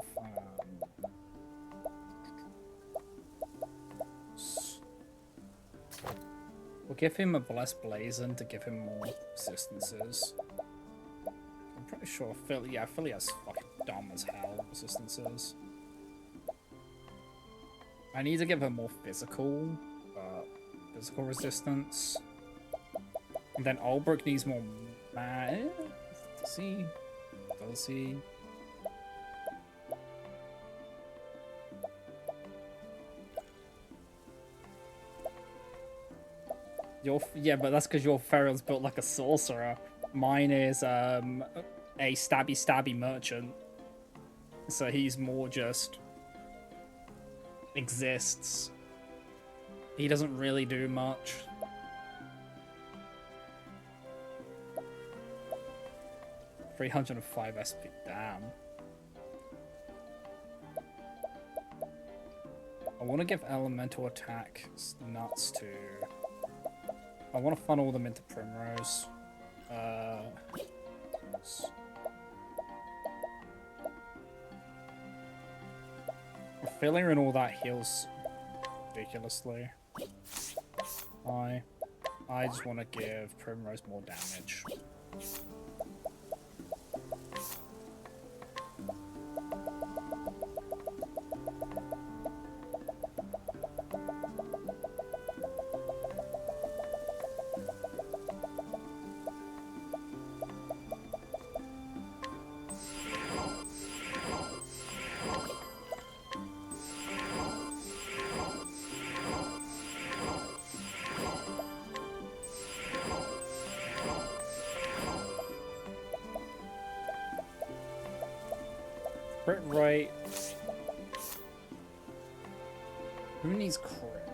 we'll give him a Blessed Blazon to give him more resistances. I'm pretty sure Philly has fucking dumb as hell resistances. I need to give her more physical resistance. And then Albrook needs more Does he? Does he? Yeah, but that's because your Feral's built like a sorcerer. Mine is a stabby merchant. So he's more just exists. He doesn't really do much. $305 SP, damn. I want to give elemental attack nuts to... I want to funnel them into Primrose. Failure and all that heals ridiculously. I just want to give Primrose more damage. Crit rate. Who needs crit?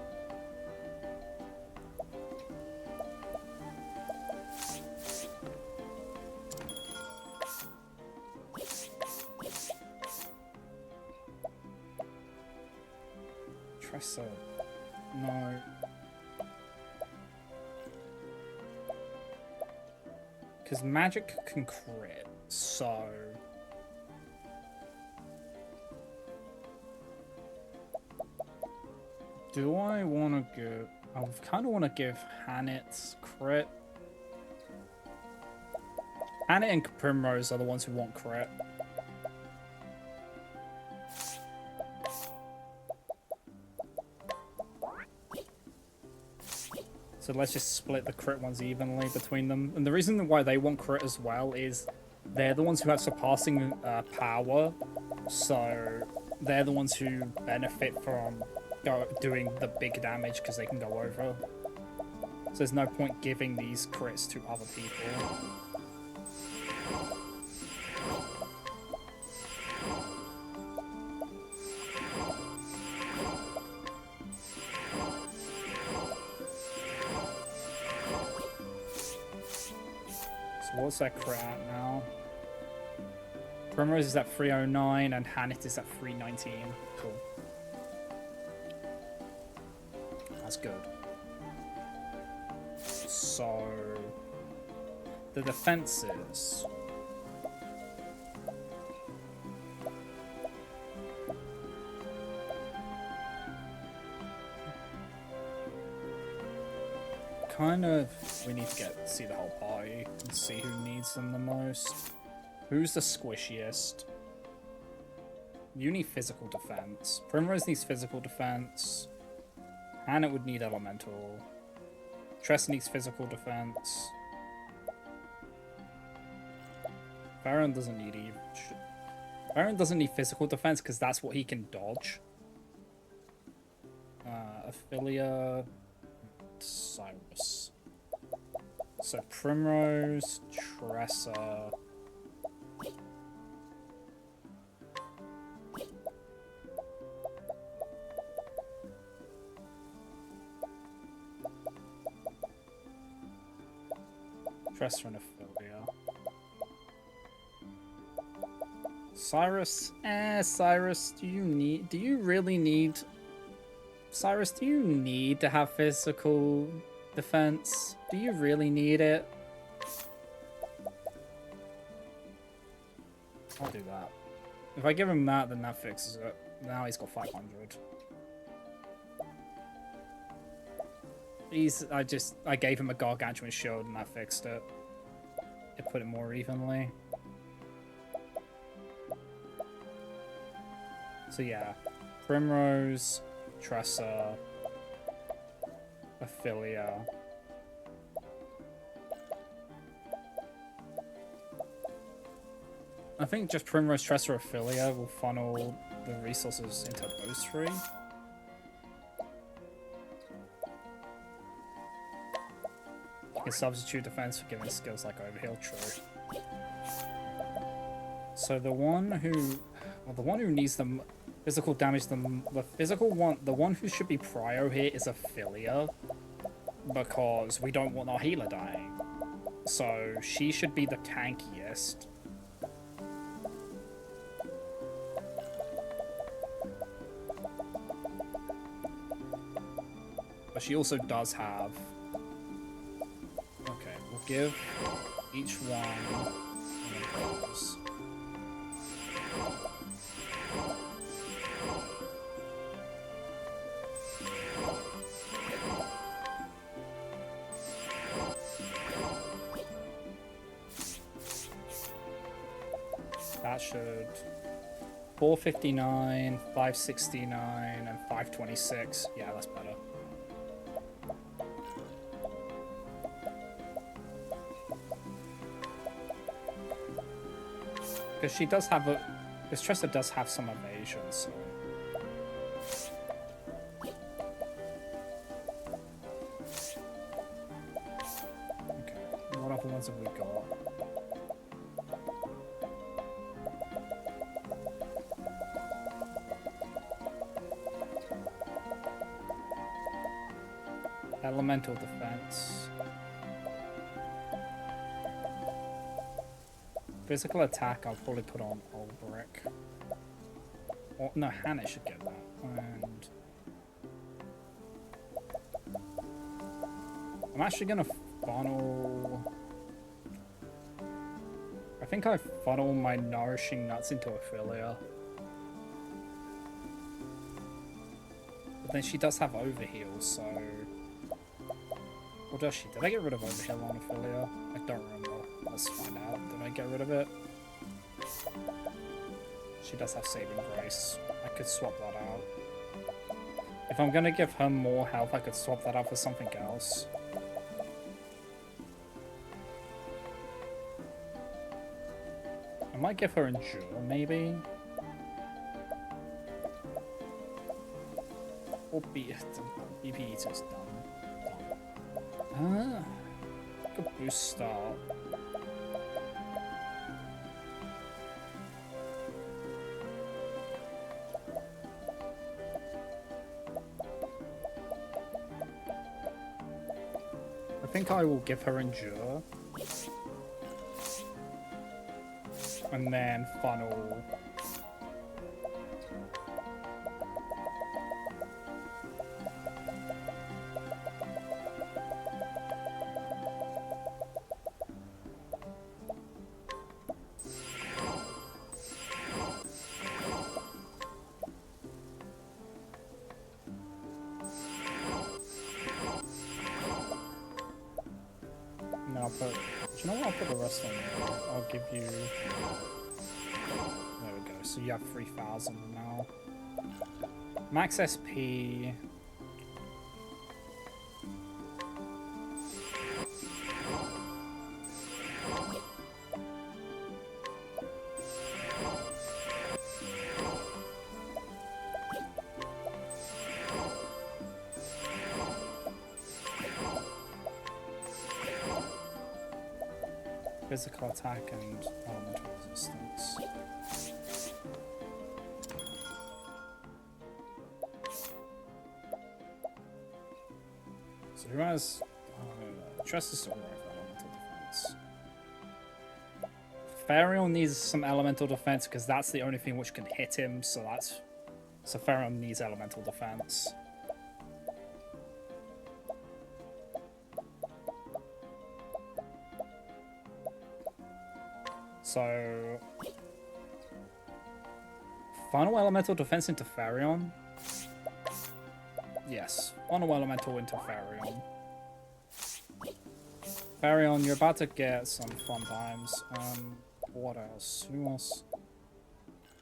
Tressa. No. Because magic can crit, so... Do I want to give... I kind of want to give Hanit crit. Hanit and Primrose are the ones who want crit. So let's just split the crit ones evenly between them. And the reason why they want crit as well is they're the ones who have surpassing power. So they're the ones who benefit from doing the big damage because they can go over. So there's no point giving these crits to other people. So what's that crit at now? Primrose is at 309 and Hanit is at 319. Cool. That's good. So the defenses. Kind of, we need to see the whole party and see who needs them the most. Who's the squishiest? You need physical defense. Primrose needs physical defense. Hanit would need elemental. Tress needs physical defense. Baron doesn't need Baron doesn't need physical defense because that's what he can dodge. Ophelia, Cyrus. So Primrose, Tressa. Tressa and Ophelia. Cyrus, Cyrus, do you really need... Cyrus, do you need to have physical defense? Do you really need it? I'll do that. If I give him that, then that fixes it. Now he's got 500. I gave him a gargantuan shield and that fixed it. It put it more evenly. So yeah, Primrose, Tressa, Ophelia. I think just Primrose, Tressa, Ophelia will funnel the resources into those three. You can substitute defense for giving skills like Overheal, true. So the one who needs the physical damage, the one who should be prio here is Ophelia, because we don't want our healer dying. So she should be the tankiest. But she also does have... Okay, we'll give each one of those. That should... 459, 569, and 526. Yeah, that's better. Because she does have a... Because Tressa does have some evasion, so... Okay, what other ones have we got? Elemental defense. Physical attack, I'll probably put on Ulbrich. Or, no, Hannah should get that. And... I'm actually gonna funnel... I think I funnel my Nourishing Nuts into Ophelia. But then she does have Overheal, so... Or does she? Did I get rid of Overheal on Ophelia? I don't remember. Let's find out. Did I get rid of it? She does have Saving Grace. I could swap that out. If I'm gonna give her more health, I could swap that out for something else. I might give her Endure, maybe? Or BP Eater's done. Ah, good boost start. I think I will give her Endure. And then funnel. Do you know what? I'll put the rest on there. I'll give you... There we go. So you have 3,000 now. Max SP... Physical attack and elemental resistance. So who has... Trust is alright for elemental defense. Farion needs some elemental defense because that's the only thing which can hit him, so that's... So Farion needs elemental defense. So Final Elemental Defense into Farion? Yes. Final Elemental into Farion. Farion, you're about to get some fun times. What else? Who else?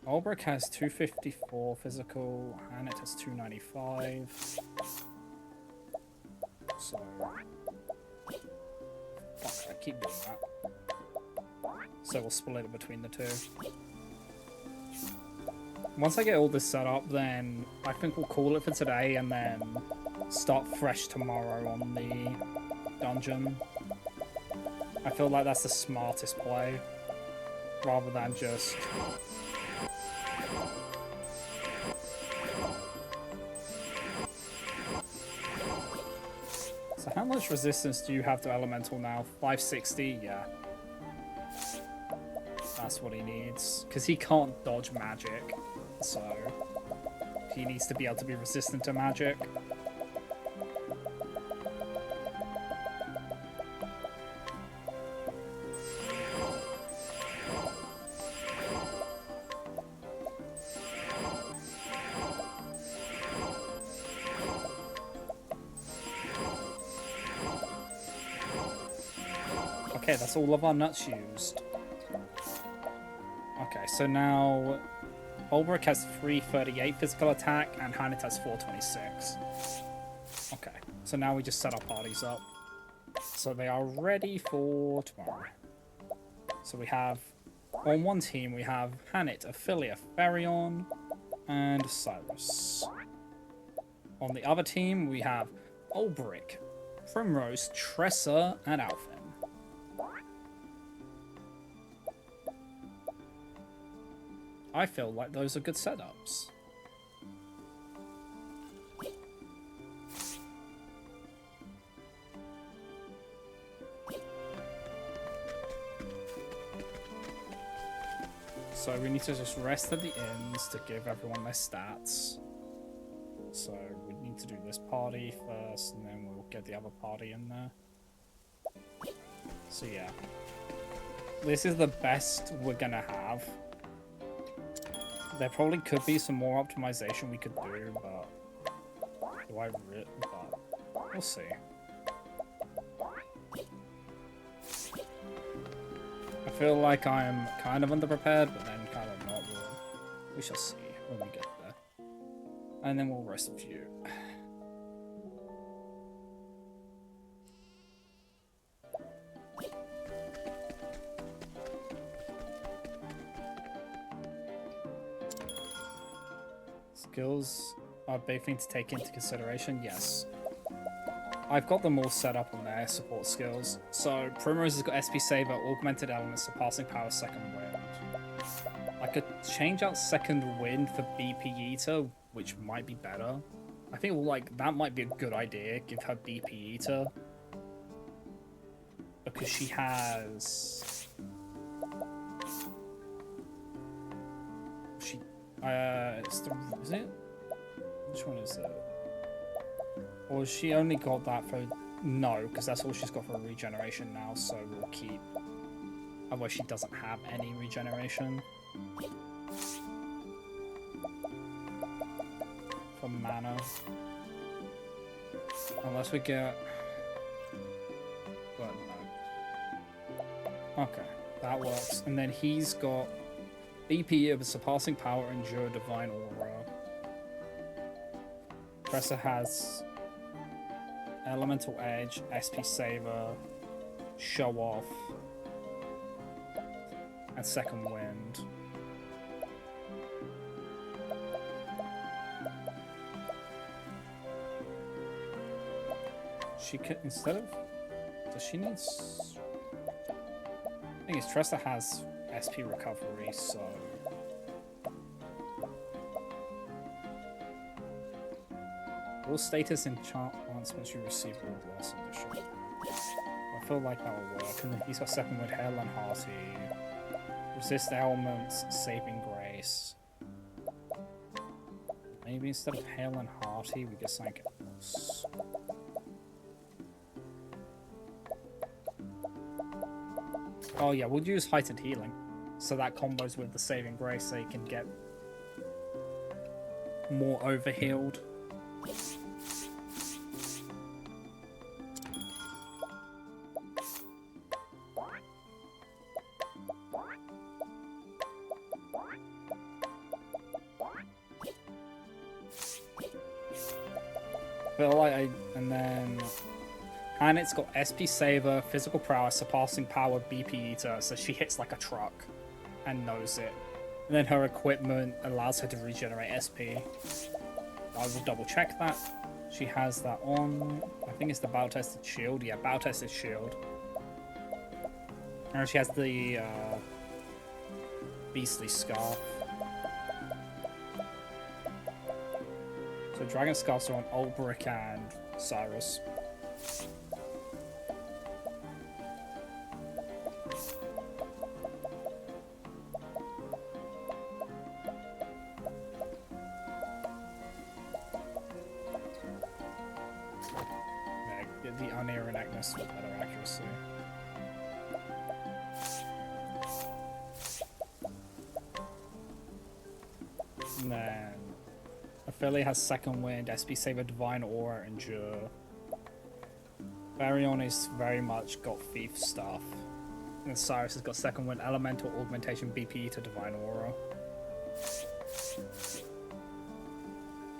Ulbrich has 254 physical, and it has 295. So... fuck, I keep doing that. So we'll split it between the two. Once I get all this set up, then I think we'll call it for today and then start fresh tomorrow on the dungeon. I feel like that's the smartest play, rather than just... So how much resistance do you have to Elemental now? 560? Yeah. That's what he needs. Because he can't dodge magic, so he needs to be able to be resistant to magic. Okay, that's all of our nuts used. Okay, so now Ulbrich has 338 physical attack and Hanit has 426. Okay, so now we just set our parties up. So they are ready for tomorrow. So we have, on one team, we have Hanit, Ophelia, Farion, and Cyrus. On the other team, we have Ulbrich, Primrose, Tressa, and Alphen. I feel like those are good setups. So we need to just rest at the ends to give everyone their stats. So we need to do this party first, and then we'll get the other party in there. So yeah. This is the best we're gonna have. There probably could be some more optimization we could do, but but we'll see. I feel like I'm kind of underprepared, but then kind of not. We shall see when we get there. And then we'll rest a few. Skills are a big thing to take into consideration, yes. I've got them all set up on their support skills. So Primrose has got SP Saver, Augmented Elements, Surpassing Power, Second Wind. I could change out Second Wind for BP Eater, which might be better. I think like that might be a good idea, give her BP Eater. Because she has... is it? Which one is it? Or has she only got that for... No, because that's all she's got for regeneration now, so we'll keep... Otherwise she doesn't have any regeneration. For mana. Unless we get... But no. Okay, that works. And then he's got... BP of Surpassing Power, Endure, Divine Aura. Tressa has Elemental Edge, SP Saver, Show Off, and Second Wind. She could, instead of... Does she need... The thing is, Tressa has SP Recovery, so... All status enchantments you receive will loss addition. I feel like that will work. And then he's got Second Wind, Hail and Hearty. Resist Ailments, Saving Grace. Maybe instead of Hail and Hearty, we get something else. Oh yeah, we'll use Heightened Healing. So that combos with the Saving Grace, so you can get more overhealed. Feel like and then Hanet's got SP Saver, Physical Prowess, Surpassing Power, BP Eater, so she hits like a truck and knows it. And then her equipment allows her to regenerate SP. I will double check that. She has that on. I think it's the Battle Tested Shield. Yeah, Battle Tested Shield. And she has the Beastly Scarf. So Dragon Scarfs are on Ulbrick and Cyrus. Yeah, the Anir and Agnes with better accuracy. And then Ophelia has Second Wind, SP Saver, Divine Aura, Endure. Baryon is very much got Thief stuff. And Cyrus has got Second Wind, Elemental, Augmentation, BP to Divine Aura.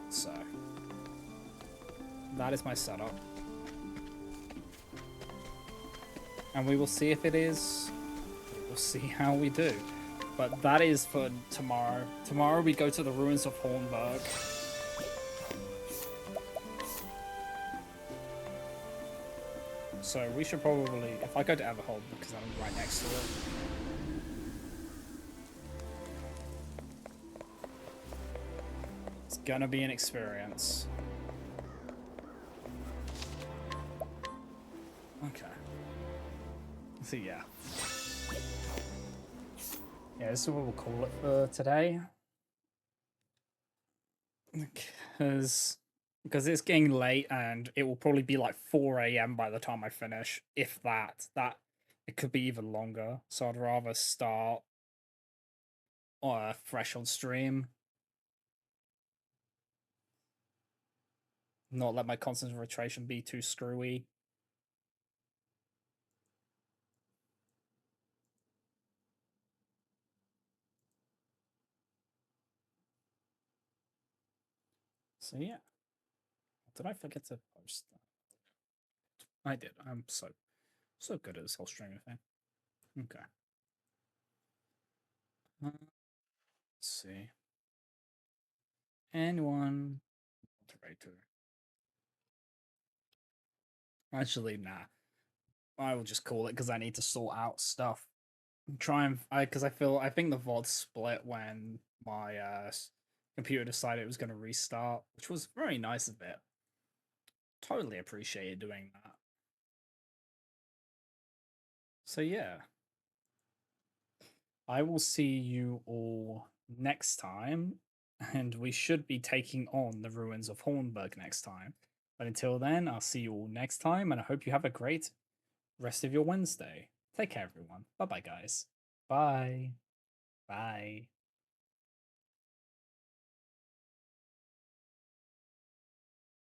So, that is my setup. And we will see if it is. We'll see how we do. But that is for tomorrow. Tomorrow we go to the ruins of Hornburg. So we should probably, if I go to Everhold, because I'm right next to it. It's gonna be an experience. Okay. So yeah. Yeah, this is what we'll call it for today. Because it's getting late and it will probably be like 4 a.m. by the time I finish. If that. It could be even longer. So I'd rather start fresh on stream. Not let my concentration be too screwy. So yeah. Did I forget to post that? I did. I'm so good at this whole streaming thing. Okay. Let's see. Anyone? Actually, nah. I will just call it because I need to sort out stuff. Try and because I think the VOD split when my computer decided it was going to restart, which was very nice of it. Totally appreciated doing that. So yeah, I will see you all next time, and we should be taking on the ruins of Hornburg next time. But until then, I'll see you all next time, and I hope you have a great rest of your Wednesday. Take care, everyone. Bye bye, guys. Bye. Bye.